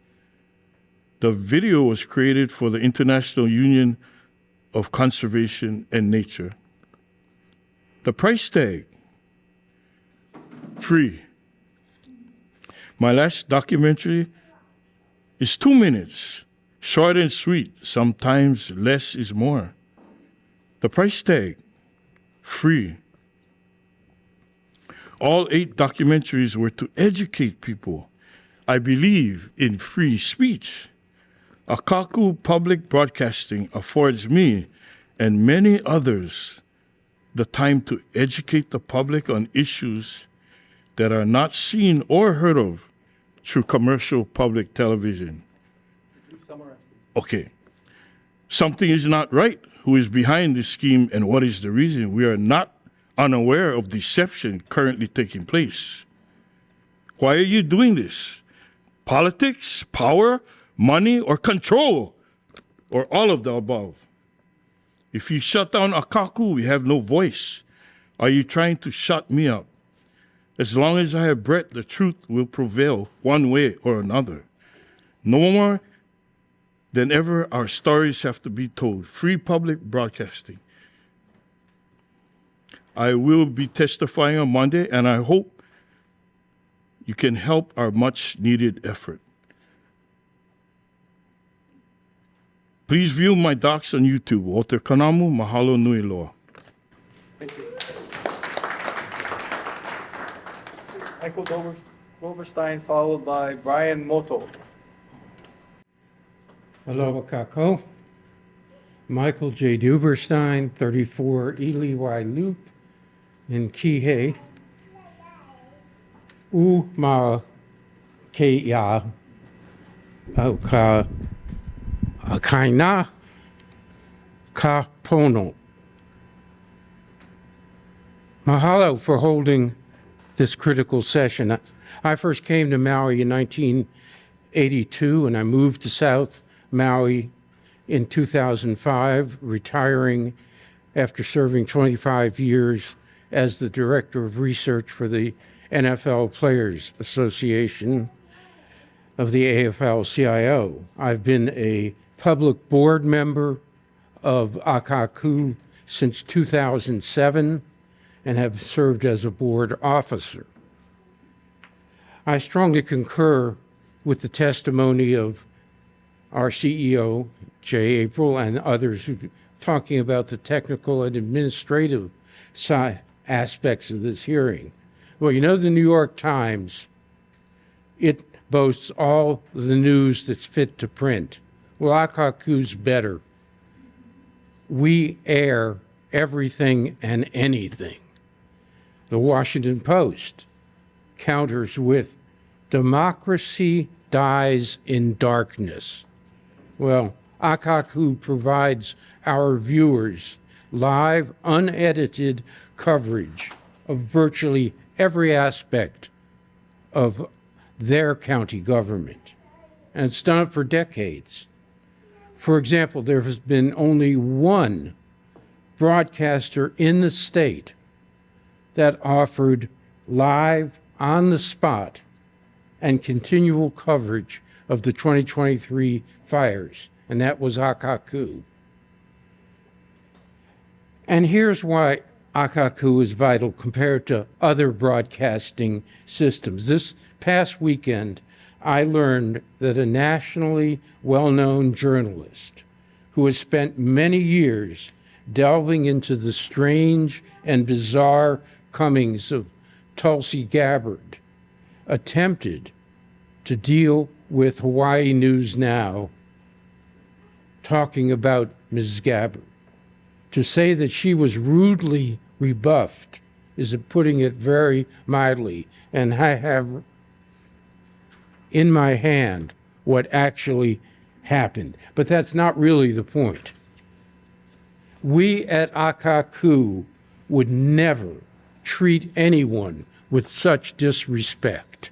The video was created for the International Union of Conservation and Nature. The price tag, free. My last documentary is 2 minutes, short and sweet. Sometimes less is more. The price tag, free. All 8 documentaries were to educate people. I believe in free speech. Akakū Public Broadcasting affords me and many others the time to educate the public on issues that are not seen or heard of through commercial public television. Okay. Something is not right. Who is behind this scheme and what is the reason? We are not unaware of deception currently taking place. Why are you doing this? Politics, power, money, or control, or all of the above? If you shut down Akakū, we have no voice. Are you trying to shut me up? As long as I have breath, the truth will prevail one way or another. No more than ever, our stories have to be told. Free public broadcasting. I will be testifying on Monday, and I hope you can help our much-needed effort. Please view my docs on YouTube. Walter Kanamu, mahalo nui loa. Thank you. Michael Doverstein, followed by Brian Moto. Hello, Akakū. Michael J. Duberstein, 34 Ely Y Loop in Kihei. Ma Keia Auka Akaina Ka Pono. Mahalo for holding this critical session. I first came to Maui in 1982 and I moved to South Maui in 2005, retiring after serving 25 years as the Director of Research for the NFL Players Association of the AFL-CIO. I've been a public board member of Akakū since 2007 and have served as a board officer. I strongly concur with the testimony of our CEO, Jay April, and others who are talking about the technical and administrative aspects of this hearing. Well, you know, the New York Times, it boasts all the news that's fit to print. Well, Akakū's better. We air everything and anything. The Washington Post counters with, democracy dies in darkness. Well, Akakū provides our viewers live, unedited coverage of virtually every aspect of their county government. And it's done it for decades. For example, there has been only one broadcaster in the state that offered live, on-the-spot, and continual coverage of the 2023 fires, and that was Akakū. And here's why Akakū is vital compared to other broadcasting systems. This past weekend, I learned that a nationally well-known journalist who has spent many years delving into the strange and bizarre comings of Tulsi Gabbard attempted to deal with Hawaii News Now, talking about Ms. Gabbard. To say that she was rudely rebuffed is putting it very mildly, and I have in my hand what actually happened. But that's not really the point. We at Akakū would never treat anyone with such disrespect.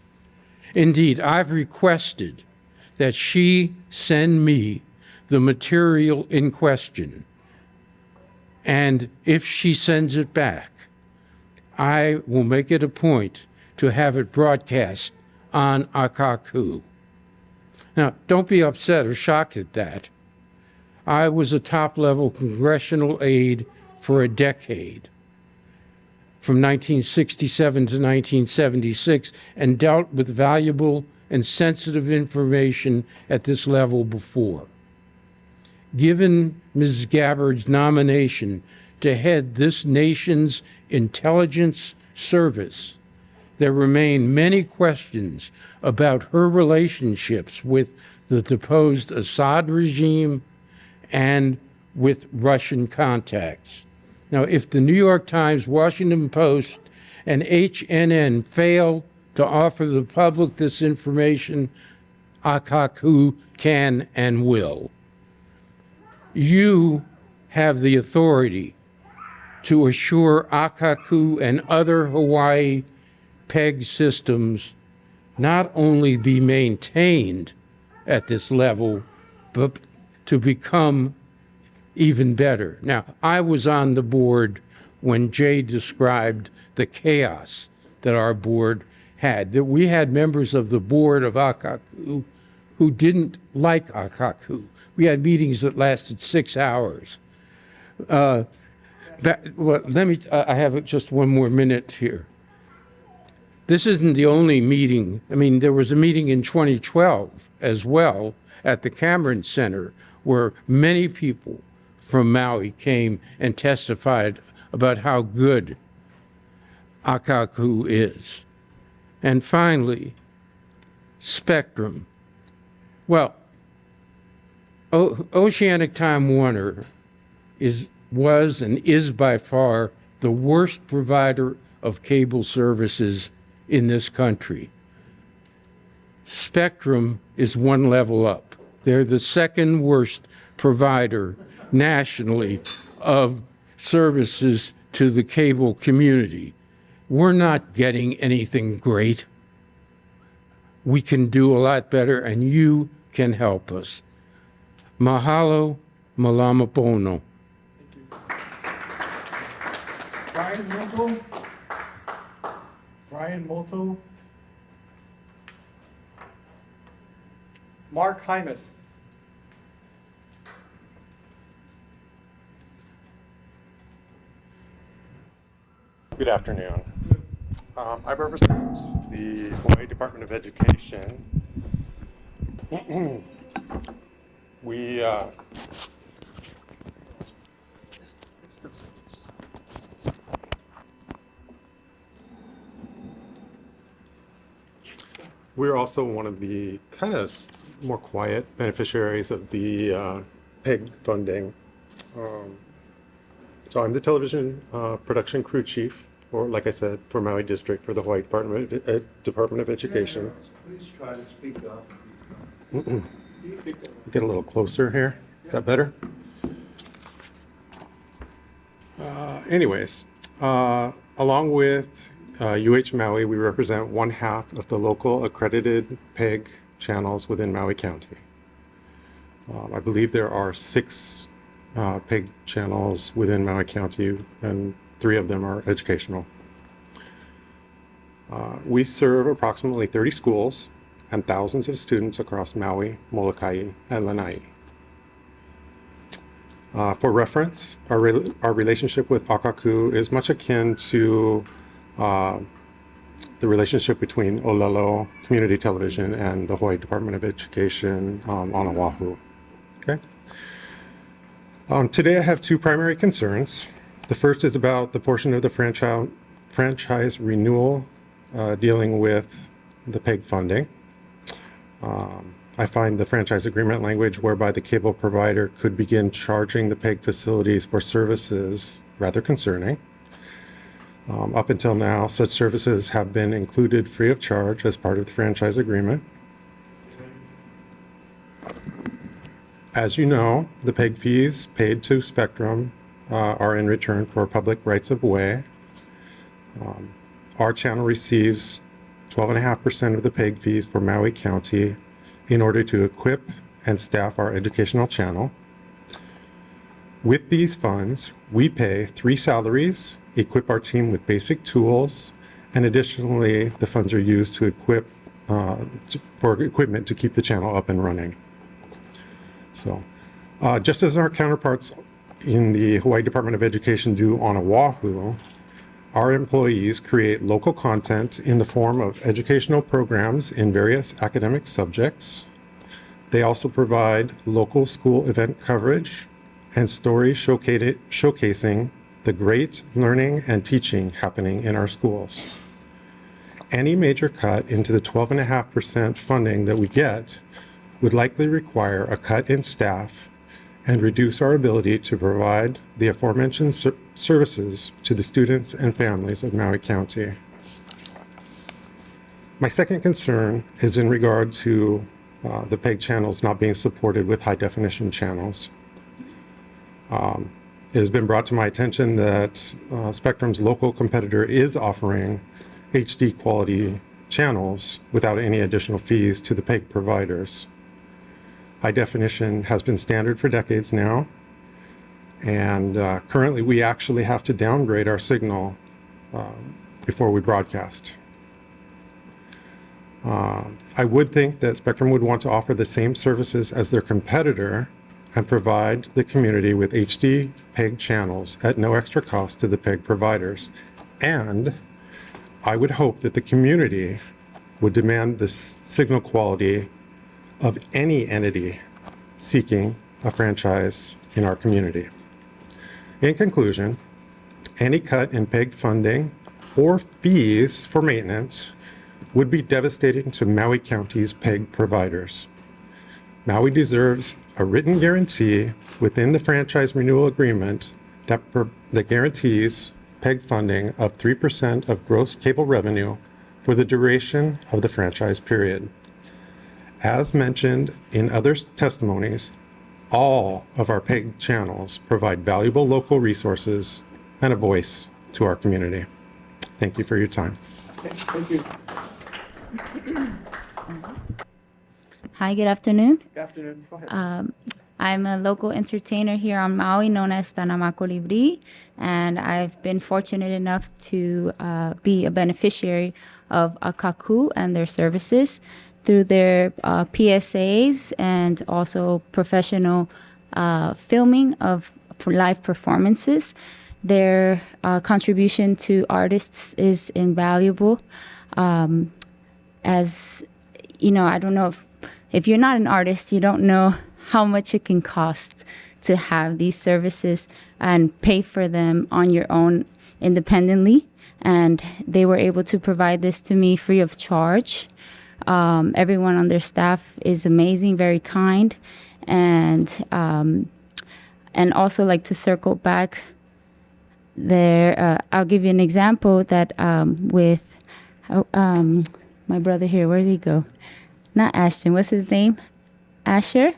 Indeed, I've requested that she send me the material in question. And if she sends it back, I will make it a point to have it broadcast on Akakū. Now, don't be upset or shocked at that. I was a top-level congressional aide for a decade, from 1967 to 1976, and dealt with valuable and sensitive information at this level before. Given Ms. Gabbard's nomination to head this nation's intelligence service, there remain many questions about her relationships with the deposed Assad regime and with Russian contacts. Now, if the New York Times, Washington Post, and HNN fail to offer the public this information, Akakū can and will. You have the authority to assure Akakū and other Hawaii PEG systems not only be maintained at this level, but to become even better. Now, I was on the board when Jay described the chaos that our board had. That we had members of the board of Akakū who didn't like Akakū. We had meetings that lasted 6 hours. I have just one more minute here. This isn't the only meeting. I mean, there was a meeting in 2012 as well at the Cameron Center where many people from Maui came and testified about how good Akakū is. And finally, Spectrum. Well, Oceanic Time Warner was and is by far the worst provider of cable services in this country. Spectrum is one level up. They're the second worst provider nationally of services to the cable community. We're not getting anything great. We can do a lot better, and you can help us. Mahalo, malama pono. Brian Moto. Mark Hymas. Good afternoon. I represent the Hawaii Department of Education. We're also one of the kind of more quiet beneficiaries of the PEG funding. So I'm the television production crew chief, or like I said, for Maui District for the Hawaii Department of Education. Please try to speak up. Get a little closer here. Is that better? Anyways, along with UH Maui, we represent 1/2 of the local accredited PEG channels within Maui County. I believe there are 6 PEG channels within Maui County, and 3 of them are educational. We serve approximately 30 schools and thousands of students across Maui, Molokai, and Lanai. For reference, our relationship with Akakū is much akin to the relationship between Olelo Community Television and the Hawaii Department of Education on Oahu. Okay. Today I have two primary concerns. The first is about the portion of the franchise renewal dealing with the PEG funding. I find the franchise agreement language whereby the cable provider could begin charging the PEG facilities for services rather concerning. Up until now, such services have been included free of charge as part of the franchise agreement. As you know, the PEG fees paid to Spectrum are in return for public rights of way. Our channel receives 12.5% of the PEG fees for Maui County in order to equip and staff our educational channel. With these funds, we pay 3 salaries, equip our team with basic tools, and additionally, the funds are used to equip for equipment to keep the channel up and running. So, just as our counterparts in the Hawaii Department of Education do on Oahu, our employees create local content in the form of educational programs in various academic subjects. They also provide local school event coverage and stories showcasing the great learning and teaching happening in our schools. Any major cut into the 12.5% funding that we get would likely require a cut in staff and reduce our ability to provide the aforementioned services to the students and families of Maui County. My second concern is in regard to the PEG channels not being supported with high-definition channels. It has been brought to my attention that Spectrum's local competitor is offering HD quality channels without any additional fees to the PEG providers. High definition has been standard for decades now, and currently we actually have to downgrade our signal before we broadcast. I would think that Spectrum would want to offer the same services as their competitor and provide the community with HD PEG channels at no extra cost to the PEG providers. And I would hope that the community would demand the signal quality of any entity seeking a franchise in our community. In conclusion, any cut in PEG funding or fees for maintenance would be devastating to Maui County's PEG providers. Maui deserves a written guarantee within the franchise renewal agreement that guarantees PEG funding of 3% of gross cable revenue for the duration of the franchise period. As mentioned in other testimonies, all of our PEG channels provide valuable local resources and a voice to our community. Thank you for your time. Thank you. Hi, good afternoon. Good afternoon. Go ahead. I'm a local entertainer here on Maui known as Tanamako Libri, and I've been fortunate enough to be a beneficiary of Akakū and their services through their PSAs and also professional filming of live performances. Their contribution to artists is invaluable. As you know, I don't know if you're not an artist, you don't know how much it can cost to have these services and pay for them on your own independently. And they were able to provide this to me free of charge. Everyone on their staff is amazing, very kind, and also like to circle back there. I'll give you an example that with my brother here. Where did he go? Not Ashton. What's his name? Asher?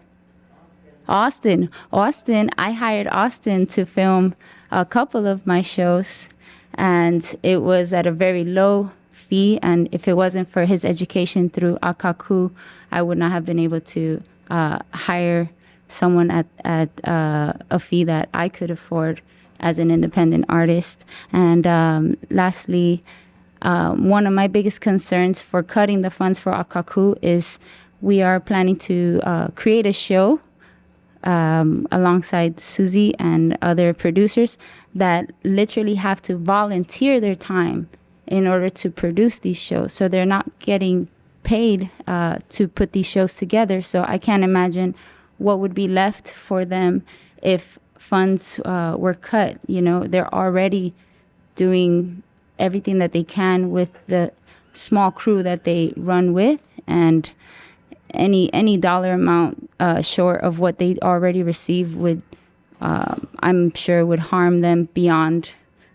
Austin. I hired Austin to film a couple of my shows, and it was at a very low fee. And if it wasn't for his education through Akakū, I would not have been able to hire someone at a fee that I could afford as an independent artist. And lastly, one of my biggest concerns for cutting the funds for Akakū is we are planning to create a show alongside Suzy and other producers that literally have to volunteer their time in order to produce these shows. So they're not getting paid to put these shows together. So I can't imagine what would be left for them if funds were cut. You know, they're already doing everything that they can with the small crew that they run with, and any dollar amount short of what they already receive would, I'm sure, would harm them beyond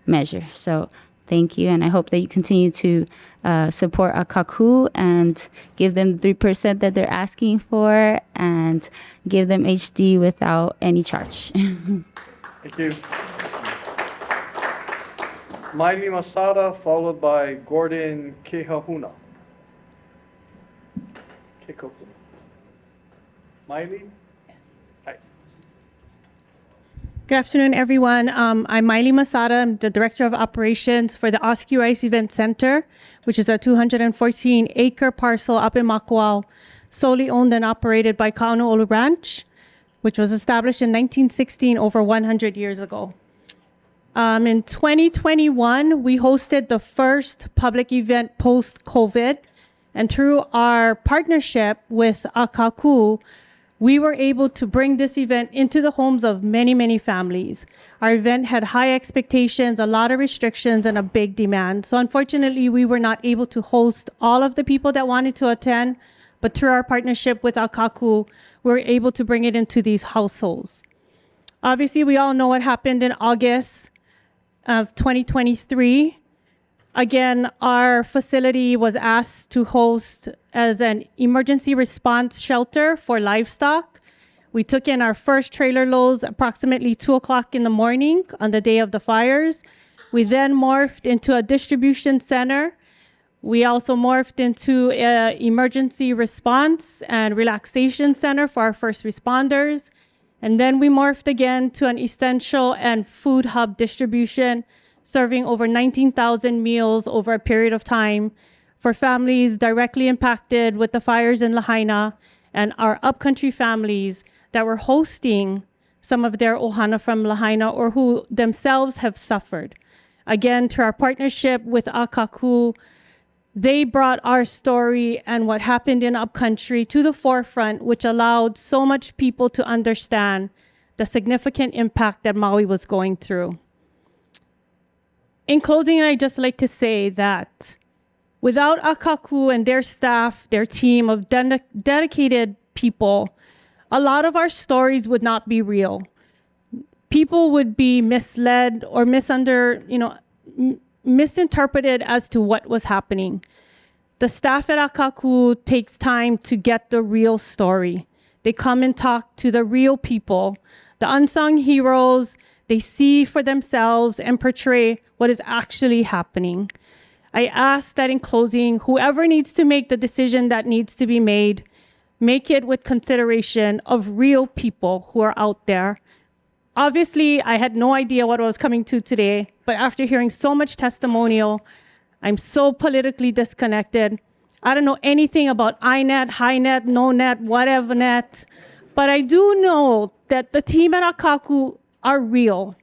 measure. So thank you, and I hope that you continue to support Akakū and give them 3% that they're asking for, and give them HD without any charge. Thank you. Maile Masada, followed by Gordon Kehahuna. Kehahuna. Maile? Yes. Hi. Good afternoon, everyone. I'm Maile Masada. I'm the Director of Operations for the Osceola Rice Event Center, which is a 214-acre parcel up in Makuao, solely owned and operated by Ka'anu'olu Ranch, which was established in 1916, over 100 years ago. In 2021, we hosted the first public event post-COVID, and through our partnership with Akakū, we were able to bring this event into the homes of many, many families. Our event had high expectations, a lot of restrictions, and a big demand. So unfortunately, we were not able to host all of the people that wanted to attend, but through our partnership with Akakū, we were able to bring it into these households. Obviously, we all know what happened in August of 2023. Again, our facility was asked to host as an emergency response shelter for livestock. We took in our first trailer loads approximately 2 o'clock in the morning on the day of the fires. We then morphed into a distribution center. We also morphed into an emergency response and relaxation center for our first responders. And then we morphed again to an essential and food hub distribution, serving over 19,000 meals over a period of time for families directly impacted with the fires in Lahaina and our upcountry families that were hosting some of their ohana from Lahaina or who themselves have suffered. Again, through our partnership with Akakū, they brought our story and what happened in upcountry to the forefront, which allowed so much people to understand the significant impact that Maui was going through. In closing, I'd just like to say that without Akakū and their staff, their team of dedicated people, a lot of our stories would not be real. People would be misled or misinterpreted as to what was happening. The staff at Akakū takes time to get the real story. They come and talk to the real people, the unsung heroes. They see for themselves and portray what is actually happening. I ask that in closing, whoever needs to make the decision that needs to be made, make it with consideration of real people who are out there. Obviously, I had no idea what I was coming to today, but after hearing so much testimonial, I'm so politically disconnected. I don't know anything about iNet, HiNet, NoNet, whatever net, but I do know that the team at Akakū are real.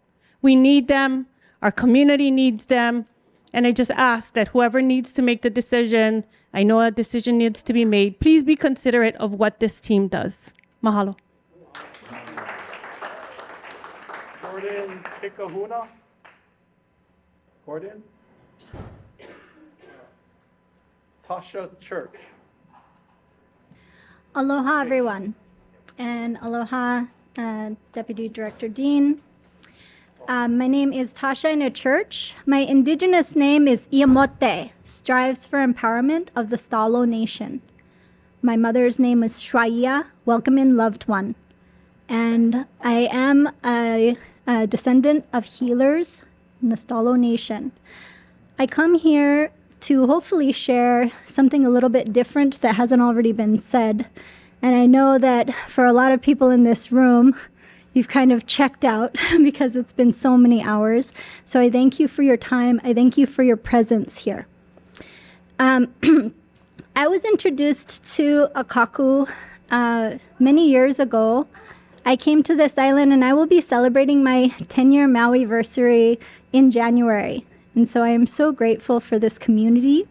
We need them, our community needs them, and I just ask that whoever needs to make the decision, I know a decision needs to be made, please be considerate of what this team does. Mahalo. Gordon Kehahuna. Gordon. Tasha Church. Aloha, everyone, and aloha, Deputy Director Dean. My name is Tasha Ina Church. My indigenous name is Iamote, strives for empowerment of the Stalo Nation. My mother's name is Shwaya, welcome in loved one. And I am a descendant of healers in the Stalo Nation. I come here to hopefully share something a little bit different that hasn't already been said. And I know that for a lot of people in this room, you've kind of checked out because it's been so many hours. So I thank you for your time. I thank you for your presence here. I was introduced to Akakū many years ago I came to this island and I will be celebrating my 10-year Maui-versary in January. And so I am so grateful for this community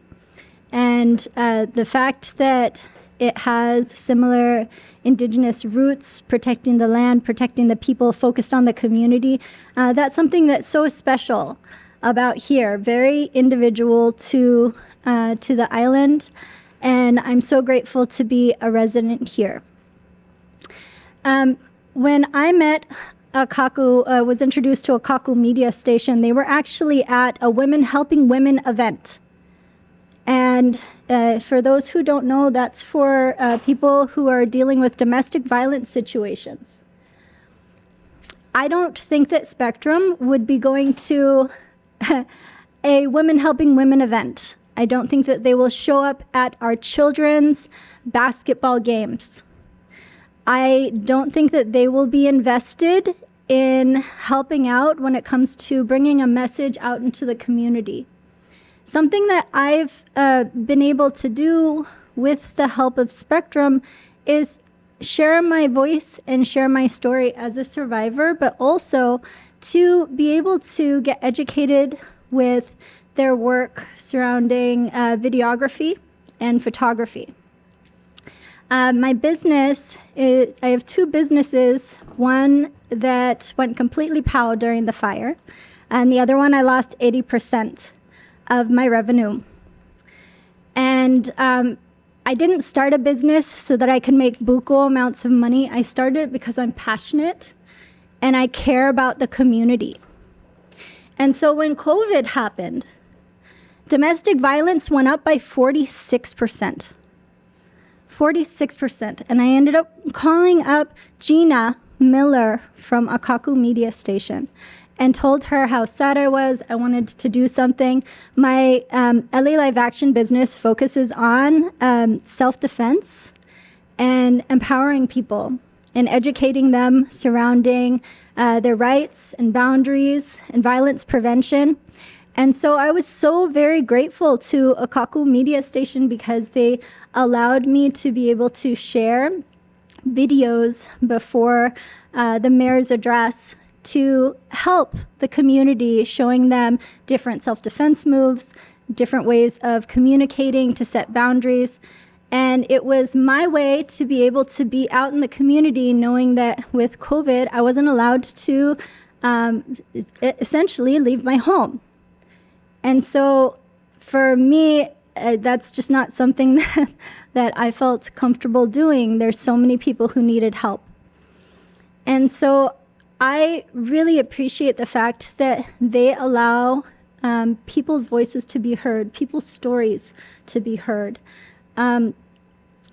and the fact that it has similar indigenous roots, protecting the land, protecting the people, focused on the community. That's something that's so special about here, very individual to the island. And I'm so grateful to be a resident here. When I met Akakū, was introduced to Akakū Media Station, they were actually at a Women Helping Women event. And for those who don't know, that's for people who are dealing with domestic violence situations. I don't think that Spectrum would be going to a Women Helping Women event. I don't think that they will show up at our children's basketball games. I don't think that they will be invested in helping out when it comes to bringing a message out into the community. Something that I've been able to do with the help of Spectrum is share my voice and share my story as a survivor, but also to be able to get educated with their work surrounding videography and photography. My business is, I have two businesses, one that went completely POW during the fire, and the other one I lost 80% of my revenue. And I didn't start a business so that I could make buku amounts of money. I started it because I'm passionate and I care about the community. And so when COVID happened, domestic violence went up by 46%. 46%. And I ended up calling up Gina Miller from Akakū Media Station and told her how sad I was. I wanted to do something. My LA Live Action business focuses on self-defense and empowering people and educating them surrounding their rights and boundaries and violence prevention. And so I was so very grateful to Akakū Media Station because they allowed me to be able to share videos before the mayor's address to help the community, showing them different self-defense moves, different ways of communicating to set boundaries. And it was my way to be able to be out in the community, knowing that with COVID, I wasn't allowed to essentially leave my home. And so for me, that's just not something that I felt comfortable doing. There's so many people who needed help. And so I really appreciate the fact that they allow people's voices to be heard, people's stories to be heard.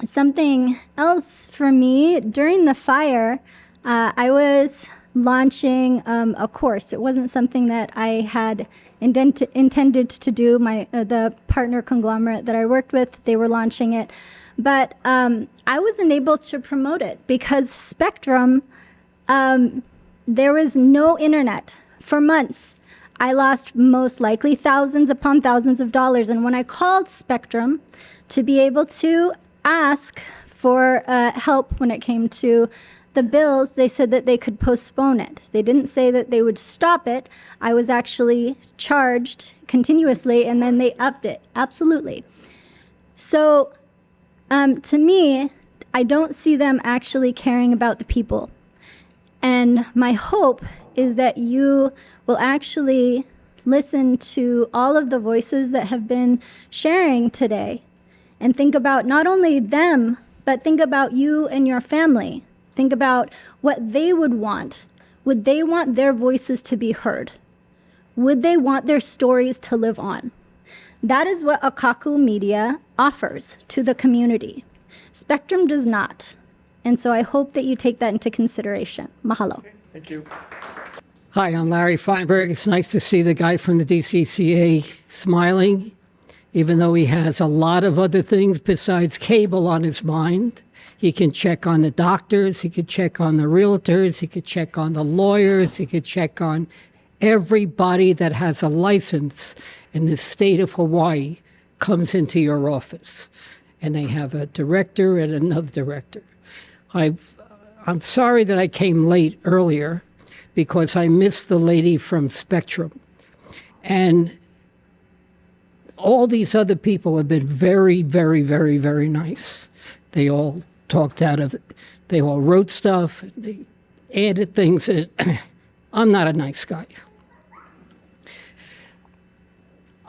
Something else for me, during the fire, I was launching a course. It wasn't something that I had intended to do. The partner conglomerate that I worked with, they were launching it. But I wasn't able to promote it because Spectrum, there was no internet for months. I lost most likely thousands upon thousands of dollars. And when I called Spectrum to be able to ask for help when it came to the bills, they said that they could postpone it. They didn't say that they would stop it. I was actually charged continuously, and then they upped it. Absolutely. So to me, I don't see them actually caring about the people. And my hope is that you will actually listen to all of the voices that have been sharing today and think about not only them, but think about you and your family. Think about what they would want. Would they want their voices to be heard? Would they want their stories to live on? That is what Akakū Media offers to the community. Spectrum does not. And so I hope that you take that into consideration. Mahalo. Okay, thank you. Hi, I'm Larry Feinberg. It's nice to see the guy from the DCCA smiling, even though he has a lot of other things besides cable on his mind. He can check on the doctors, he could check on the realtors, he could check on the lawyers, he could check on everybody that has a license in the state of Hawaii comes into your office. And they have a director and another director. I'm sorry that I came late earlier because I missed the lady from Spectrum. And all these other people have been very, very, very, very nice. They all talked out of it. They all wrote stuff. They added things. I'm not a nice guy.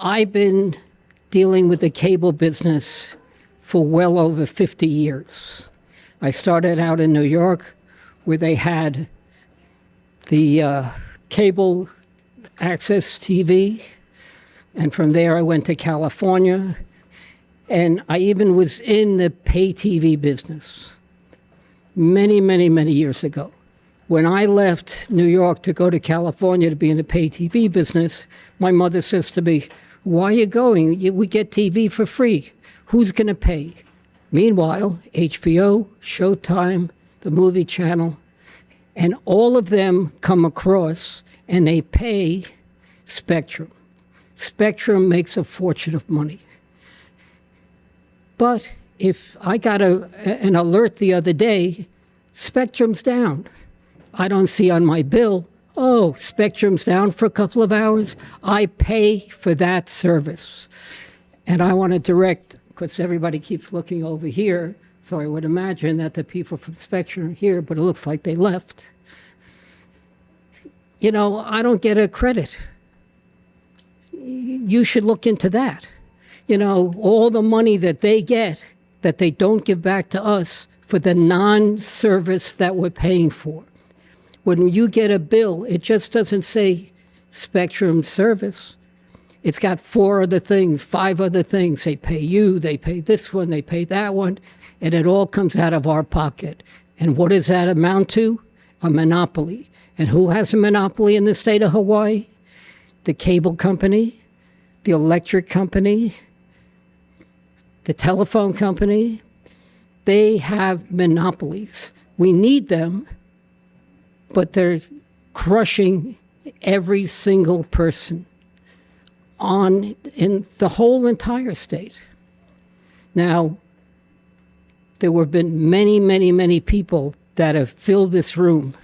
I've been dealing with the cable business for well over 50 years. I started out in New York where they had the cable access TV. And from there I went to California. And I even was in the pay TV business many, many, many years ago. When I left New York to go to California to be in the pay TV business, my mother says to me, "Why are you going? We get TV for free. Who's going to pay?" Meanwhile, HBO, Showtime, the movie channel, and all of them come across and they pay Spectrum. Spectrum makes a fortune of money. But if I got an alert the other day, Spectrum's down. I don't see on my bill, oh, Spectrum's down for a couple of hours. I pay for that service. And I want to direct, because everybody keeps looking over here, so I would imagine that the people from Spectrum are here, but it looks like they left. You know, I don't get a credit. You should look into that. You know, all the money that they get that they don't give back to us for the non-service that we're paying for. When you get a bill, it just doesn't say Spectrum service. It's got 4 other things, 5 other things. They pay you, they pay this one, they pay that one, and it all comes out of our pocket. And what does that amount to? A monopoly. And who has a monopoly in the state of Hawaii? The cable company, the electric company, the telephone company. They have monopolies. We need them, but they're crushing every single person in the whole entire state. Now, there have been many, many, many people that have filled this room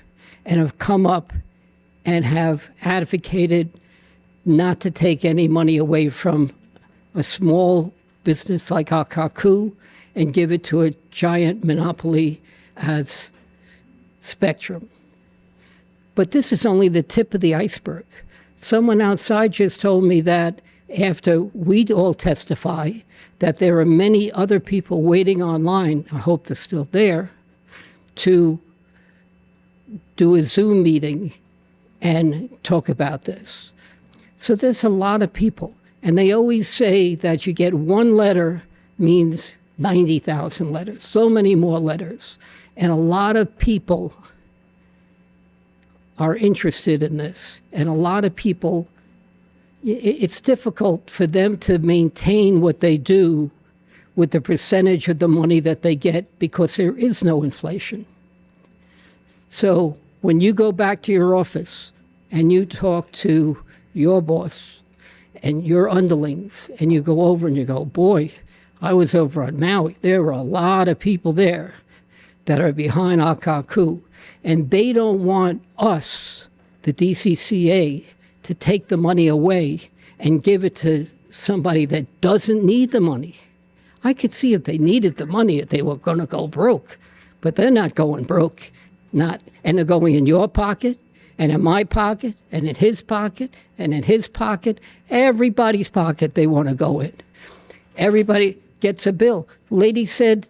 and have come up and have advocated not to take any money away from a small business like Akakū and give it to a giant monopoly as Spectrum. But this is only the tip of the iceberg. Someone outside just told me that after we all testify, that there are many other people waiting online, I hope they're still there, to do a Zoom meeting and talk about this. So there's a lot of people. And they always say that you get one letter means 90,000 letters, so many more letters. And a lot of people are interested in this. And a lot of people, it's difficult for them to maintain what they do with the percentage of the money that they get because there is no inflation. So when you go back to your office and you talk to your boss and your underlings and you go over and you go, boy, I was over on Maui. There were a lot of people there that are behind Akakū. And they don't want us, the DCCA, to take the money away and give it to somebody that doesn't need the money. I could see if they needed the money, if they were going to go broke. But they're not going broke. And they're going in your pocket, and in my pocket, and in his pocket, and in his pocket. Everybody's pocket they want to go in. Everybody gets a bill. Lady said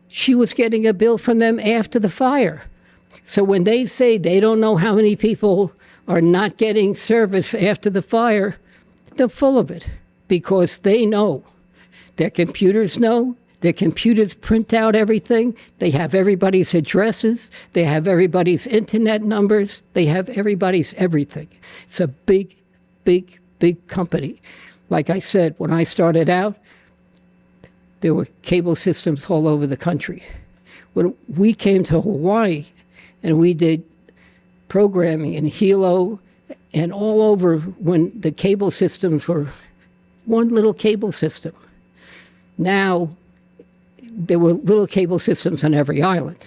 she was getting a bill from them after the fire. So when they say they don't know how many people are not getting service after the fire, they're full of it because they know. Their computers know. Their computers print out everything. They have everybody's addresses. They have everybody's internet numbers. They have everybody's everything. It's a big, big, big company. Like I said, when I started out, there were cable systems all over the country. When we came to Hawaii and we did programming in Hilo and all over when the cable systems were one little cable system. Now, there were little cable systems on every island,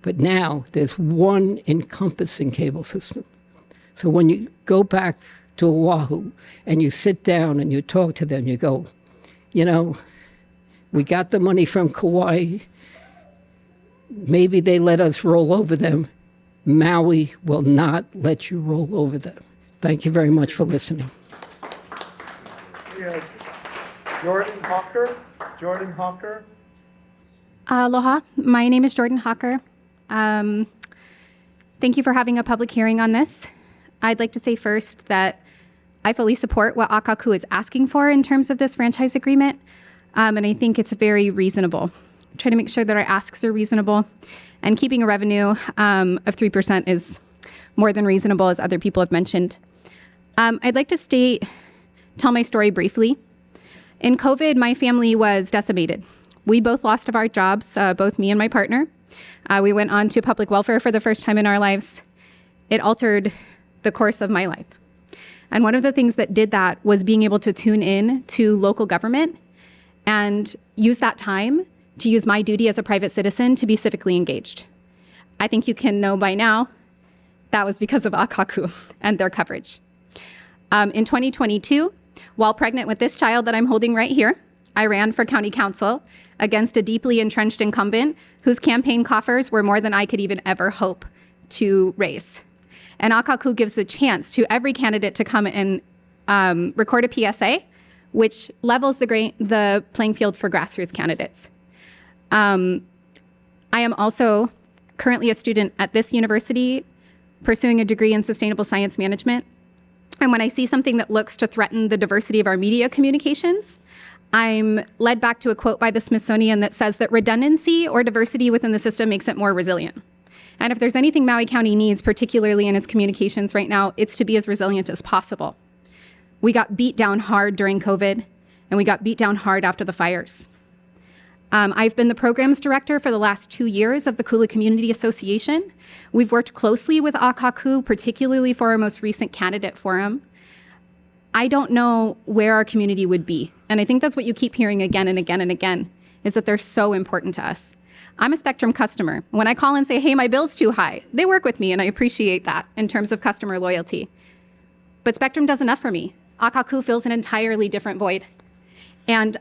But now there's one encompassing cable system. So when you go back to Oahu and you sit down and you talk to them, you go, you know, we got the money from Kauai. Maybe they let us roll over them. Maui will not let you roll over them. Thank you very much for listening. We have Jordan Hawker. Jordan Hawker. Aloha, my name is Jordan Hawker. Thank you for having a public hearing on this. I'd like to say first that I fully support what Akakū is asking for in terms of this franchise agreement, and I think it's very reasonable. Try to make sure that our asks are reasonable, and keeping a revenue of 3% is more than reasonable, as other people have mentioned. I'd like to tell my story briefly. In COVID, my family was decimated. We both lost our jobs, both me and my partner. We went on to public welfare for the first time in our lives. It altered the course of my life. And one of the things that did that was being able to tune in to local government and use that time to use my duty as a private citizen to be civically engaged. I think you can know by now that was because of Akakū and their coverage. In 2022, while pregnant with this child that I'm holding right here, I ran for county council against a deeply entrenched incumbent whose campaign coffers were more than I could even ever hope to raise. And Akakū gives a chance to every candidate to come and record a PSA, which levels the playing field for grassroots candidates. I am also currently a student at this university pursuing a degree in sustainable science management. And when I see something that looks to threaten the diversity of our media communications, I'm led back to a quote by the Smithsonian that says that redundancy or diversity within the system makes it more resilient. And if there's anything Maui County needs, particularly in its communications right now, it's to be as resilient as possible. We got beat down hard during COVID, and we got beat down hard after the fires. I've been the programs director for the last 2 years of the Kula Community Association. We've worked closely with Akakū, particularly for our most recent candidate forum. I don't know where our community would be. And I think that's what you keep hearing again and again and again, is that they're so important to us. I'm a Spectrum customer. When I call and say, hey, my bill's too high, they work with me, and I appreciate that in terms of customer loyalty. But Spectrum does enough for me. Akakū fills an entirely different void. And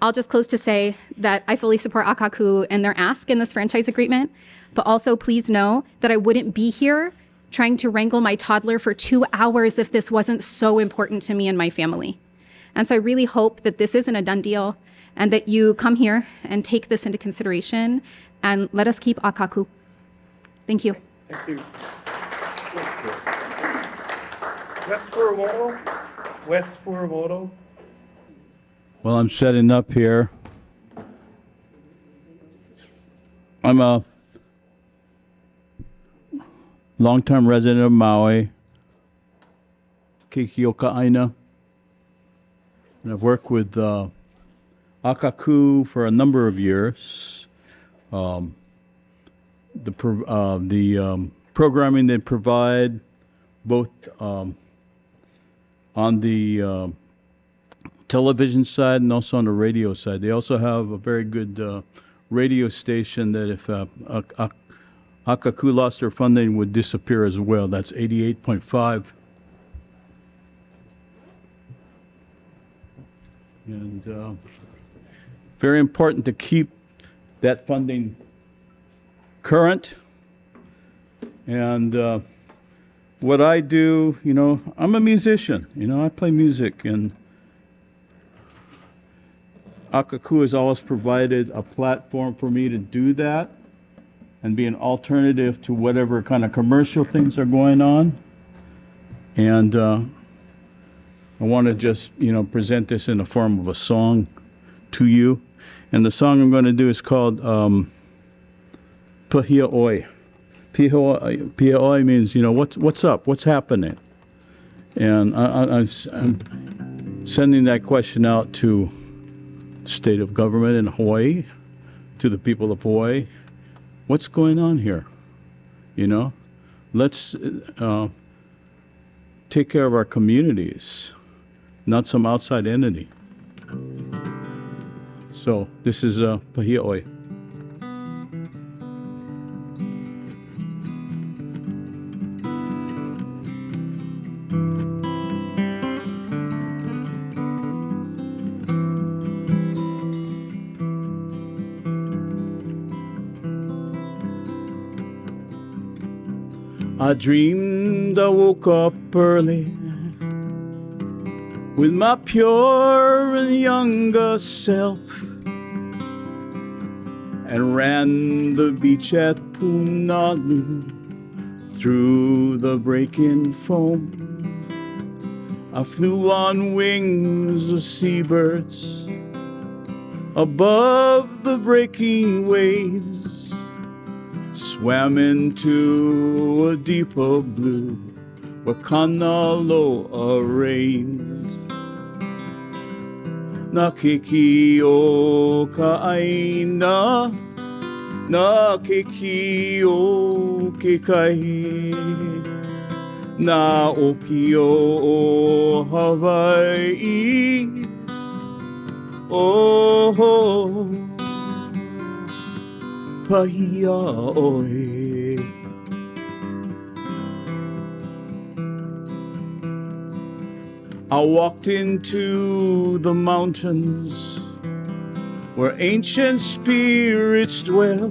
I'll just close to say that I fully support Akakū and their ask in this franchise agreement, but also please know that I wouldn't be here trying to wrangle my toddler for 2 hours if this wasn't so important to me and my family. And so I really hope that this isn't a done deal and that you come here and take this into consideration and let us keep Akakū. Thank you. Thank you. Wes Furumoto. Wes Furumoto. Well, I'm setting up here. I'm a long-term resident of Maui, Keikioka Aina. And I've worked with Akakū for a number of years. The programming they provide, both on the television side and also on the radio side. They also have a very good radio station that if Akakū lost their funding would disappear as well. That's 88.5. And very important to keep that funding current. And what I do, you know, I'm a musician. You know, I play music, and Akakū has always provided a platform for me to do that and be an alternative to whatever kind of commercial things are going on. And I want to just, you know, present this in the form of a song to you. And the song I'm going to do is called Pahia Oi. Pahia Oi means, you know, what's up? What's happening? And I'm sending that question out to the state of government in Hawaii, to the people of Hawaii. What's going on here? You know, let's take care of our communities, not some outside entity. So this is Pahia Oi. I dreamed I woke up early with my pure and younger self and ran the beach at Punalu through the breaking foam. I flew on wings of seabirds above the breaking waves, swam into a deeper blue where Kanaloa reigns. Na kiki o ka'aina, na kiki o ke kahi, na opio o Hawaii, oh pahia oe. I walked into the mountains where ancient spirits dwell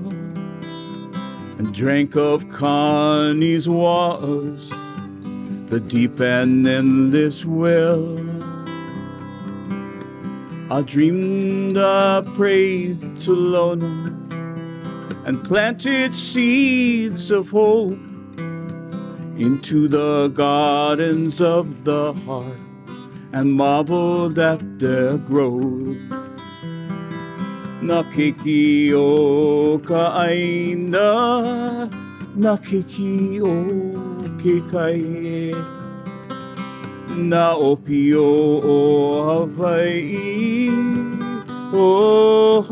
and drank of Connie's waters, the deep and endless well. I dreamed I prayed to Lona and planted seeds of hope into the gardens of the heart and marveled at their growth. Na kiki o ka'aina, na kiki o ke kai, na opio o Hawaii, oh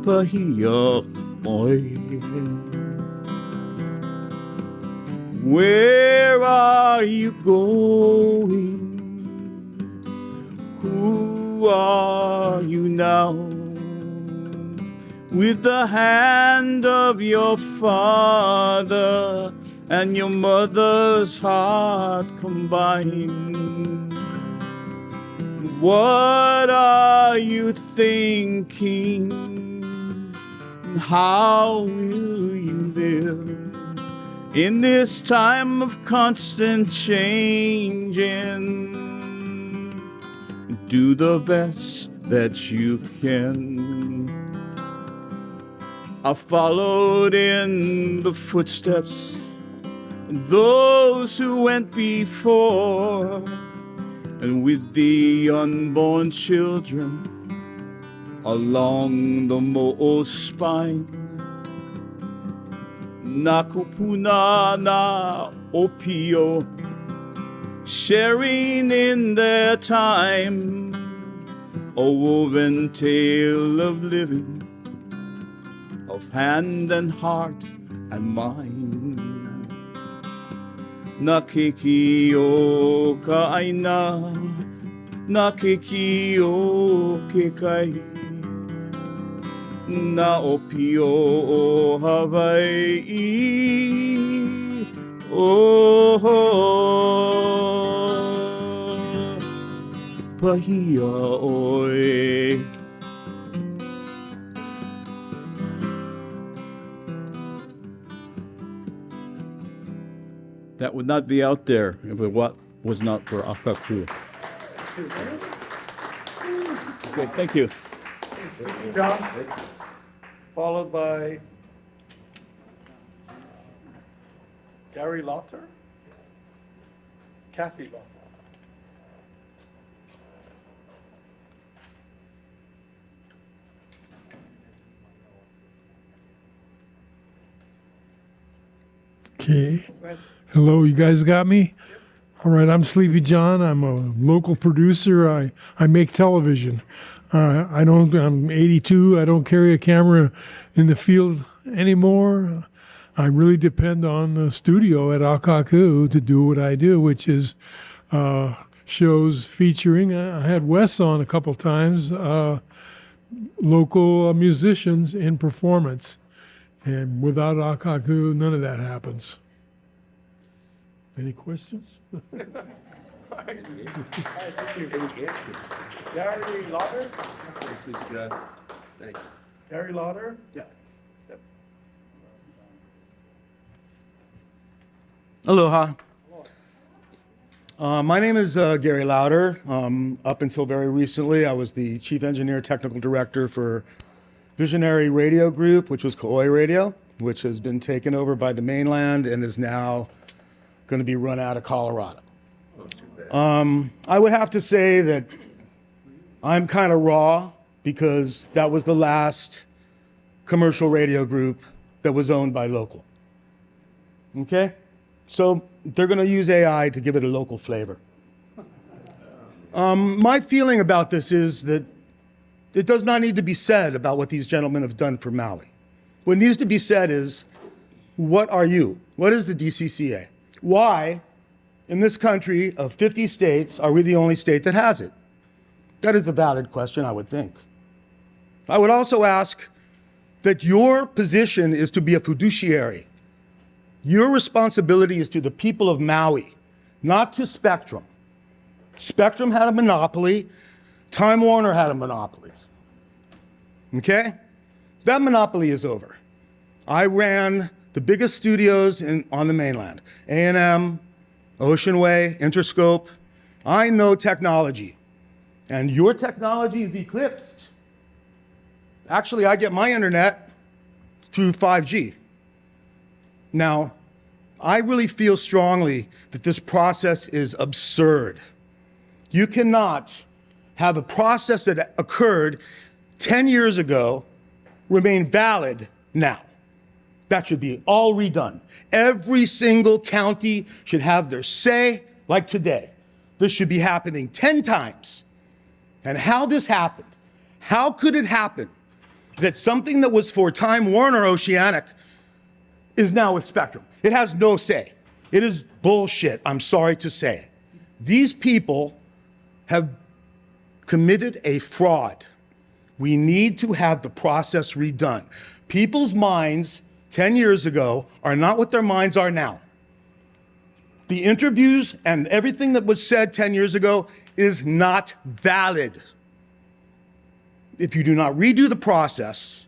pahia oi. Where are you going? Who are you now? With the hand of your father and your mother's heart combined, what are you thinking? How will you live in this time of constant changing? Do the best that you can. I followed in the footsteps of those who went before, and with the unborn children along the mo'o spine, na kupuna na opio, sharing in their time a woven tale of living, of hand and heart and mind. Na kiki o ka'aina, na kiki o ke kai, na opio o Hawaii, oh pahia oe. That would not be out there if it was not for Akakū. Okay, thank you. John, followed by Gary Lauter, Kathy Lauter. Okay. Hello, you guys got me? All right, I'm Sleepy John. I'm a local producer. I make television. I'm 82. I don't carry a camera in the field anymore. I really depend on the studio at Akakū to do what I do, which is shows featuring, I had Wes on a couple times, local musicians in performance. And without Akakū, none of that happens. Any questions? Gary Lauter? Gary Lauter? Yeah. Aloha. My name is Gary Lauder. Up until very recently, I was the Chief Engineer Technical Director for Visionary Radio Group, which was Kauai Radio, which has been taken over by the mainland and is now going to be run out of Colorado. I would have to say that I'm kind of raw because that was the last commercial radio group that was owned by local. Okay? So they're going to use AI to give it a local flavor. My feeling about this is that it does not need to be said about what these gentlemen have done for Maui. What needs to be said is, what are you? What is the DCCA? Why, in this country of 50 states, are we the only state that has it? That is a valid question, I would think. I would also ask that your position is to be a fiduciary. Your responsibility is to the people of Maui, not to Spectrum. Spectrum had a monopoly. Time Warner had a monopoly. Okay? That monopoly is over. I ran the biggest studios on the mainland. A&M, Ocean Way, Interscope. I know technology. And your technology is eclipsed. Actually, I get my internet through 5G. Now, I really feel strongly that this process is absurd. You cannot have a process that occurred 10 years ago remain valid now. That should be all redone. Every single county should have their say, like today. This should be happening 10 times. And how this happened, how could it happen that something that was for Time Warner Oceanic is now with Spectrum? It has no say. It is bullshit, I'm sorry to say. These people have committed a fraud. We need to have the process redone. People's minds 10 years ago are not what their minds are now. The interviews and everything that was said 10 years ago is not valid. If you do not redo the process,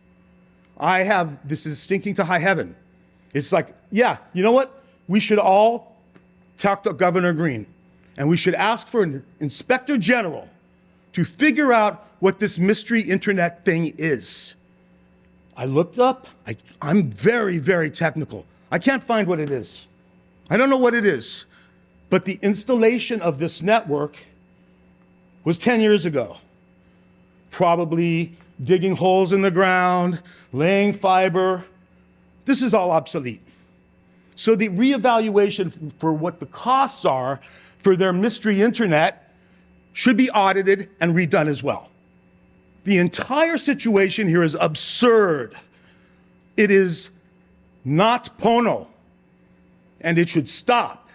this is stinking to high heaven. It's like, yeah, you know what? We should all talk to Governor Green, and we should ask for an inspector general to figure out what this mystery internet thing is. I looked up, I'm very, very technical. I can't find what it is. I don't know what it is, but the installation of this network was 10 years ago. Probably digging holes in the ground, laying fiber. This is all obsolete. So the reevaluation for what the costs are for their mystery internet should be audited and redone as well. The entire situation here is absurd. It is not Pono, and it should stop.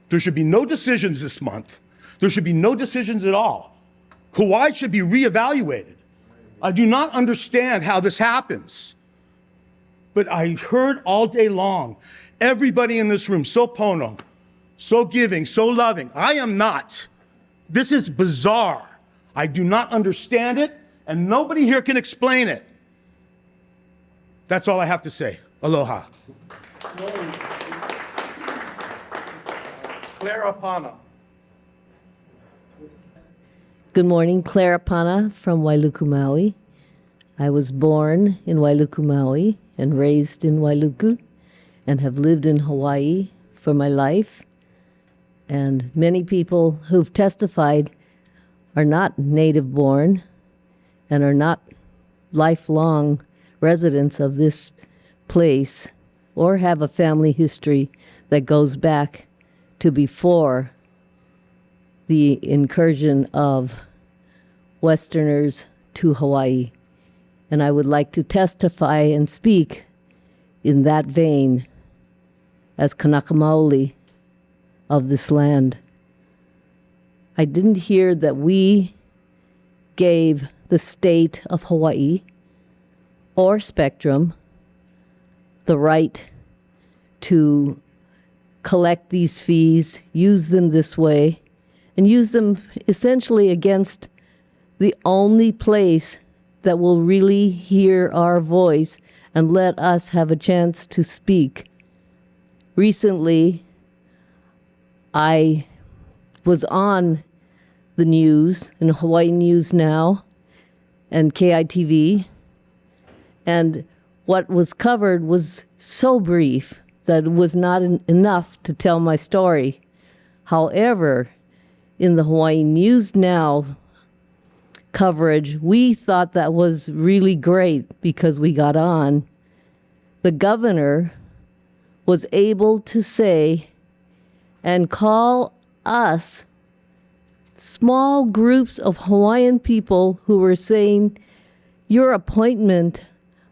There should be no decisions this month. There should be no decisions at all. Kauai should be reevaluated. I do not understand how this happens. But I heard all day long, everybody in this room, so Pono, so giving, so loving. I am not. This is bizarre. I do not understand it, and nobody here can explain it. That's all I have to say. Aloha. Clare Apana. Good morning, Clare Apana from Wailuku, Maui. I was born in Wailuku, Maui, and raised in Wailuku, and have lived in Hawaii for my life. And many people who've testified are not native born and are not lifelong residents of this place or have a family history that goes back to before the incursion of Westerners to Hawaii. And I would like to testify and speak in that vein as Kanaka Maoli of this land. I didn't hear that we gave the state of Hawaii or Spectrum the right to collect these fees, use them this way, and use them essentially against the only place that will really hear our voice and let us have a chance to speak. Recently, I was on the news, in Hawaii News Now and KITV, and what was covered was so brief that it was not enough to tell my story. However, in the Hawaii News Now coverage, we thought that was really great because we got on. The governor was able to say and call us, small groups of Hawaiian people who were saying, your appointment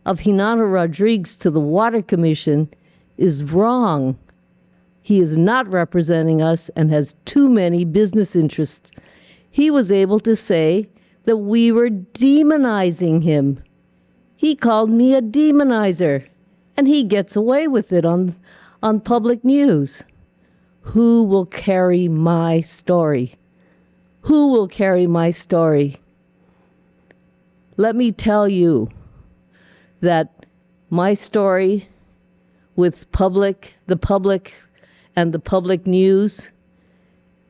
of Hinana Rodriguez to the Water Commission is wrong. He is not representing us and has too many business interests. He was able to say that we were demonizing him. He called me a demonizer, and he gets away with it on public news. Who will carry my story? Who will carry my story? Let me tell you that my story with the public and the public news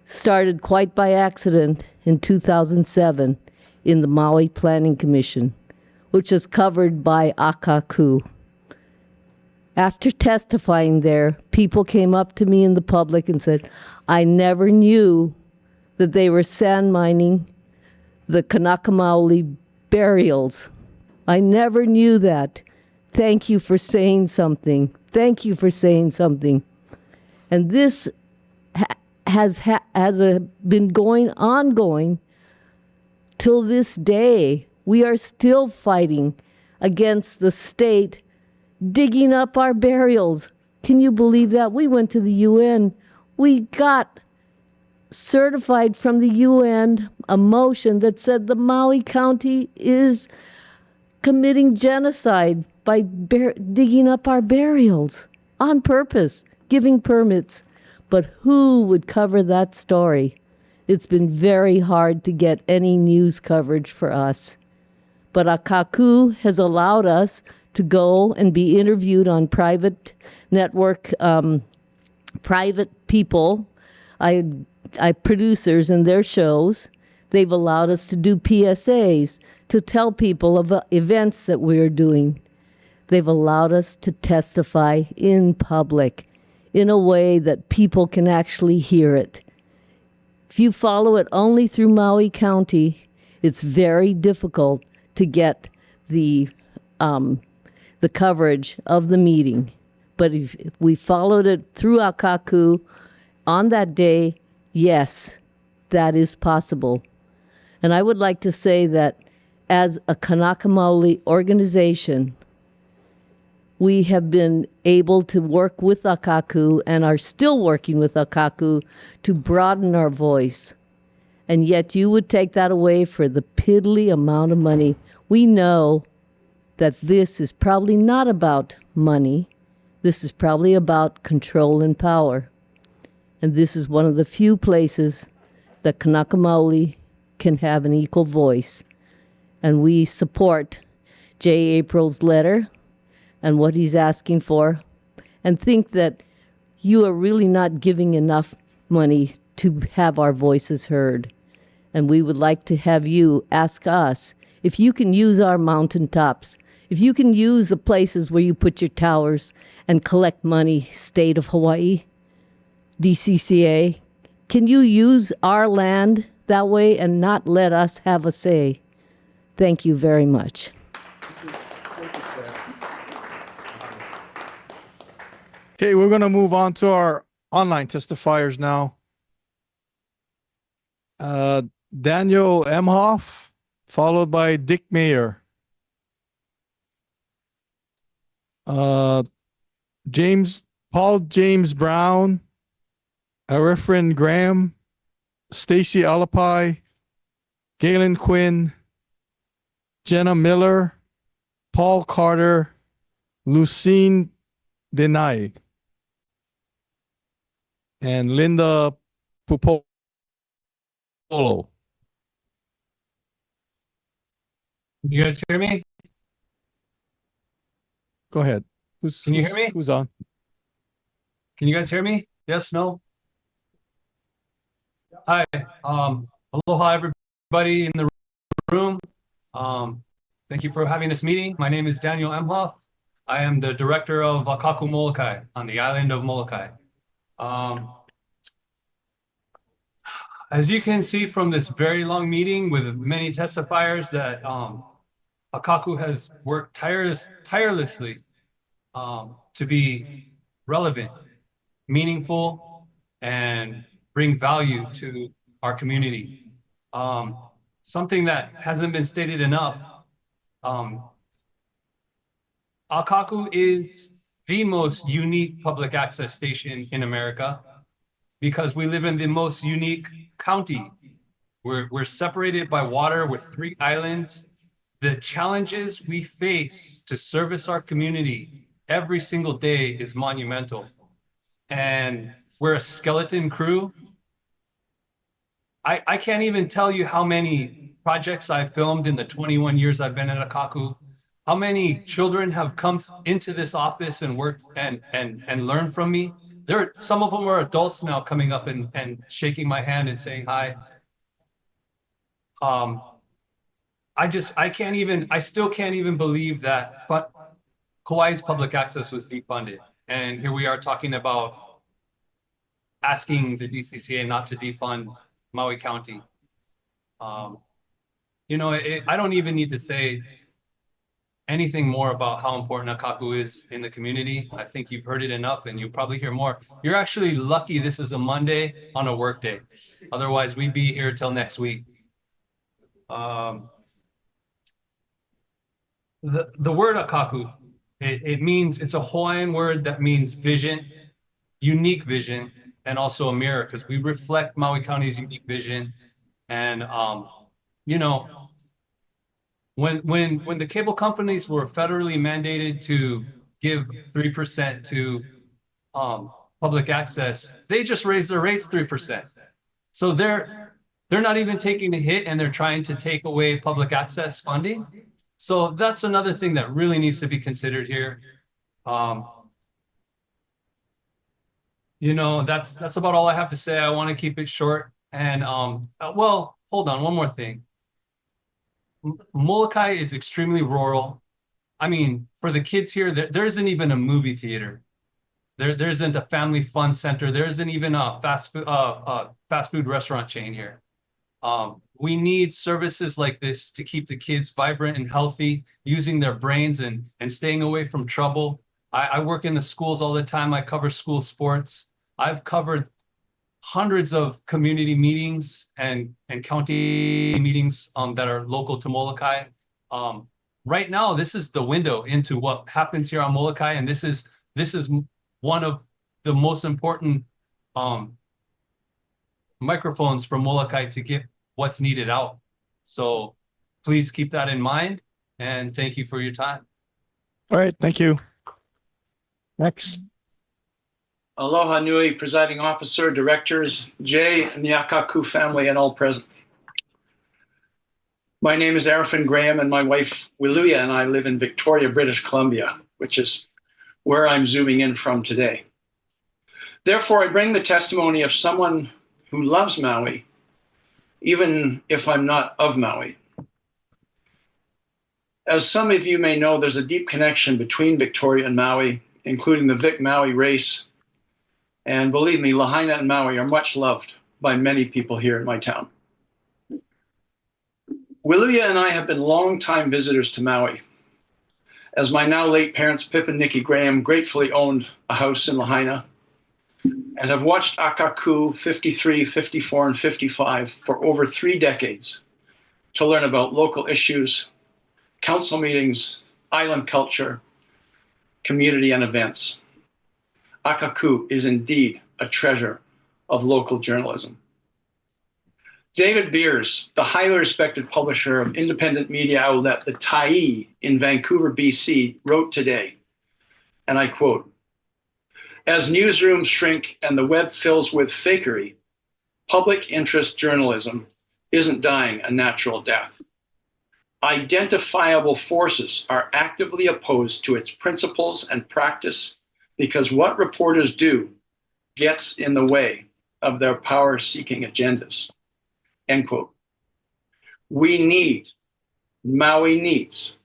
started quite by accident in 2007 in the Maui Planning Commission, which is covered by Akakū. After testifying there, people came up to me in the public and said, I never knew that they were sand mining the Kanaka Maoli burials. I never knew that. Thank you for saying something. Thank you for saying something. And this has been ongoing till this day. We are still fighting against the state digging up our burials. Can you believe that? We went to the UN. We got certified from the UN a motion that said the Maui County is committing genocide by digging up our burials on purpose, giving permits. But who would cover that story? It's been very hard to get any news coverage for us. But Akakū has allowed us to go and be interviewed on private network, private people, producers and their shows. They've allowed us to do PSAs, to tell people of events that we're doing. They've allowed us to testify in public in a way that people can actually hear it. If you follow it only through Maui County, it's very difficult to get the coverage of the meeting. But if we followed it through Akakū on that day, yes, that is possible. And I would like to say that as a Kanaka Maoli organization, we have been able to work with Akakū and are still working with Akakū to broaden our voice. And yet you would take that away for the piddly amount of money. We know that this is probably not about money. This is probably about control and power. And this is one of the few places that Kanaka Maoli can have an equal voice. And we support J. April's letter and what he's asking for, and think that you are really not giving enough money to have our voices heard. And we would like to have you ask us if you can use our mountaintops, if you can use the places where you put your towers and collect money, state of Hawaii, DCCA, can you use our land that way and not let us have a say? Thank you very much. Okay, we're going to move on to our online testifiers now. Daniel Emhoff, followed by Dick Mayer. Paul James Brown, Arifin Graham, Stacey Alapai, Galen Quinn, Jenna Miller, Paul Carter, Lucine Denai, and Linda Pupolo. You guys hear me? Go ahead. Can you hear me? Who's on? Can you guys hear me? Yes, no? Hi, aloha everybody in the room. Thank you for having this meeting. My name is Daniel Emhoff. I am the director of Akakū Molokai on the island of Molokai. As you can see from this very long meeting with many testifiers that Akakū has worked tirelessly to be relevant, meaningful, and bring value to our community. Something that hasn't been stated enough, Akakū is the most unique public access station in America because we live in the most unique county. We're separated by water with 3 islands. The challenges we face to service our community every single day is monumental. And we're a skeleton crew. I can't even tell you how many projects I filmed in the 21 years I've been at Akakū. How many children have come into this office and worked and learned from me. Some of them are adults now coming up and shaking my hand and saying hi. I still can't even believe that Kauai's public access was defunded. And here we are talking about asking the DCCA not to defund Maui County. You know, I don't even need to say anything more about how important Akakū is in the community. I think you've heard it enough and you'll probably hear more. You're actually lucky this is a Monday on a work day. Otherwise, we'd be here till next week. The word Akakū, it means, it's a Hawaiian word that means vision, unique vision, and also a mirror, because we reflect Maui County's unique vision. And, you know, when the cable companies were federally mandated to give 3% to public access, they just raised their rates 3%. So they're not even taking the hit, and they're trying to take away public access funding. So that's another thing that really needs to be considered here. You know, that's about all I have to say. I want to keep it short. And well, hold on, one more thing. Molokai is extremely rural. I mean, for the kids here, there isn't even a movie theater. There isn't a family fun center. There isn't even a fast food restaurant chain here. We need services like this to keep the kids vibrant and healthy, using their brains and staying away from trouble. I work in the schools all the time. I cover school sports. I've covered hundreds of community meetings and county meetings that are local to Molokai. Right now, this is the window into what happens here on Molokai, and this is one of the most important microphones for Molokai to get what's needed out. So please keep that in mind, and thank you for your time. All right, thank you. Next. Aloha nui, presiding officer, directors, Jay, and the Akakū family, and all present. My name is Arifin Graham, and my wife, Wiluya, and I live in Victoria, British Columbia, which is where I'm zooming in from today. Therefore, I bring the testimony of someone who loves Maui, even if I'm not of Maui. As some of you may know, there's a deep connection between Victoria and Maui, including the Vic Maui race. And believe me, Lahaina and Maui are much loved by many people here in my town. Wiluya and I have been longtime visitors to Maui, as my now late parents, Pip and Nikki Graham, gratefully owned a house in Lahaina and have watched Akakū 53, 54, and 55 for over 3 decades to learn about local issues, council meetings, island culture, community, and events. Akakū is indeed a treasure of local journalism. David Beers, the highly respected publisher of independent media outlet The Tyee in Vancouver, BC, wrote today, and I quote, "As newsrooms shrink and the web fills with fakery, public interest journalism isn't dying a natural death. Identifiable forces are actively opposed to its principles and practice because what reporters do gets in the way of their power-seeking agendas. End quote. We need, Maui needs,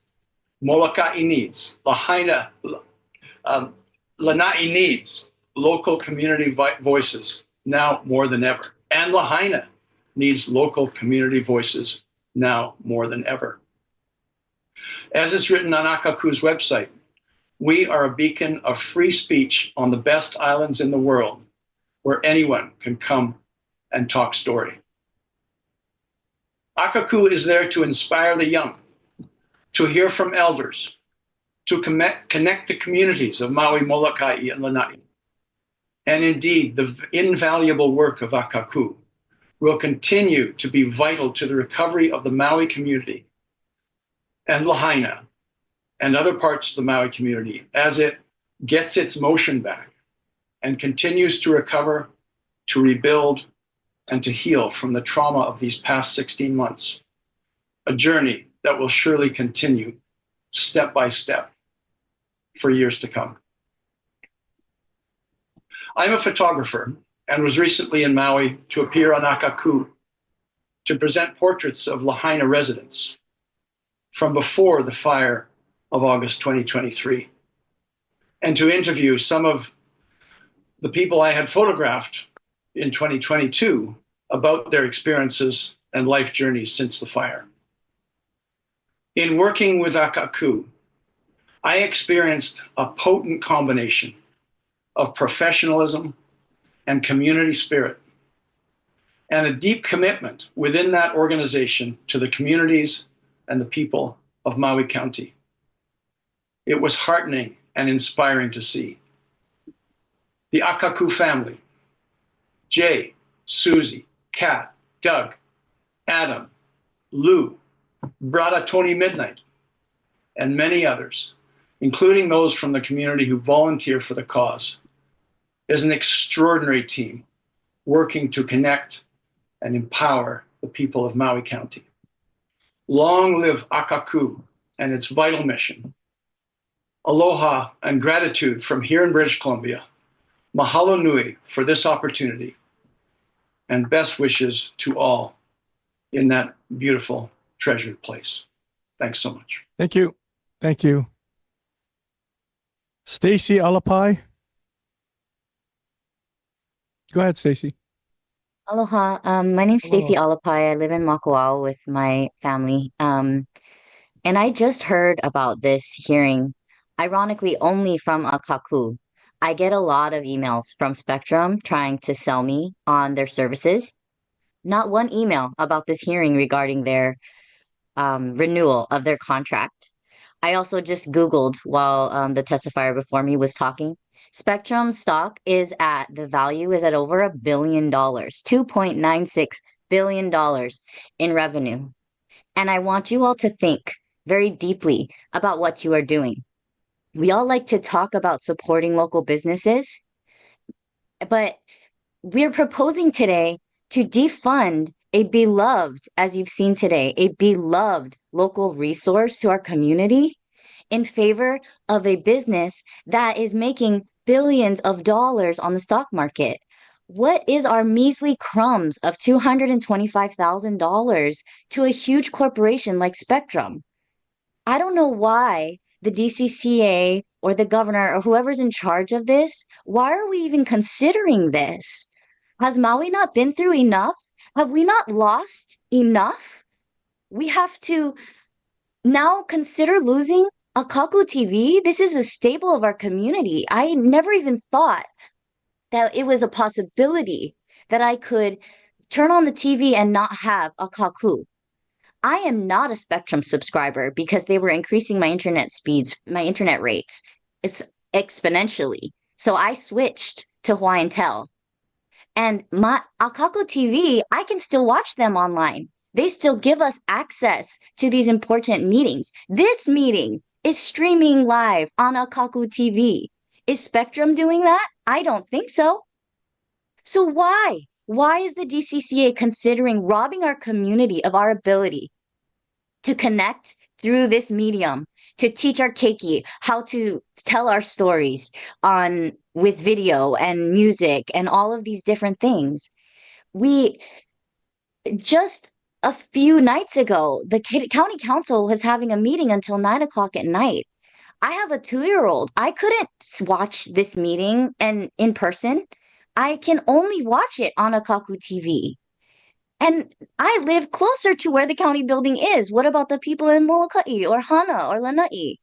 Molokai needs, Lahaina, Lanai needs local community voices now more than ever. And Lahaina needs local community voices now more than ever. As it's written on Akakū's website, we are a beacon of free speech on the best islands in the world where anyone can come and talk story. Akakū is there to inspire the young, to hear from elders, to connect the communities of Maui, Molokai, and Lanai. And indeed, the invaluable work of Akakū will continue to be vital to the recovery of the Maui community and Lahaina and other parts of the Maui community as it gets its motion back and continues to recover, to rebuild, and to heal from the trauma of these past 16 months. A journey that will surely continue step by step for years to come. I'm a photographer and was recently in Maui to appear on Akakū to present portraits of Lahaina residents from before the fire of August 2023, and to interview some of the people I had photographed in 2022 about their experiences and life journeys since the fire. In working with Akakū, I experienced a potent combination of professionalism and community spirit, and a deep commitment within that organization to the communities and the people of Maui County. It was heartening and inspiring to see. The Akakū family, Jay, Suzy, Kat, Doug, Adam, Lou, Brada Tony Midnight, and many others, including those from the community who volunteer for the cause, is an extraordinary team working to connect and empower the people of Maui County. Long live Akakū and its vital mission. Aloha and gratitude from here in British Columbia. Mahalo nui for this opportunity, and best wishes to all in that beautiful, treasured place. Thanks so much. Thank you. Thank you. Stacey Alapai. Go ahead, Stacey. Aloha. My name's Stacey Alapai. I live in Makawao with my family. And I just heard about this hearing, ironically, only from Akakū. I get a lot of emails from Spectrum trying to sell me on their services. Not one email about this hearing regarding their renewal of their contract. I also just Googled while the testifier before me was talking. Spectrum stock the value is at over $1 billion, $2.96 billion in revenue. And I want you all to think very deeply about what you are doing. We all like to talk about supporting local businesses, but we're proposing today to defund a beloved, as you've seen today, a beloved local resource to our community in favor of a business that is making billions of dollars on the stock market. What is our measly crumbs of $225,000 to a huge corporation like Spectrum? I don't know why the DCCA or the governor or whoever's in charge of this, why are we even considering this? Has Maui not been through enough? Have we not lost enough? We have to now consider losing Akakū TV. This is a staple of our community. I never even thought that it was a possibility that I could turn on the TV and not have Akakū. I am not a Spectrum subscriber because they were increasing my internet speeds, my internet rates exponentially. So I switched to Hawaiian Tel. And my Akakū TV, I can still watch them online. They still give us access to these important meetings. This meeting is streaming live on Akakū TV. Is Spectrum doing that? I don't think so. So why? Why is the DCCA considering robbing our community of our ability to connect through this medium, to teach our keiki how to tell our stories with video and music and all of these different things. We just a few nights ago, the county council was having a meeting until 9 o'clock at night. I have a 2-year-old. I couldn't watch this meeting and in person. I can only watch it on Akakū TV. And I live closer to where the county building is. What about the people in Molokai or Hana or Lanai?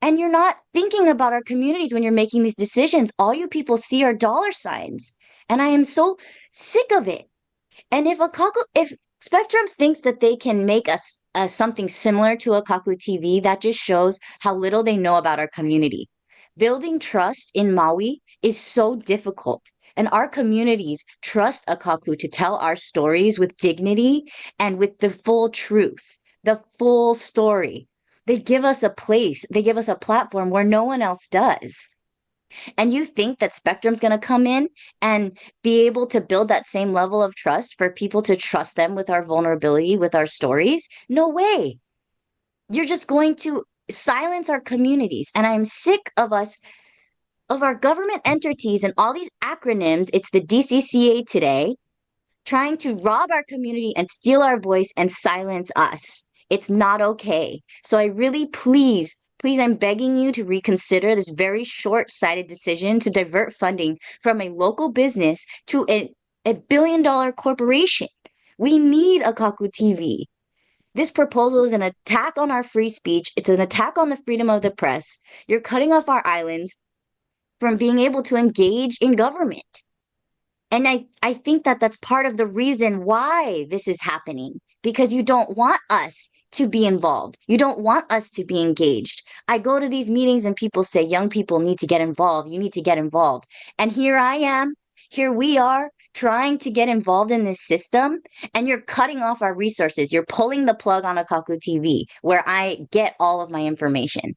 And you're not thinking about our communities when you're making these decisions. All you people see are dollar signs. And I am so sick of it. And if Spectrum thinks that they can make us something similar to Akakū TV, that just shows how little they know about our community. Building trust in Maui is so difficult. And our communities trust Akakū to tell our stories with dignity and with the full truth, the full story. They give us a place, they give us a platform where no one else does. And you think that Spectrum's going to come in and be able to build that same level of trust for people to trust them with our vulnerability, with our stories? No way. You're just going to silence our communities. And I'm sick of our government entities and all these acronyms. It's the DCCA today, trying to rob our community and steal our voice and silence us. It's not okay. So I really please, I'm begging you to reconsider this very short-sighted decision to divert funding from a local business to a billion-dollar corporation. We need Akakū TV. This proposal is an attack on our free speech. It's an attack on the freedom of the press. You're cutting off our islands from being able to engage in government. And I think that that's part of the reason why this is happening, because you don't want us to be involved. You don't want us to be engaged. I go to these meetings and people say, young people need to get involved. You need to get involved. And here we are trying to get involved in this system, and you're cutting off our resources. You're pulling the plug on Akakū TV, where I get all of my information.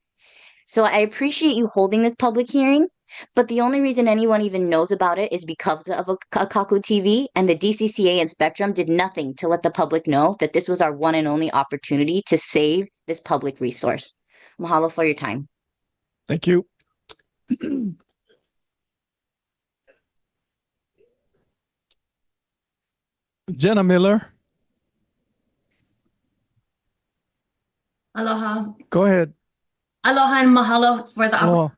So I appreciate you holding this public hearing. But the only reason anyone even knows about it is because of Akakū TV, and the DCCA and Spectrum did nothing to let the public know that this was our one and only opportunity to save this public resource. Mahalo for your time. Thank you. Jenna Miller, Aloha. go ahead. Aloha and mahalo for the Aloha.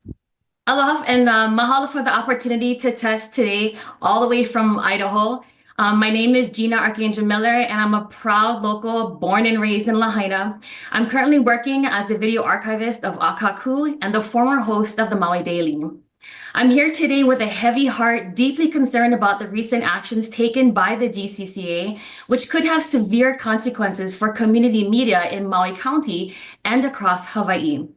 Aloha and mahalo for the opportunity to test today, all the way from Idaho. My name is Gina Archangel Miller, and I'm a proud local born and raised in Lahaina. I'm currently working as the video archivist of Akakū and the former host of the Maui Daily. I'm here today with a heavy heart, deeply concerned about the recent actions taken by the DCCA, which could have severe consequences for community media in Maui County and across Hawaii.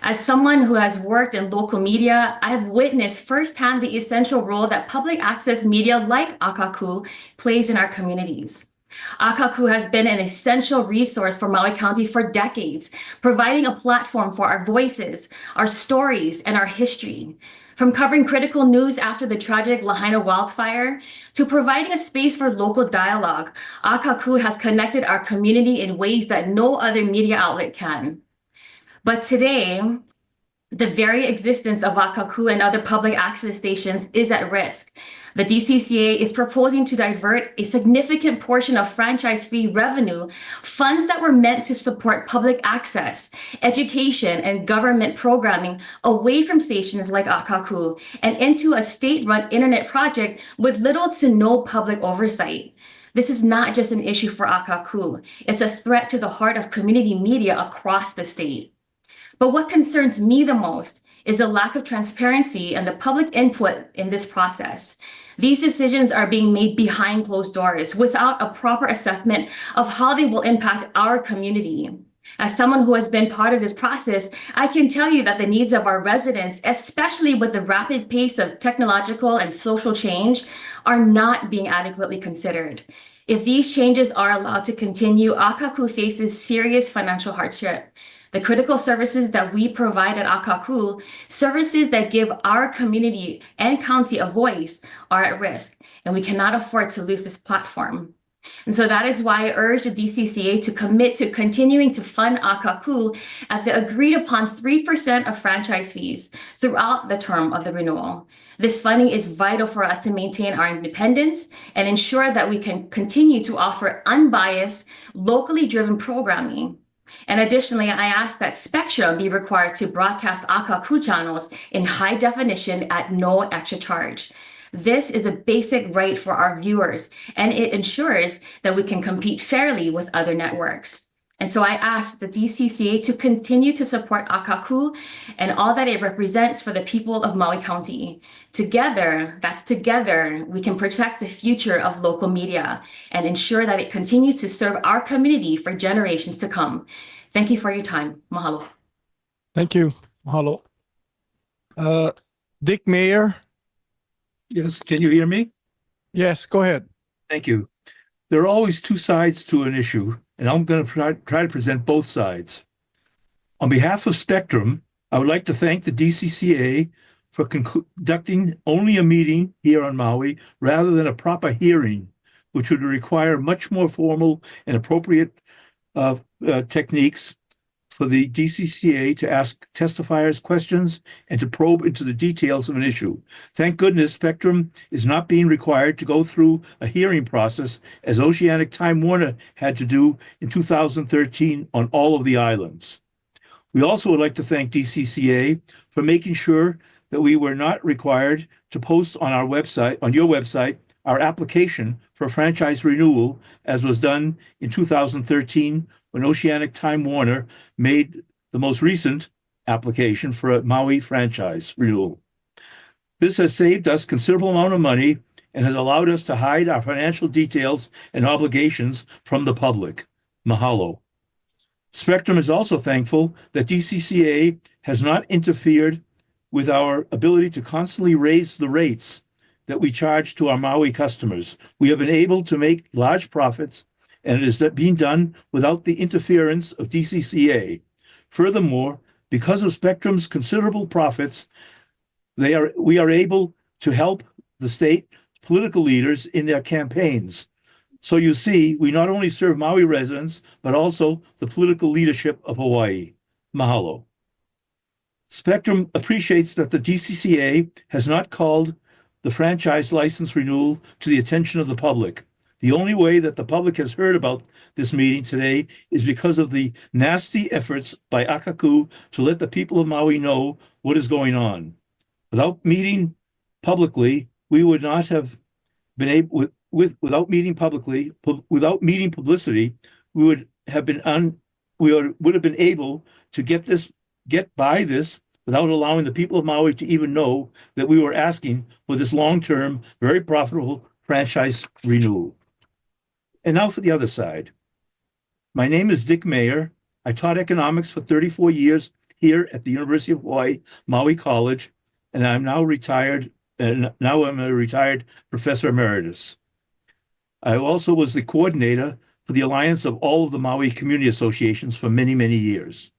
As someone who has worked in local media, I have witnessed firsthand the essential role that public access media like Akakū plays in our communities. Akakū has been an essential resource for Maui County for decades, providing a platform for our voices, our stories, and our history. From covering critical news after the tragic Lahaina wildfire to providing a space for local dialogue, Akakū has connected our community in ways that no other media outlet can. But today, the very existence of Akakū and other public access stations is at risk. The DCCA is proposing to divert a significant portion of franchise fee revenue, funds that were meant to support public access, education, and government programming, away from stations like Akakū and into a state-run internet project with little to no public oversight. This is not just an issue for Akakū. It's a threat to the heart of community media across the state. But what concerns me the most is the lack of transparency and the public input in this process. These decisions are being made behind closed doors without a proper assessment of how they will impact our community. As someone who has been part of this process, I can tell you that the needs of our residents, especially with the rapid pace of technological and social change, are not being adequately considered. If these changes are allowed to continue, Akakū faces serious financial hardship. The critical services that we provide at Akakū, services that give our community and county a voice, are at risk, and we cannot afford to lose this platform. And so that is why I urge the DCCA to commit to continuing to fund Akakū at the agreed upon 3% of franchise fees throughout the term of the renewal. This funding is vital for us to maintain our independence and ensure that we can continue to offer unbiased, locally driven programming. And additionally, I ask that Spectrum be required to broadcast Akakū channels in high definition at no extra charge. This is a basic right for our viewers, and it ensures that we can compete fairly with other networks. And so I ask the DCCA to continue to support Akakū and all that it represents for the people of Maui County. Together, we can protect the future of local media and ensure that it continues to serve our community for generations to come. Thank you for your time. Mahalo. Thank you. Mahalo. Dick Mayer. Yes, can you hear me? Yes, go ahead. Thank you. There are always two sides to an issue, and I'm going to try to present both sides. On behalf of Spectrum, I would like to thank the DCCA for conducting only a meeting here on Maui rather than a proper hearing, which would require much more formal and appropriate techniques for the DCCA to ask testifiers questions and to probe into the details of an issue. Thank goodness Spectrum is not being required to go through a hearing process as Oceanic Time Warner had to do in 2013 on all of the islands. We also would like to thank DCCA for making sure that we were not required to post on our website, on your website, our application for franchise renewal, as was done in 2013 when Oceanic Time Warner made the most recent application for a Maui franchise renewal. This has saved us considerable amount of money and has allowed us to hide our financial details and obligations from the public. Mahalo. Spectrum is also thankful that DCCA has not interfered with our ability to constantly raise the rates that we charge to our Maui customers. We have been able to make large profits, and it is being done without the interference of DCCA. Furthermore, because of Spectrum's considerable profits, we are able to help the state political leaders in their campaigns. So you see, we not only serve Maui residents, but also the political leadership of Hawaii. Mahalo. Spectrum appreciates that the DCCA has not called the franchise license renewal to the attention of the public. The only way that the public has heard about this meeting today is because of the nasty efforts by Akakū to let the people of Maui know what is going on. Without meeting publicly, we would not have been able, without meeting publicity, we would have been able to get by this without allowing the people of Maui to even know that we were asking for this long-term, very profitable franchise renewal. And now for the other side. My name is Dick Mayer. I taught economics for 34 years here at the University of Hawaii, Maui College, and I'm now retired, and now I'm a retired professor emeritus. I also was the coordinator for the Alliance of all of the Maui community associations for many, many years.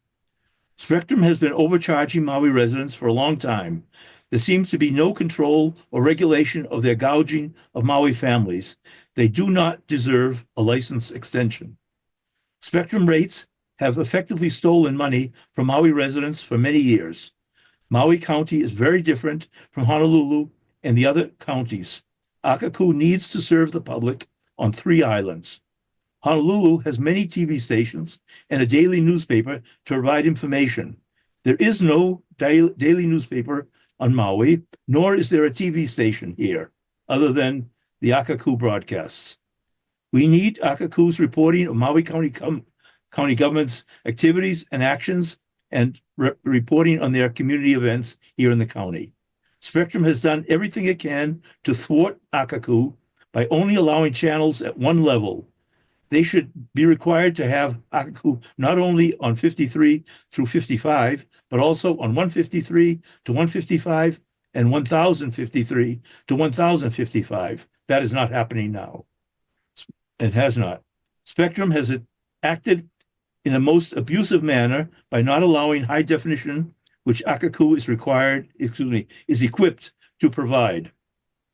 Spectrum has been overcharging Maui residents for a long time. There seems to be no control or regulation of their gouging of Maui families. They do not deserve a license extension. Spectrum rates have effectively stolen money from Maui residents for many years. Maui County is very different from Honolulu and the other counties. Akakū needs to serve the public on 3 islands. Honolulu has many TV stations and a daily newspaper to provide information. There is no daily newspaper on Maui, nor is there a TV station here, other than the Akakū broadcasts. We need Akakū's reporting of Maui County government's activities and actions and reporting on their community events here in the county. Spectrum has done everything it can to thwart Akakū by only allowing channels at one level. They should be required to have Akakū not only on 53 through 55, but also on 153 to 155 and 1053 to 1055. That is not happening now. It has not. Spectrum has acted in a most abusive manner by not allowing high definition, which Akakū is equipped to provide.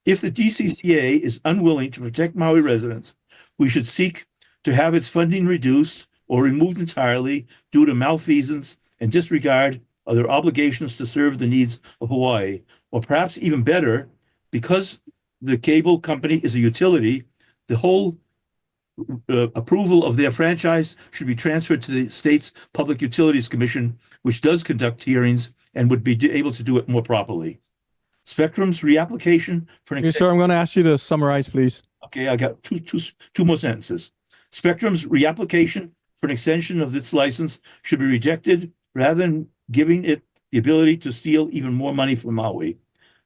If the DCCA is unwilling to protect Maui residents, we should seek to have its funding reduced or removed entirely due to malfeasance and disregard of their obligations to serve the needs of Hawaii, or perhaps even better, because the cable company is a utility, the whole approval of their franchise should be transferred to the state's Public Utilities Commission, which does conduct hearings and would be able to do it more properly. Spectrum's reapplication for an Okay, sir, I'm going to ask you to summarize, please. Okay, I got two more sentences. Spectrum's reapplication for an extension of its license should be rejected rather than giving it the ability to steal even more money from Maui.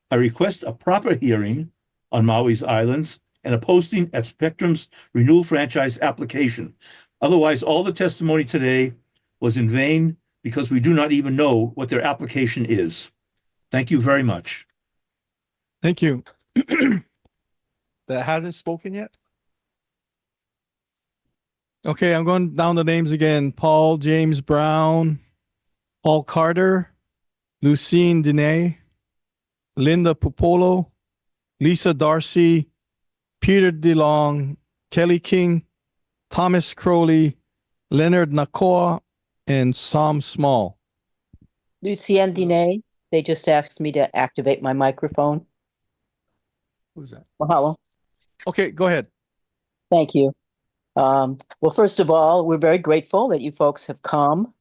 I request a proper hearing on Maui's islands and a posting at Spectrum's renewal franchise application. Otherwise, all the testimony today was in vain because we do not even know what their application is. Thank you very much. Thank you. That hasn't spoken yet? Okay, I'm going down the names again. Paul James Brown, Paul Carter, Lucine Dene, Linda Popolo, Lisa Darcy, Peter DeLong, Kelly King, Thomas Crowley, Leonard Nakoa, and Sam Small. Lucienne Dine, they just asked me to activate my microphone. Who's that? Mahalo. Okay, go ahead. Thank you. Well, first of all, we're very grateful that you folks have come.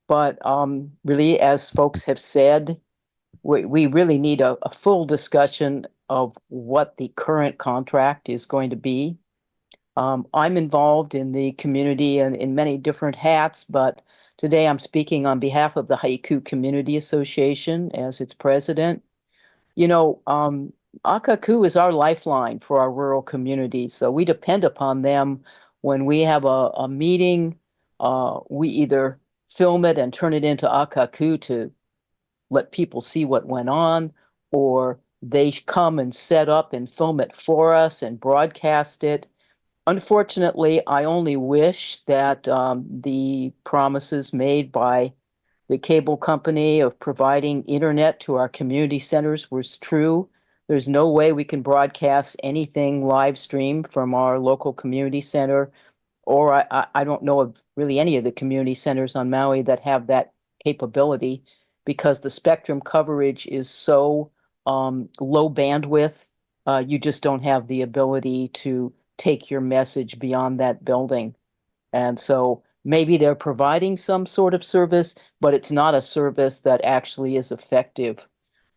But really, as folks have said, we really need a full discussion of what the current contract is going to be. I'm involved in the community and in many different hats, but today I'm speaking on behalf of the Haiku Community Association as its president. You know, Akakū is our lifeline for our rural communities, so we depend upon them when we have a meeting. We either film it and turn it into Akakū to let people see what went on, or they come and set up and film it for us and broadcast it. Unfortunately, I only wish that the promises made by the cable company of providing internet to our community centers was true. There's no way we can broadcast anything live stream from our local community center, or I don't know of really any of the community centers on Maui that have that capability, because the spectrum coverage is so low bandwidth. You just don't have the ability to take your message beyond that building. And so maybe they're providing some sort of service, but it's not a service that actually is effective.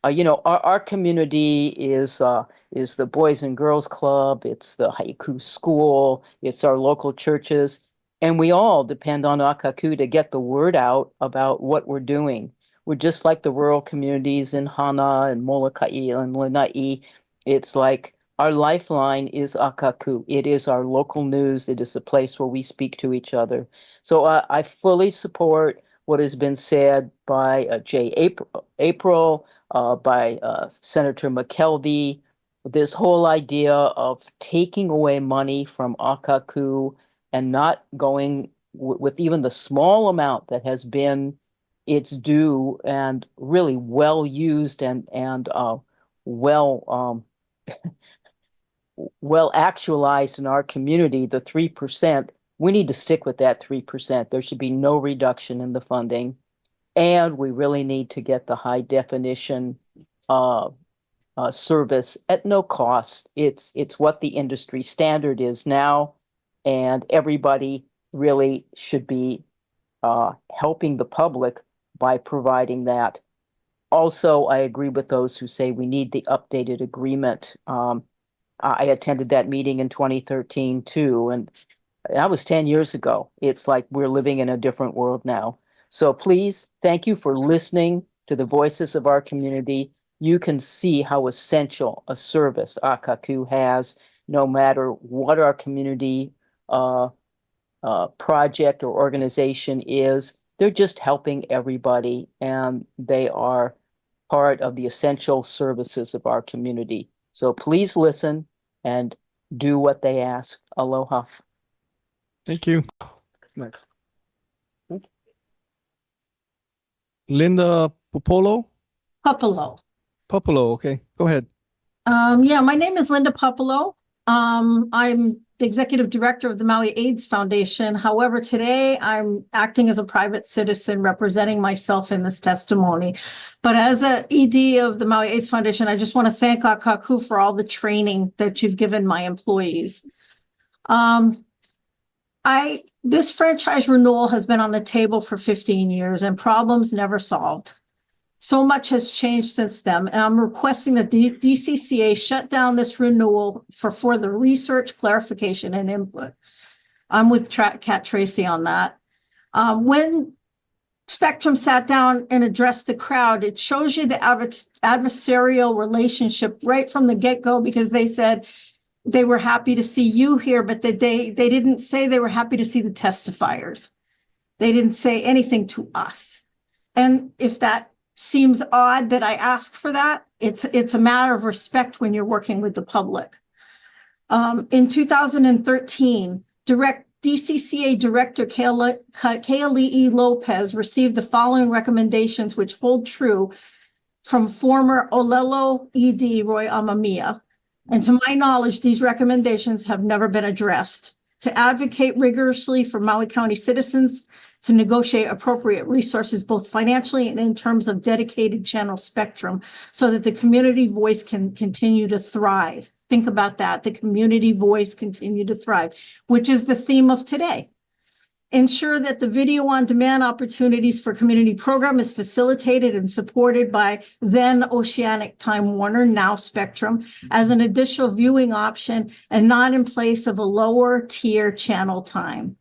You know, our community is the Boys and Girls Club, it's the Haiku School, it's our local churches, and we all depend on Akakū to get the word out about what we're doing. We're just like the rural communities in Hana and Molokai and Lanai. It's like our lifeline is Akakū. It is our local news. It is the place where we speak to each other. So I fully support what has been said by April, by Senator McKelvey, this whole idea of taking away money from Akakū and not going with even the small amount that has been its due and really well used and well actualized in our community, the 3%. We need to stick with that 3%. There should be no reduction in the funding. And we really need to get the high definition service at no cost. It's what the industry standard is now, and everybody really should be helping the public by providing that. Also, I agree with those who say we need the updated agreement. I attended that meeting in 2013 too, and that was 10 years ago. It's like we're living in a different world now. So please, thank you for listening to the voices of our community. You can see how essential a service Akakū has, no matter what our community project or organization is. They're just helping everybody, and they are part of the essential services of our community. So please listen and do what they ask. Aloha. Thank you. Next. Linda Popolo? Popolo. Popolo, okay. Go ahead. Yeah, my name is Linda Popolo. I'm the executive director of the Maui AIDS Foundation. However, today I'm acting as a private citizen representing myself in this testimony. But as a ED of the Maui AIDS Foundation, I just want to thank Akakū for all the training that you've given my employees. This franchise renewal has been on the table for 15 years and problems never solved. So much has changed since then, and I'm requesting that the DCCA shut down this renewal for further research, clarification, and input. I'm with Cat Tracy on that. When Spectrum sat down and addressed the crowd, it shows you the adversarial relationship right from the get-go, because they said they were happy to see you here, but they didn't say they were happy to see the testifiers. They didn't say anything to us. And if that seems odd that I ask for that, it's a matter of respect when you're working with the public. In 2013, DCCA Director Keali'i Lopez received the following recommendations, which hold true from former Olelo ED Roy Amamiya. And to my knowledge, these recommendations have never been addressed. To advocate rigorously for Maui County citizens, to negotiate appropriate resources, both financially and in terms of dedicated channel spectrum, so that the community voice can continue to thrive. Think about that, the community voice continue to thrive, which is the theme of today. Ensure that the video on demand opportunities for community program is facilitated and supported by then Oceanic Time Warner, now Spectrum, as an additional viewing option and not in place of a lower tier channel time.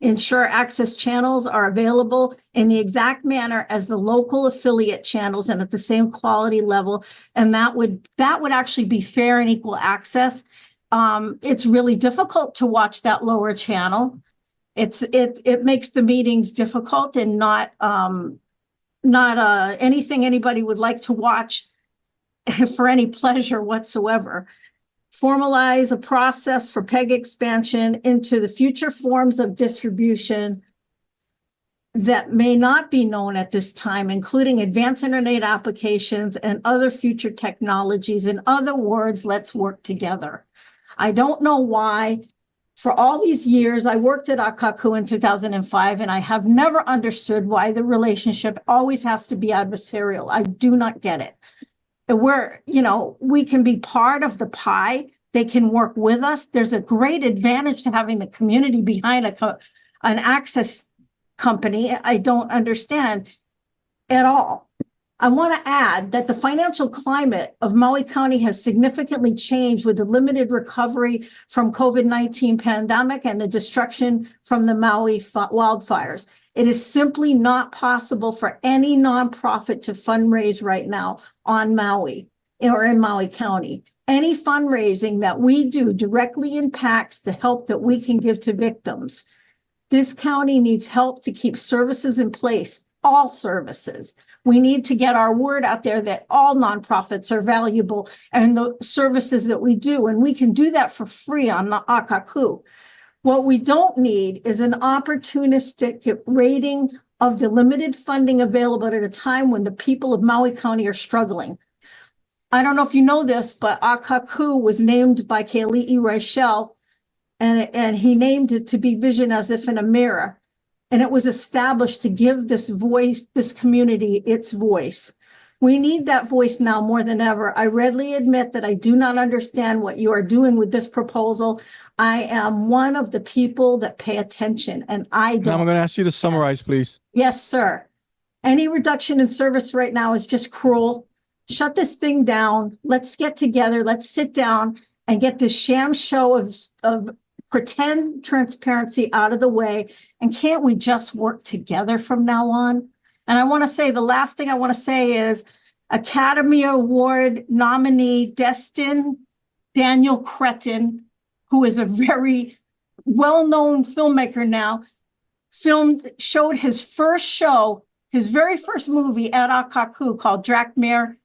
Ensure access channels are available in the exact manner as the local affiliate channels and at the same quality level. And that would actually be fair and equal access. It's really difficult to watch that lower channel. It makes the meetings difficult and not anything anybody would like to watch for any pleasure whatsoever. Formalize a process for PEG expansion into the future forms of distribution that may not be known at this time, including advanced internet applications and other future technologies. In other words, let's work together. I don't know why. For all these years, I worked at Akakū in 2005, and I have never understood why the relationship always has to be adversarial. I do not get it. We can be part of the pie. They can work with us. There's a great advantage to having the community behind an access company. I don't understand at all. I want to add that the financial climate of Maui County has significantly changed with the limited recovery from COVID-19 pandemic and the destruction from the Maui wildfires. It is simply not possible for any nonprofit to fundraise right now on Maui or in Maui County. Any fundraising that we do directly impacts the help that we can give to victims. This county needs help to keep services in place, all services. We need to get our word out there that all nonprofits are valuable and the services that we do, and we can do that for free on Akakū. What we don't need is an opportunistic rating of the limited funding available at a time when the people of Maui County are struggling. I don't know if you know this, but Akakū was named by Keali'i Raichel, and he named it to be vision as if in a mirror. And it was established to give this voice, this community, its voice. We need that voice now more than ever. I readily admit that I do not understand what you are doing with this proposal. I am one of the people that pay attention, and I don't. Now I'm going to ask you to summarize, please. Yes, sir. Any reduction in service right now is just cruel. Shut this thing down. Let's get together. Let's sit down and get this sham show of pretend transparency out of the way. And can't we just work together from now on? And I want to say, the last thing I want to say is Academy Award nominee Destin Daniel Cretton, who is a very well-known filmmaker now, showed his first show, his very first movie at Akakū called Drakmar,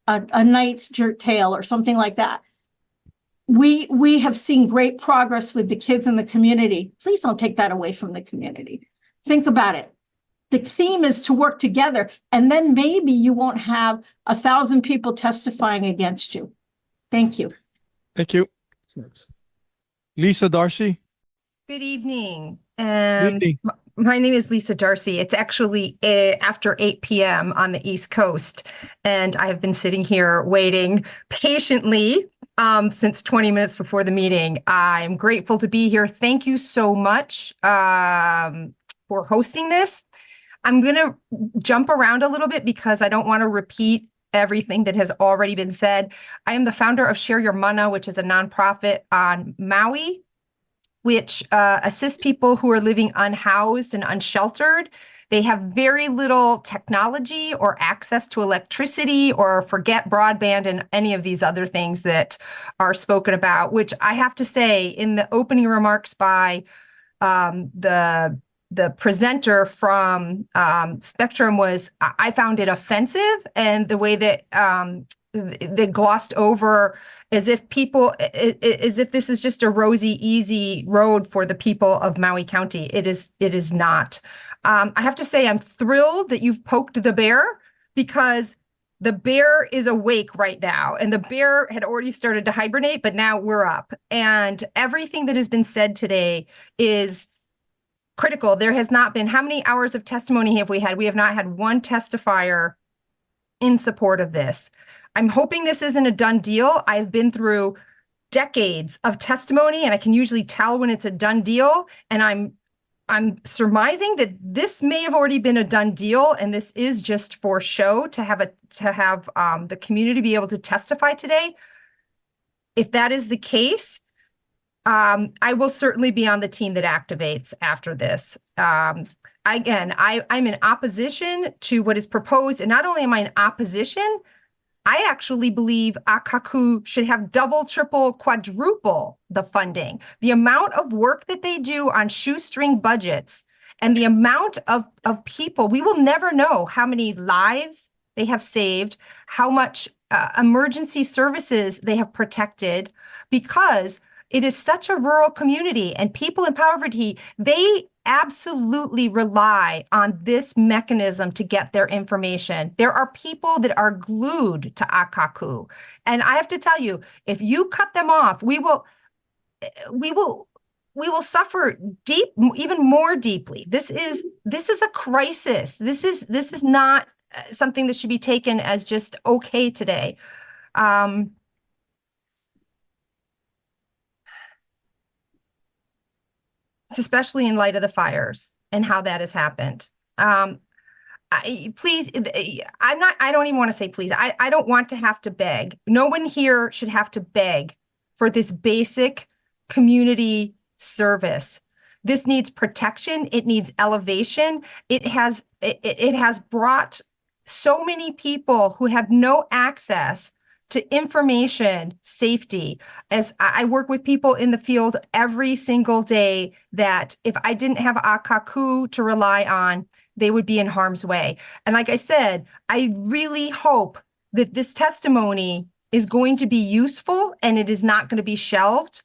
A Knight's Tale or something like that. We have seen great progress with the kids in the community. Please don't take that away from the community. Think about it. The theme is to work together, and then maybe you won't have 1,000 people testifying against you. Thank you. Thank you. Lisa Darcy. Good evening. Good evening. My name is Lisa Darcy. It's actually after 8 p.m. on the East Coast, and I have been sitting here waiting patiently since 20 minutes before the meeting. I'm grateful to be here. Thank you so much for hosting this. I'm going to jump around a little bit because I don't want to repeat everything that has already been said. I am the founder of Share Your Mana, which is a nonprofit on Maui, which assists people who are living unhoused and unsheltered. They have very little technology or access to electricity, or forget broadband and any of these other things that are spoken about, which I have to say in the opening remarks by the presenter from Spectrum was, I found it offensive, and the way that they glossed over as if this is just a rosy, easy road for the people of Maui County. It is not. I have to say, I'm thrilled that you've poked the bear, because the bear is awake right now, and the bear had already started to hibernate, but now we're up. And everything that has been said today is critical. There has not been, how many hours of testimony have we had? We have not had one testifier in support of this. I'm hoping this isn't a done deal. I've been through decades of testimony, and I can usually tell when it's a done deal. And I'm surmising that this may have already been a done deal, and this is just for show to have the community be able to testify today. If that is the case, I will certainly be on the team that activates after this. I'm in opposition to what is proposed, and not only am I in opposition, I actually believe Akakū should have double, triple, quadruple the funding. The amount of work that they do on shoestring budgets and the amount of people, we will never know how many lives they have saved, how much emergency services they have protected, because it is such a rural community, and people in poverty, they absolutely rely on this mechanism to get their information. There are people that are glued to Akakū. And I have to tell you, if you cut them off, we will suffer even more deeply. This is a crisis. This is not something that should be taken as just okay today. Especially in light of the fires and how that has happened. Please, I don't even want to say please. I don't want to have to beg. No one here should have to beg for this basic community service. This needs protection. It needs elevation. It has brought so many people who have no access to information safety. As I work with people in the field every single day, that if I didn't have Akakū to rely on, they would be in harm's way. And like I said, I really hope that this testimony is going to be useful and it is not going to be shelved.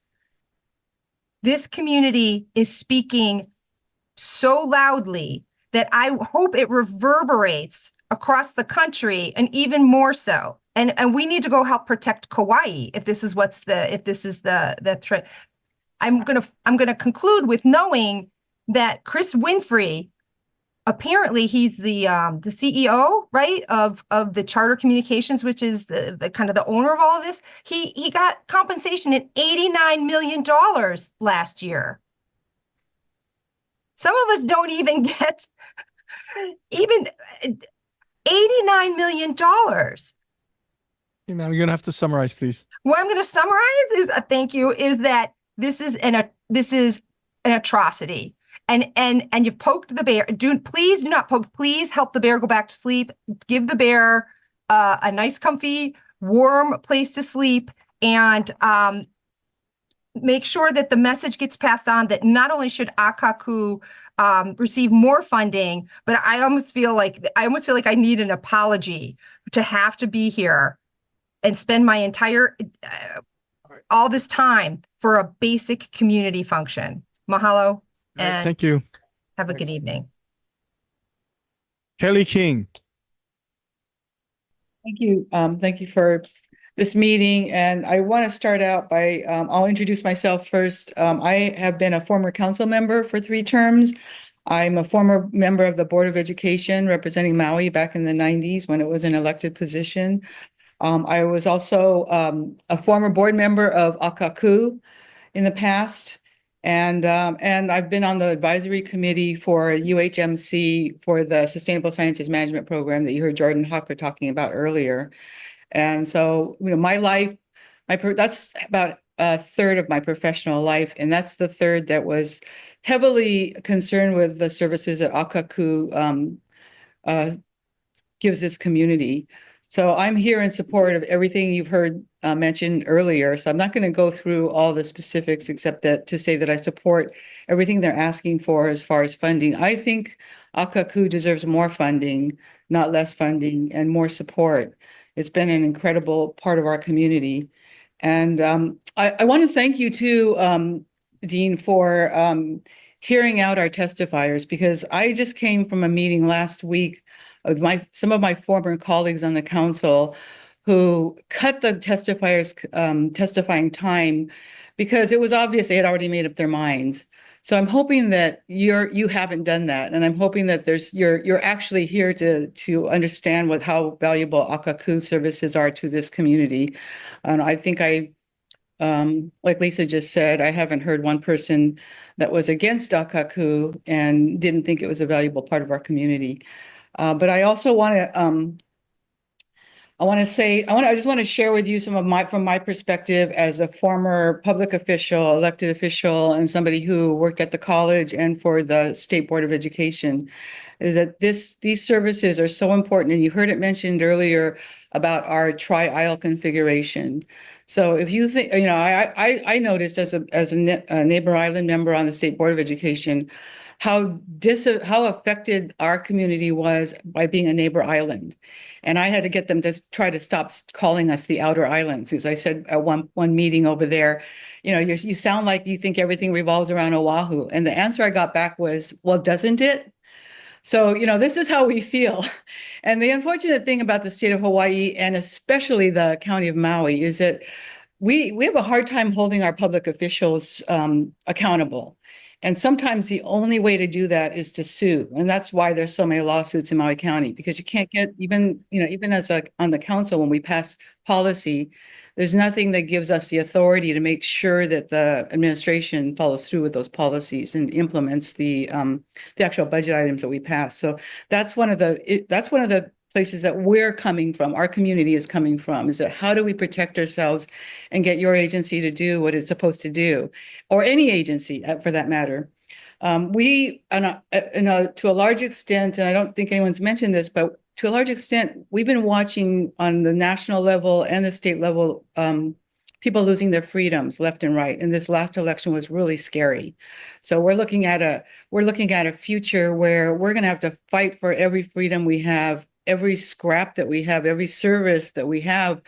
This community is speaking so loudly that I hope it reverberates across the country, and even more so. And we need to go help protect Kauai if this is the threat. I'm gonna conclude with knowing that Chris Winfrey, apparently he's the CEO, right, of the Charter Communications, which is the kind of the owner of all of this. He got compensation at $89 million last year. Some of us don't even get even $89 million. Hey, ma'am, you're gonna have to summarize, please. What I'm going to summarize is, thank you, is that this is an atrocity, and you've poked the bear. Please do not poke. Please help the bear go back to sleep. Give the bear a nice, comfy, warm place to sleep, and make sure that the message gets passed on that not only should Akakū receive more funding, but I almost feel like I need an apology to have to be here and spend my entire all this time for a basic community function. Mahalo. And thank you. Have a good evening. Kelly King. Thank you. Thank you for this meeting, and I want to start out by, I'll introduce myself first. I have been a former council member for 3 terms. I'm a former member of the Board of Education representing Maui back in the 90s when it was an elected position. I was also a former board member of Akakū in the past. And I've been on the advisory committee for UHMC for the Sustainable Sciences Management Program that you heard Jordan Hawker talking about earlier. And so, my life, that's about a third of my professional life. And that's the third that was heavily concerned with the services that Akakū gives this community. So I'm here in support of everything you've heard mentioned earlier. So I'm not going to go through all the specifics except that to say that I support everything they're asking for as far as funding. I think Akakū deserves more funding, not less funding, and more support. It's been an incredible part of our community. And I want to thank you too, Dean, for hearing out our testifiers, because I just came from a meeting last week with some of my former colleagues on the council who cut the testifiers' testifying time because it was obvious they had already made up their minds. So I'm hoping that you haven't done that, and I'm hoping that you're actually here to understand how valuable Akakū services are to this community. And I think like Lisa just said, I haven't heard one person that was against Akakū and didn't think it was a valuable part of our community. But I also want to, I just want to share with you from my perspective as a former public official, elected official, and somebody who worked at the college and for the State Board of Education, is that these services are so important. And you heard it mentioned earlier about our tri-aisle configuration. So if you think, I noticed as a neighbor island member on the State Board of Education, how affected our community was by being a neighbor island. And I had to get them to try to stop calling us the outer islands. Because I said at one meeting over there, you sound like you think everything revolves around Oahu. And the answer I got back was, well, doesn't it? So, this is how we feel. And the unfortunate thing about the state of Hawaii, and especially the county of Maui, is that we have a hard time holding our public officials accountable. And sometimes the only way to do that is to sue. And that's why there's so many lawsuits in Maui County, because you can't get even as on the council, when we pass policy, there's nothing that gives us the authority to make sure that the administration follows through with those policies and implements the actual budget items that we pass. So that's one of the places that we're coming from, our community is coming from, is that how do we protect ourselves and get your agency to do what it's supposed to do, or any agency for that matter. We, to a large extent, and I don't think anyone's mentioned this, but to a large extent, we've been watching on the national level and the state level, people losing their freedoms left and right. And this last election was really scary. So we're looking at a future where we're going to have to fight for every freedom we have, every scrap that we have, every service that we have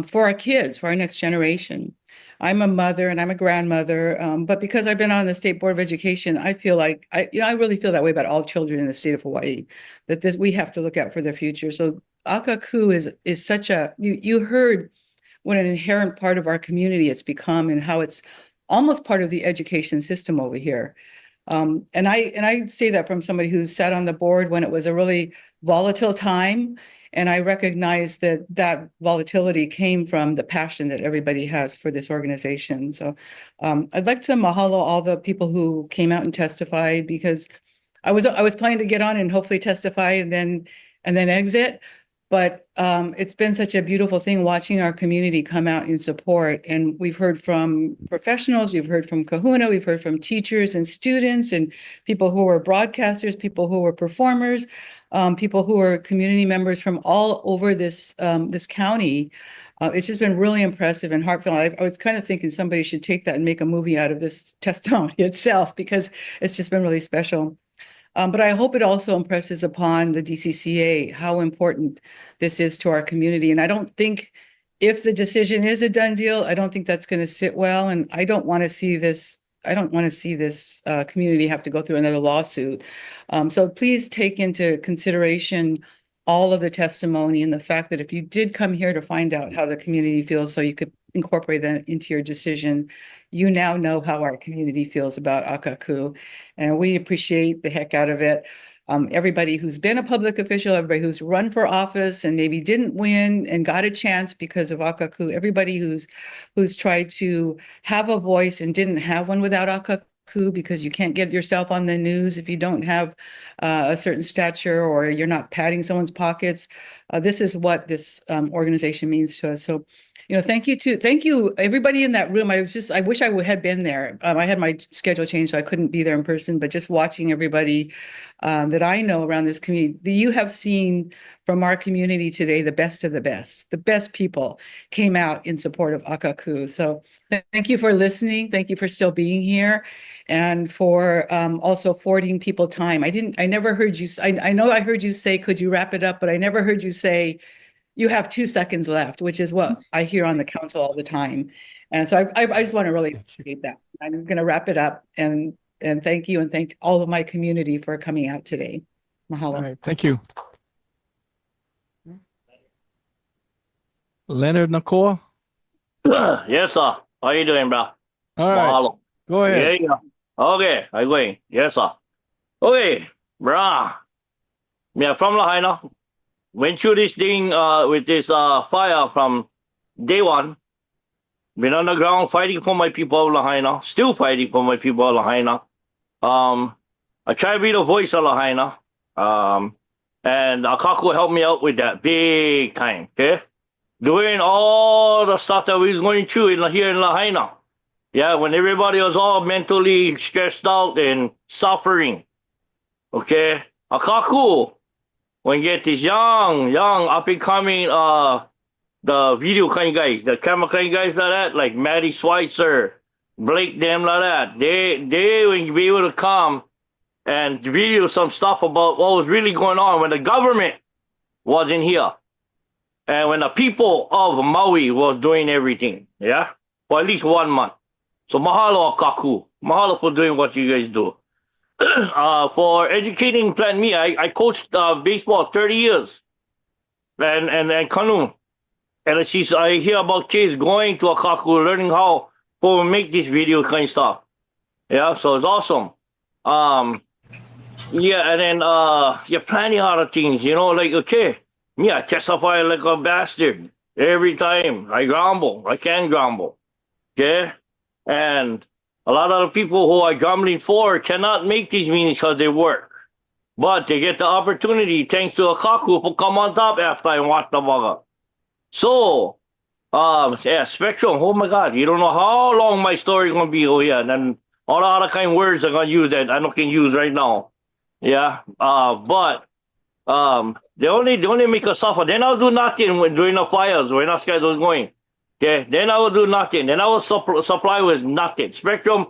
for our kids, for our next generation. I'm a mother and I'm a grandmother, but because I've been on the State Board of Education, I feel like I really feel that way about all children in the state of Hawaii, that we have to look out for their future. So Akakū is such you heard what an inherent part of our community it's become and how it's almost part of the education system over here. And I say that from somebody who sat on the board when it was a really volatile time. And I recognize that volatility came from the passion that everybody has for this organization. So I'd like to mahalo all the people who came out and testified, because I was planning to get on and hopefully testify and then exit. But it's been such a beautiful thing watching our community come out in support. And we've heard from professionals, we've heard from Kahuna, we've heard from teachers and students and people who were broadcasters, people who were performers, people who are community members from all over this county. It's just been really impressive and heartfelt. I was kind of thinking somebody should take that and make a movie out of this testimony itself, because it's just been really special. But I hope it also impresses upon the DCCA how important this is to our community. And I don't think, if the decision is a done deal, I don't think that's going to sit well. And I don't want to see this. I don't want to see this community have to go through another lawsuit. So please take into consideration all of the testimony and the fact that if you did come here to find out how the community feels so you could incorporate that into your decision, you now know how our community feels about Akakū, and we appreciate the heck out of it. Everybody who's been a public official, everybody who's run for office and maybe didn't win and got a chance because of Akakū, everybody who's tried to have a voice and didn't have one without Akakū, because you can't get yourself on the news if you don't have a certain stature or you're not padding someone's pockets. This is what this organization means to us. So, thank you everybody in that room. I wish I had been there. I had my schedule changed, so I couldn't be there in person, but just watching everybody that I know around this community, you have seen from our community today, the best of the best people came out in support of Akakū. So thank you for listening. Thank you for still being here and for also affording people time. I never heard you, I know I heard you say, could you wrap it up? But I never heard you say, you have 2 seconds left, which is what I hear on the council all the time. And so I just want to really appreciate that. I'm going to wrap it up and thank you and thank all of my community for coming out today. Mahalo. All right, thank you. Leonard Nakoa? Yes, sir. How you doing, bro? All right. Mahalo. Go ahead. Yeah. Okay, I'm going. Yes, sir. Okay, bro. Me from Lahaina. Went through this thing with this fire from day one. Been on the ground fighting for my people of Lahaina. Still fighting for my people of Lahaina. I try to be the voice of Lahaina. And Akakū helped me out with that big time, okay? Doing all the stuff that we was going through here in Lahaina. Yeah, when everybody was all mentally stressed out and suffering. Okay? Akakū, when you get this young, up-and-coming, the video kind of guys, the camera kind of guys like that, like Maddie Schweitzer, Blake, them like that, they will be able to come and video some stuff about what was really going on when the government wasn't here. And when the people of Maui was doing everything, yeah, for at least 1 month. So mahalo Akakū. Mahalo for doing what you guys do. For educating Plant Me, I coached baseball 30 years. And Kanu. And I hear about kids going to Akakū, learning how to make this video kind of stuff. Yeah, so it's awesome. Yeah, and then yeah, plenty other things, like, okay, me, I testify like a bastard every time. I grumble. I can grumble. Okay? And a lot of the people who are grumbling for cannot make these meetings because they work. But they get the opportunity, thanks to Akakū, to come on top after I watch the bugger. So, yeah, Spectrum, oh my God, you don't know how long my story is going to be over here. And then all the other kind of words I'm going to use that I don't can use right now. Yeah, but they only make us suffer. Then I'll do nothing during the fires when our schedule is going. Okay, then I will do nothing. Then I will supply with nothing. Spectrum,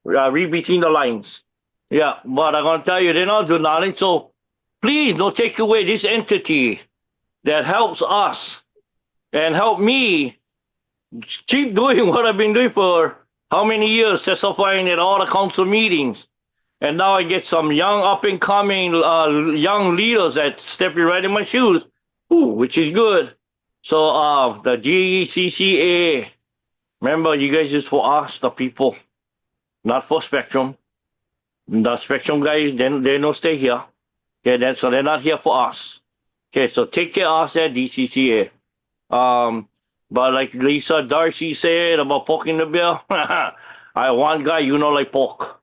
read between the lines. Yeah, but I'm going to tell you, then I'll do nothing. So please don't take away this entity that helps us and help me keep doing what I've been doing for how many years, testifying at all the council meetings. And now I get some young up-and-coming young leaders that stepping right in my shoes, which is good. So the DCCA, remember, you guys is for us, the people, not for Spectrum. The Spectrum guys, they don't stay here. Okay, so they're not here for us. Okay, so take care of us at DCCA. But like Lisa Darcy said about poking the bear, I want guy, like pork.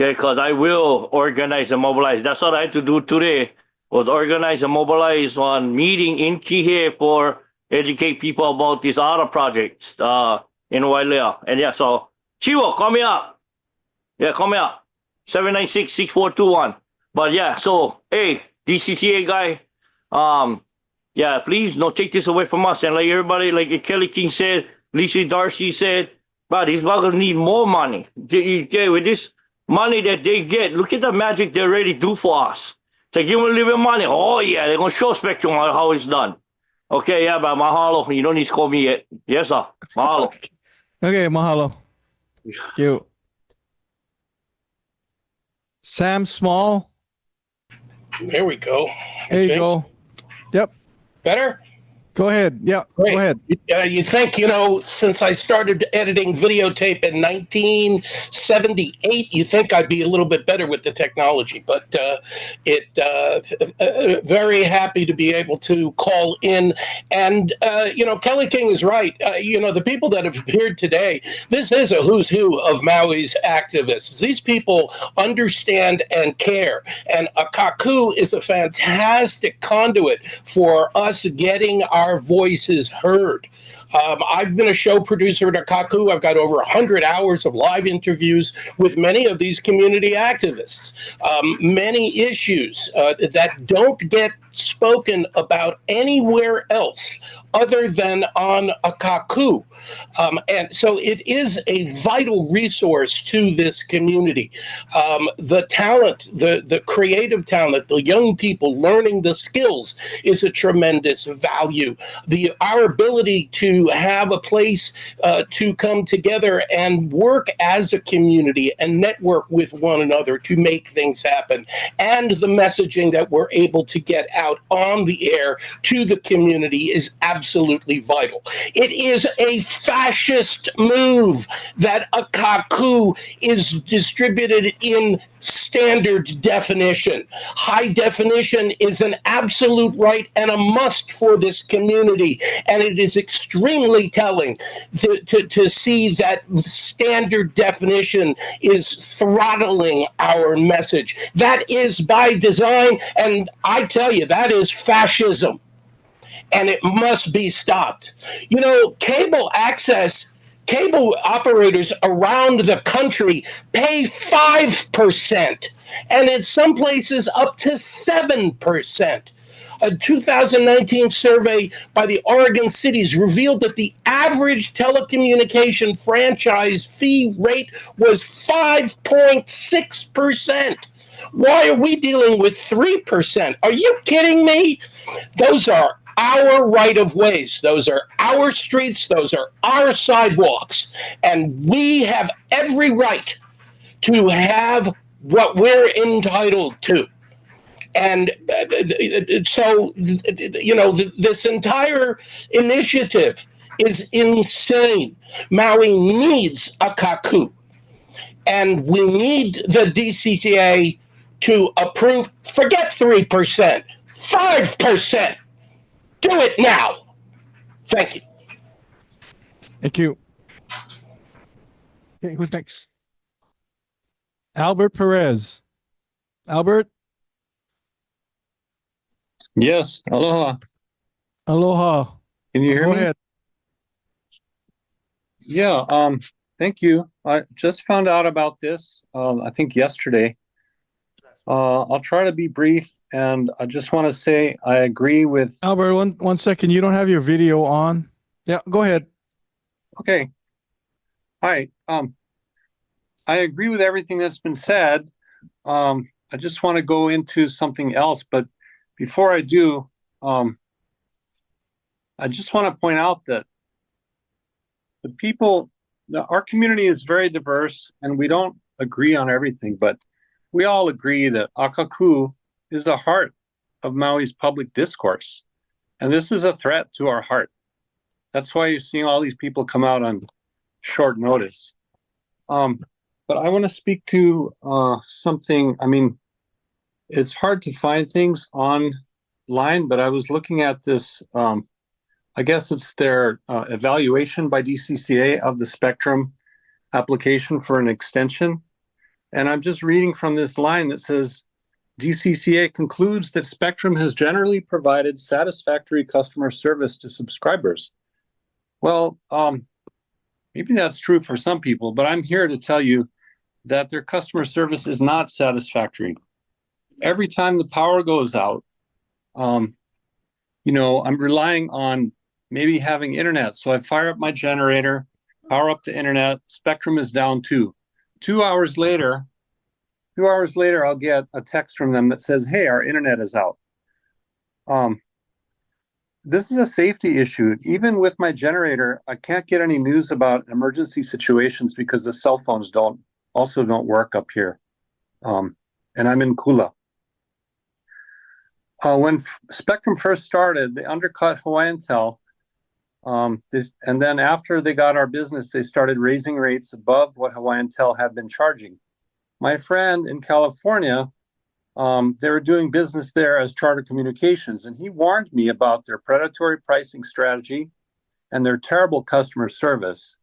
Okay, because I will organize and mobilize. That's what I had to do today, was organize and mobilize on meeting in Kihei for educate people about these other projects in Wailea. And yeah, so Chivo, call me up. Yeah, call me up. 796-6421. But yeah, so hey, DCCA guy, yeah, please don't take this away from us. And like everybody, like Kelly King said, Lisa Darcy said, but these buggers need more money. With this money that they get, look at the magic they already do for us. To give them a little bit of money, oh yeah, they're going to show Spectrum how it's done. Okay, yeah, but mahalo, you don't need to call me yet. Yes, sir. Mahalo. Okay, mahalo. Thank you. Sam Small? There we go. There you go. Yep. Better? Go ahead. Yeah, Great. go ahead. You think, since I started editing videotape in 1978, you think I'd be a little bit better with the technology, but very happy to be able to call in. And, Kelly King is right. The people that have appeared today, this is a who's who of Maui's activists. These people understand and care. And Akakū is a fantastic conduit for us getting our voices heard. I've been a show producer at Akakū. I've got over 100 hours of live interviews with many of these community activists. Many issues that don't get spoken about anywhere else other than on Akakū. And so it is a vital resource to this community. The talent, the creative talent, the young people learning the skills is a tremendous value. Our ability to have a place to come together and work as a community and network with one another to make things happen, and the messaging that we're able to get out on the air to the community is absolutely vital. It is a fascist move that Akakū is distributed in standard definition. High definition is an absolute right and a must for this community, and it is extremely telling to see that standard definition is throttling our message. That is by design, and I tell you, that is fascism, and it must be stopped. Cable operators around the country pay 5%, and in some places up to 7%. A 2019 survey by the Oregon cities revealed that the average telecommunication franchise fee rate was 5.6%. Why are we dealing with 3%? Are you kidding me? Those are our right-of-ways. Those are our streets. Those are our sidewalks. And we have every right to have what we're entitled to. And so, this entire initiative is insane. Maui needs Akakū. And we need the DCCA to approve, forget 3%, 5%. Do it now. Thank you. Thank you. Okay, who's next? Albert Perez. Albert? Yes. Aloha. Aloha. Can you hear me? Go ahead. Yeah. Thank you. I just found out about this, I think yesterday. I'll try to be brief, and I just want to say I agree with Albert. One second. You don't have your video on. Yeah, go ahead. Okay. Hi. I agree with everything that's been said. I just want to go into something else, but before I do, I just want to point out that our community is very diverse, and we don't agree on everything, but we all agree that Akakū is the heart of Maui's public discourse, and this is a threat to our heart. That's why you're seeing all these people come out on short notice. But I want to speak to something. I mean, it's hard to find things online, but I was looking at this. I guess it's their evaluation by DCCA of the Spectrum application for an extension. And I'm just reading from this line that says, DCCA concludes that Spectrum has generally provided satisfactory customer service to subscribers. Well, maybe that's true for some people, but I'm here to tell you that their customer service is not satisfactory. Every time the power goes out, I'm relying on maybe having internet. So I fire up my generator, power up the internet, Spectrum is down too. 2 hours later, I'll get a text from them that says, hey, our internet is out. This is a safety issue. Even with my generator, I can't get any news about emergency situations because the cell phones don't work up here. And I'm in Kula. When Spectrum first started, they undercut Hawaiian Tel. And then after they got our business, they started raising rates above what Hawaiian Tel had been charging. My friend in California, they were doing business there as Charter Communications, and he warned me about their predatory pricing strategy and their terrible customer service.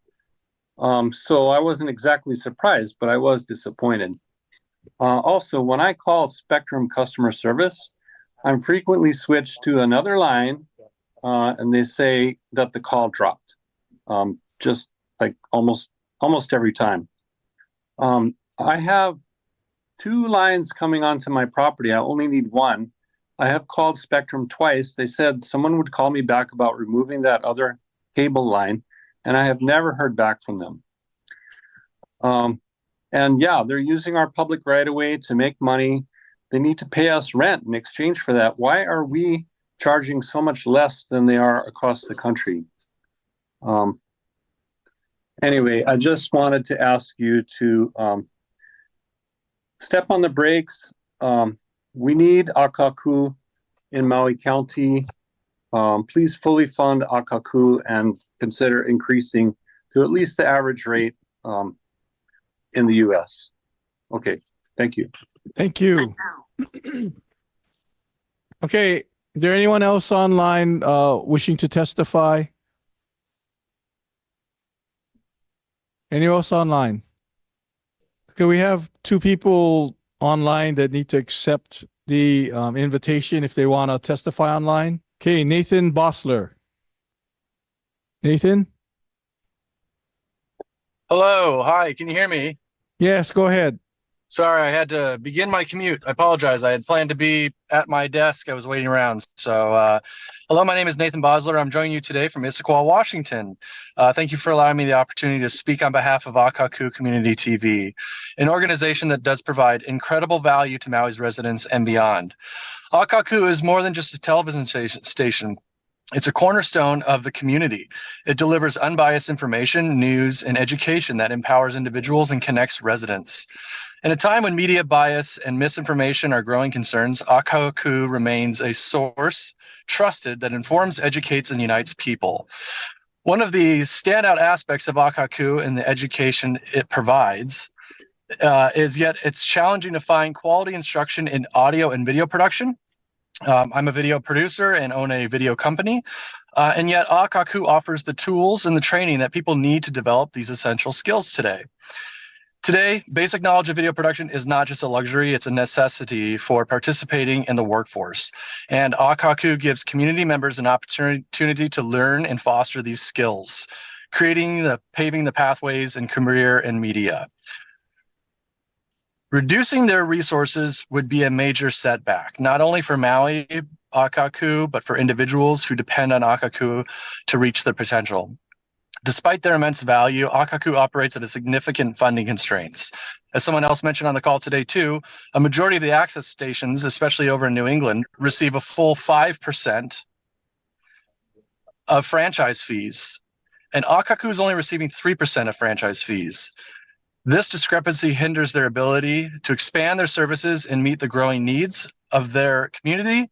So I wasn't exactly surprised, but I was disappointed. Also, when I call Spectrum customer service, I'm frequently switched to another line, and they say that the call dropped, just like almost every time. I have 2 lines coming onto my property. I only need one. I have called Spectrum twice. They said someone would call me back about removing that other cable line, and I have never heard back from them. And yeah, they're using our public right of way to make money. They need to pay us rent in exchange for that. Why are we charging so much less than they are across the country? Anyway, I just wanted to ask you to step on the brakes. We need Akakū in Maui County. Please fully fund Akakū and consider increasing to at least the average rate in the U.S. Okay, thank you. Thank you. Okay, is there anyone else online wishing to testify? Anyone else online? Okay, we have 2 people online that need to accept the invitation if they want to testify online. Okay, Nathan Bossler. Nathan? Hello, hi, can you hear me? Yes, go ahead. Sorry, I had to begin my commute. I apologize. I had planned to be at my desk. I was waiting around. So, hello, my name is Nathan Bossler. I'm joining you today from Issaquah, Washington. Thank you for allowing me the opportunity to speak on behalf of Akakū Community TV, an organization that does provide incredible value to Maui's residents and beyond. Akakū is more than just a television station. It's a cornerstone of the community. It delivers unbiased information, news, and education that empowers individuals and connects residents. In a time when media bias and misinformation are growing concerns, Akakū remains a source trusted that informs, educates, and unites people. One of the standout aspects of Akakū and the education it provides is yet it's challenging to find quality instruction in audio and video production. I'm a video producer and own a video company, and yet Akakū offers the tools and the training that people need to develop these essential skills today. Today, basic knowledge of video production is not just a luxury, it's a necessity for participating in the workforce. And Akakū gives community members an opportunity to learn and foster these skills, paving the pathways and career in media. Reducing their resources would be a major setback, not only for Maui Akakū, but for individuals who depend on Akakū to reach their potential. Despite their immense value, Akakū operates at a significant funding constraints. As someone else mentioned on the call today too, a majority of the access stations, especially over in New England, receive a full 5% of franchise fees, and Akakū is only receiving 3% of franchise fees. This discrepancy hinders their ability to expand their services and meet the growing needs of their community.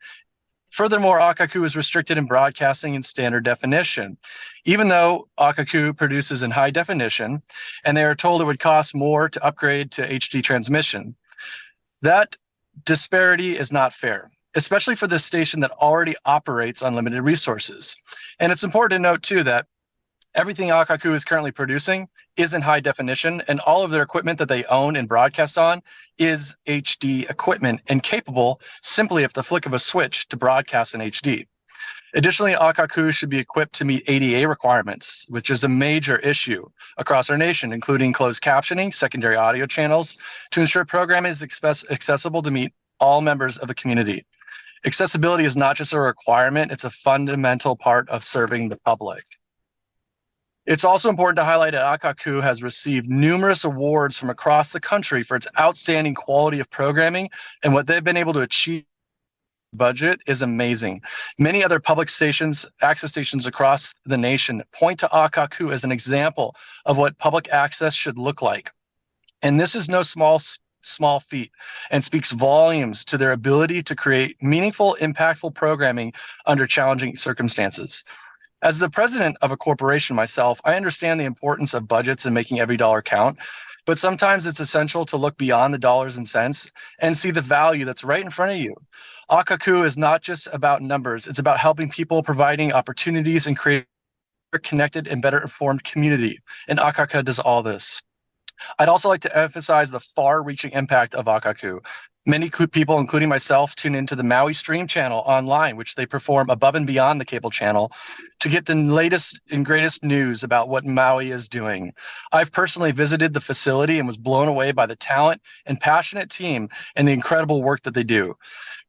Furthermore, Akakū is restricted in broadcasting in standard definition, even though Akakū produces in high definition, and they are told it would cost more to upgrade to HD transmission. That disparity is not fair, especially for this station that already operates on limited resources. And it's important to note too that everything Akakū is currently producing is in high definition, and all of their equipment that they own and broadcast on is HD equipment and capable simply of the flick of a switch to broadcast in HD. Additionally, Akakū should be equipped to meet ADA requirements, which is a major issue across our nation, including closed captioning, secondary audio channels, to ensure programming is accessible to meet all members of the community. Accessibility is not just a requirement, it's a fundamental part of serving the public. It's also important to highlight that Akakū has received numerous awards from across the country for its outstanding quality of programming, and what they've been able to achieve budget is amazing. Many other public stations, access stations across the nation point to Akakū as an example of what public access should look like. And this is no small small feat and speaks volumes to their ability to create meaningful, impactful programming under challenging circumstances. As the president of a corporation myself, I understand the importance of budgets and making every dollar count, but sometimes it's essential to look beyond the dollars and cents and see the value that's right in front of you. Akakū is not just about numbers, it's about helping people, providing opportunities, and creating a connected and better informed community. And Akakū does all this. I'd also like to emphasize the far-reaching impact of Akakū. Many people, including myself, tune into the Maui Stream channel online, which they perform above and beyond the cable channel to get the latest and greatest news about what Maui is doing. I've personally visited the facility and was blown away by the talent and passionate team and the incredible work that they do.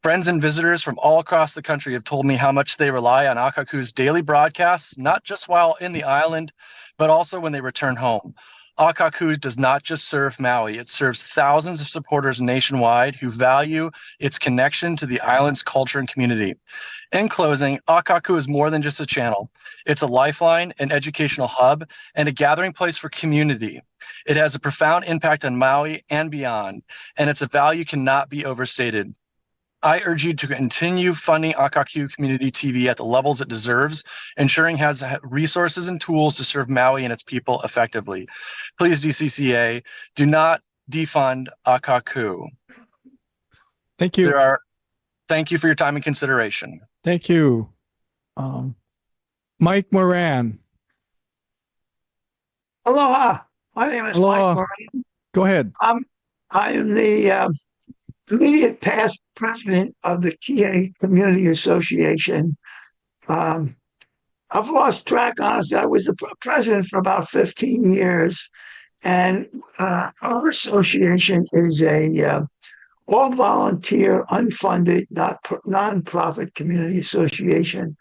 Friends and visitors from all across the country have told me how much they rely on Akakū's daily broadcasts, not just while in the island, but also when they return home. Akakū does not just serve Maui, it serves thousands of supporters nationwide who value its connection to the island's culture and community. In closing, Akakū is more than just a channel. It's a lifeline, an educational hub, and a gathering place for community. It has a profound impact on Maui and beyond, and its value cannot be overstated. I urge you to continue funding Akakū Community TV at the levels it deserves, ensuring it has resources and tools to serve Maui and its people effectively. Please, DCCA, do not defund Akakū. Thank you. Thank you for your time and consideration. Thank you. Mike Moran. Aloha. My name is Aloha. Mike Moran. Go ahead. I am the immediate past president of the Kia Community Association. I've lost track, honestly. I was the president for about 15 years. And our association is a all-volunteer, unfunded, nonprofit community association.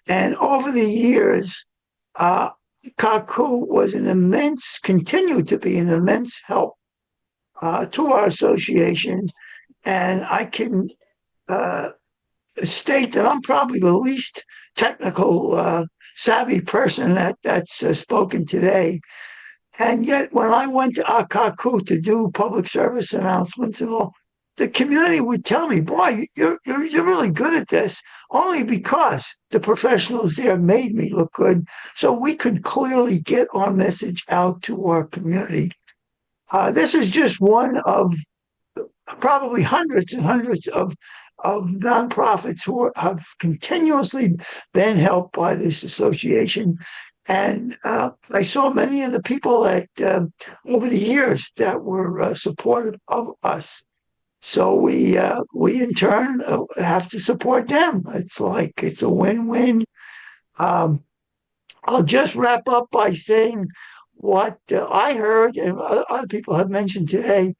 And over the years, Akakū was continued to be an immense help to our association. And I can state that I'm probably the least technical savvy person that's spoken today. And yet, when I went to Akakū to do public service announcements and all, the community would tell me, "Boy, you're really good at this," only because the professionals there made me look good, so we could clearly get our message out to our community. This is just one of probably hundreds and hundreds of nonprofits who have continuously been helped by this association. And I saw many of the people that over the years that were supportive of us. So we in turn have to support them. It's a win-win. I'll just wrap up by saying what I heard and other people have mentioned today.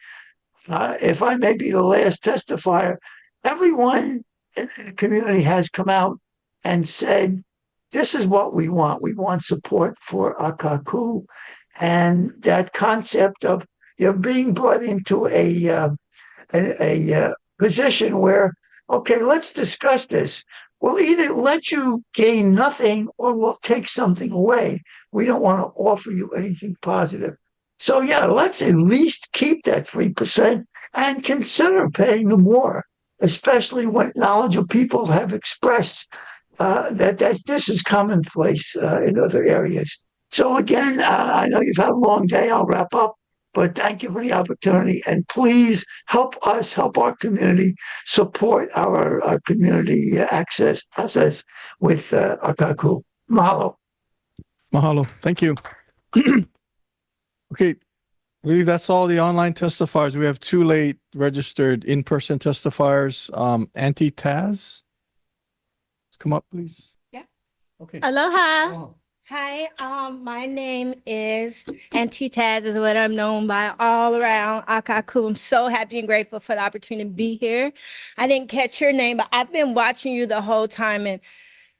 If I may be the last testifier, everyone in the community has come out and said, this is what we want. We want support for Akakū. And that concept of being brought into a position where, okay, let's discuss this. We'll either let you gain nothing or we'll take something away. We don't want to offer you anything positive. So yeah, let's at least keep that 3% and consider paying them more, especially when knowledgeable people have expressed that this is commonplace in other areas. So again, I know you've had a long day. I'll wrap up, but thank you for the opportunity. And please help us, help our community, support our community access with Akakū. Mahalo. Mahalo. Thank you. Okay. I believe that's all the online testifiers. We have 2 late registered in-person testifiers. Auntie Taz, come up, please. Yeah. Okay. Aloha. Hi, my name is Auntie Taz, is what I'm known by all around Akakū. I'm so happy and grateful for the opportunity to be here. I didn't catch your name, but I've been watching you the whole time. And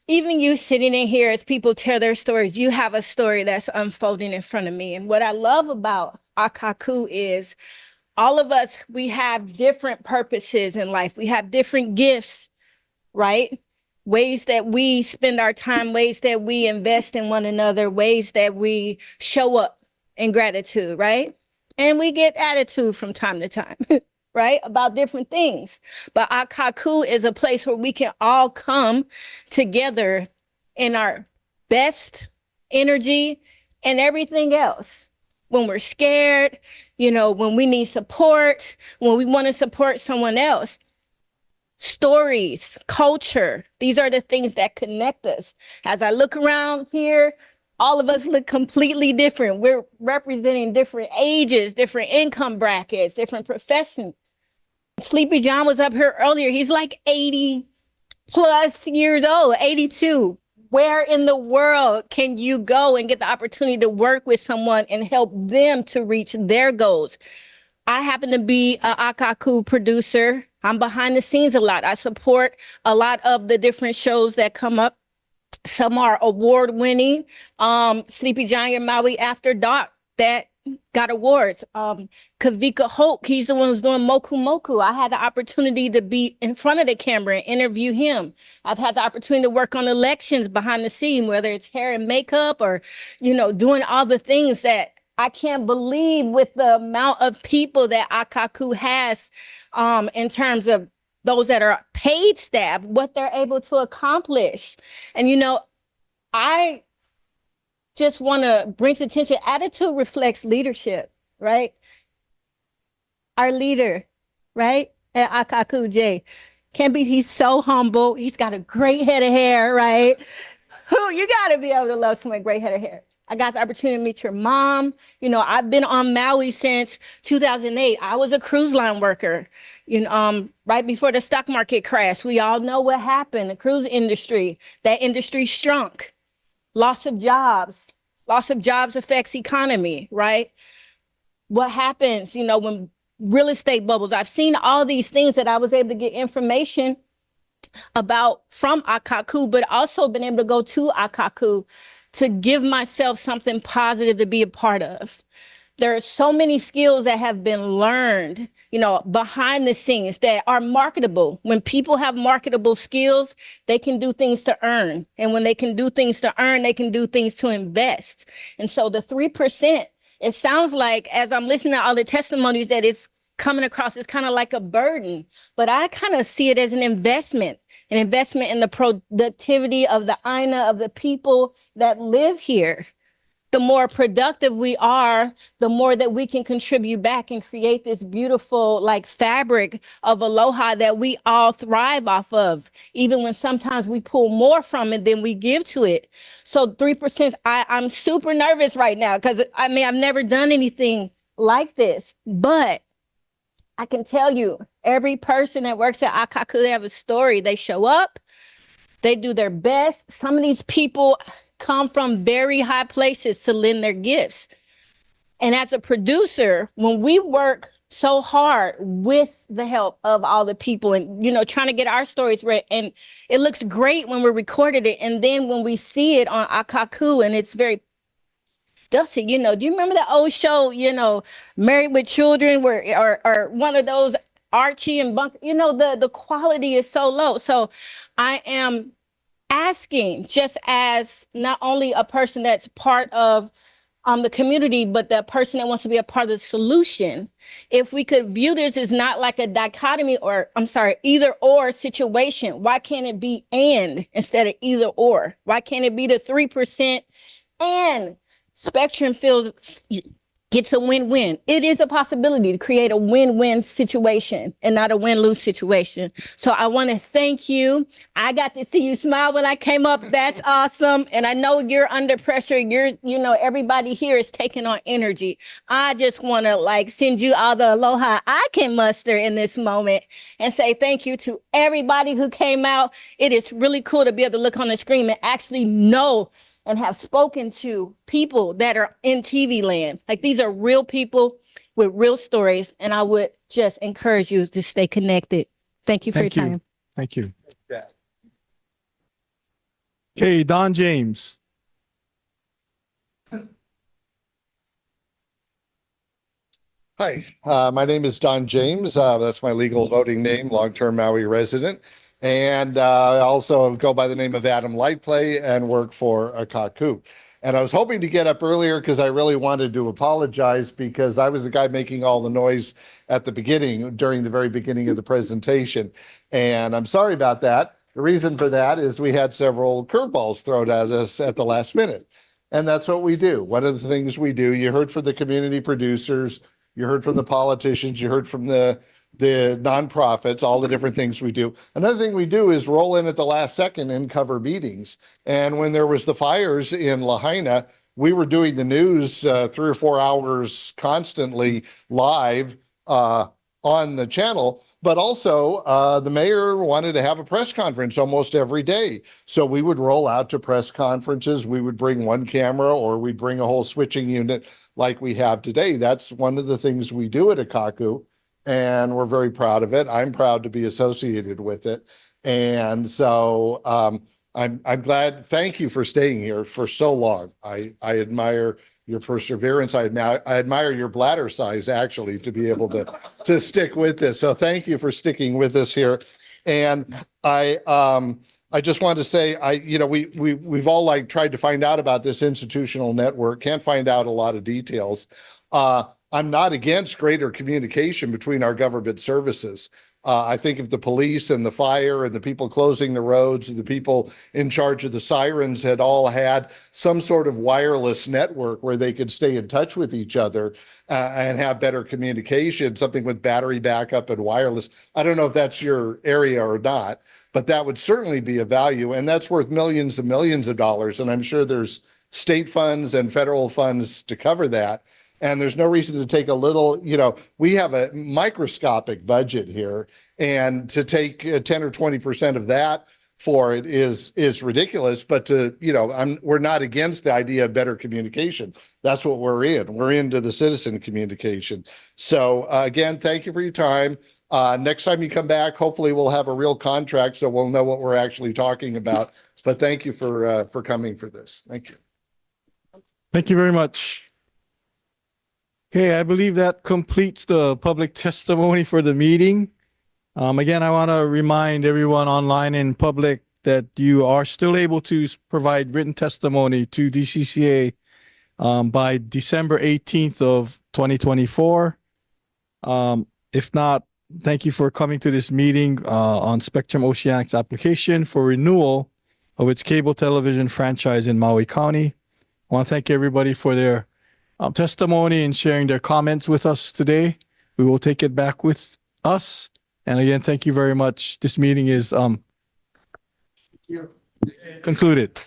even you sitting in here as people tell their stories, you have a story that's unfolding in front of me. And what I love about Akakū is all of us, we have different purposes in life. We have different gifts, right? Ways that we spend our time, ways that we invest in one another, ways that we show up in gratitude, right? and we get attitude from time to time, right? About different things. But Akakū is a place where we can all come together in our best energy and everything else. When we're scared, you know, when we need support, when we want to support someone else. Stories, culture, these are the things that connect us. As I look around here, all of us look completely different. We're representing different ages, different income brackets, different professions. Sleepy John was up here earlier. He's like 80 plus years old, 82. Where in the world can you go and get the opportunity to work with someone and help them to reach their goals? I happen to be an Akakū producer. I'm behind the scenes a lot. I support a lot of the different shows that come up. Some are award-winning. Sleepy Giant Maui After Dark that got awards. Kavika Hoke, he's the one who's doing Moku Moku. I had the opportunity to be in front of the camera and interview him. I've had the opportunity to work on elections behind the scene, whether it's hair and makeup or, you know, doing all the things that I can't believe with the amount of people that Akakū has in terms of those that are paid staff, what they're able to accomplish. And, you know, I just want to bring to attention, attitude reflects leadership, right? Our leader, right, at Akakū, Jay, he's so humble. He's got a great head of hair, right? You got to be able to love someone with great head of hair. I got the opportunity to meet your mom. You know, I've been on Maui since 2008. I was a cruise line worker, you know, right before the stock market crash. We all know what happened, the cruise industry. That industry shrunk. Loss of jobs affects economy, right? What happens, you know, when real estate bubbles? I've seen all these things that I was able to get information about from Akakū, but also been able to go to Akakū to give myself something positive to be a part of. There are so many skills that have been learned, you know, behind the scenes that are marketable. When people have marketable skills, they can do things to earn. And when they can do things to earn, they can do things to invest. And so the 3%, it sounds like, as I'm listening to all the testimonies, that it's coming across as kind of like a burden, but I kind of see it as an investment in the productivity of the Aina, of the people that live here. The more productive we are, the more that we can contribute back and create this beautiful like fabric of aloha that we all thrive off of, even when sometimes we pull more from it than we give to it. So 3%, I'm super nervous right now because I mean, I've never done anything like this, but I can tell you, every person that works at Akakū, they have a story. They show up, they do their best. Some of these people come from very high places to lend their gifts. And as a producer, when we work so hard with the help of all the people and, you know, trying to get our stories read, and it looks great when we recorded it. And then when we see it on Akakū and it's very Dusty, you know, do you remember that old show, you know, Married with Children, where or one of those Archie and Bunk, you know, the quality is so low. So I am asking, just as not only a person that's part of the community, but the person that wants to be a part of the solution, if we could view this as not like a dichotomy or, either or situation. Why can't it be and instead of either or? Why can't it be the 3% and Spectrum gets a win-win? It is a possibility to create a win-win situation and not a win-lose situation. So I want to thank you. I got to see you smile when I came up. That's awesome. And I know you're under pressure. Everybody here is taking on energy. I just want to send you all the aloha I can muster in this moment and say thank you to everybody who came out. It is really cool to be able to look on the screen and actually know and have spoken to people that are in TV land. These are real people with real stories. And I would just encourage you to stay connected. Thank you for your time. Thank you. Okay, Don James. Hi, my name is Don James. That's my legal voting name, long-term Maui resident. And I also go by the name of Adam Lightplay and work for Akakū. And I was hoping to get up earlier because I really wanted to apologize because I was the guy making all the noise at the beginning, during the very beginning of the presentation. And I'm sorry about that. The reason for that is we had several curveballs thrown at us at the last minute. And that's what we do. One of the things we do, you heard from the community producers, you heard from the politicians, you heard from the nonprofits, all the different things we do. Another thing we do is roll in at the last second and cover meetings. And when there was the fires in Lahaina, we were doing the news 3 or 4 hours constantly live on the channel, but also the mayor wanted to have a press conference almost every day. So we would roll out to press conferences. We would bring one camera or we'd bring a whole switching unit like we have today. That's one of the things we do at Akakū, and we're very proud of it. I'm proud to be associated with it. And so I'm glad. Thank you for staying here for so long. I admire your perseverance. I admire your bladder size, actually, to be able to stick with this. So thank you for sticking with us here. And I just want to say, we've all like tried to find out about this institutional network, can't find out a lot of details. I'm not against greater communication between our government services. I think if the police and the fire and the people closing the roads and the people in charge of the sirens had all had some sort of wireless network where they could stay in touch with each other and have better communication, something with battery backup and wireless. I don't know if that's your area or not, but that would certainly be a value, and that's worth millions and millions of dollars. And I'm sure there's state funds and federal funds to cover that. And there's no reason to take a little, we have a microscopic budget here, and to take 10 or 20% of that for it is ridiculous. But we're not against the idea of better communication. That's what we're in. We're into the citizen communication. So again, thank you for your time. Next time you come back, hopefully we'll have a real contract so we'll know what we're actually talking about. But thank you for coming for this. Thank you. Thank you very much. Okay, I believe that completes the public testimony for the meeting. Again, I want to remind everyone online and public that you are still able to provide written testimony to DCCA by December 18th of 2024. If not, thank you for coming to this meeting on Spectrum-Oceanic's application for renewal of its cable television franchise in Maui County. I want to thank everybody for their testimony and sharing their comments with us today. We will take it back with us. And again, thank you very much. This meeting is concluded.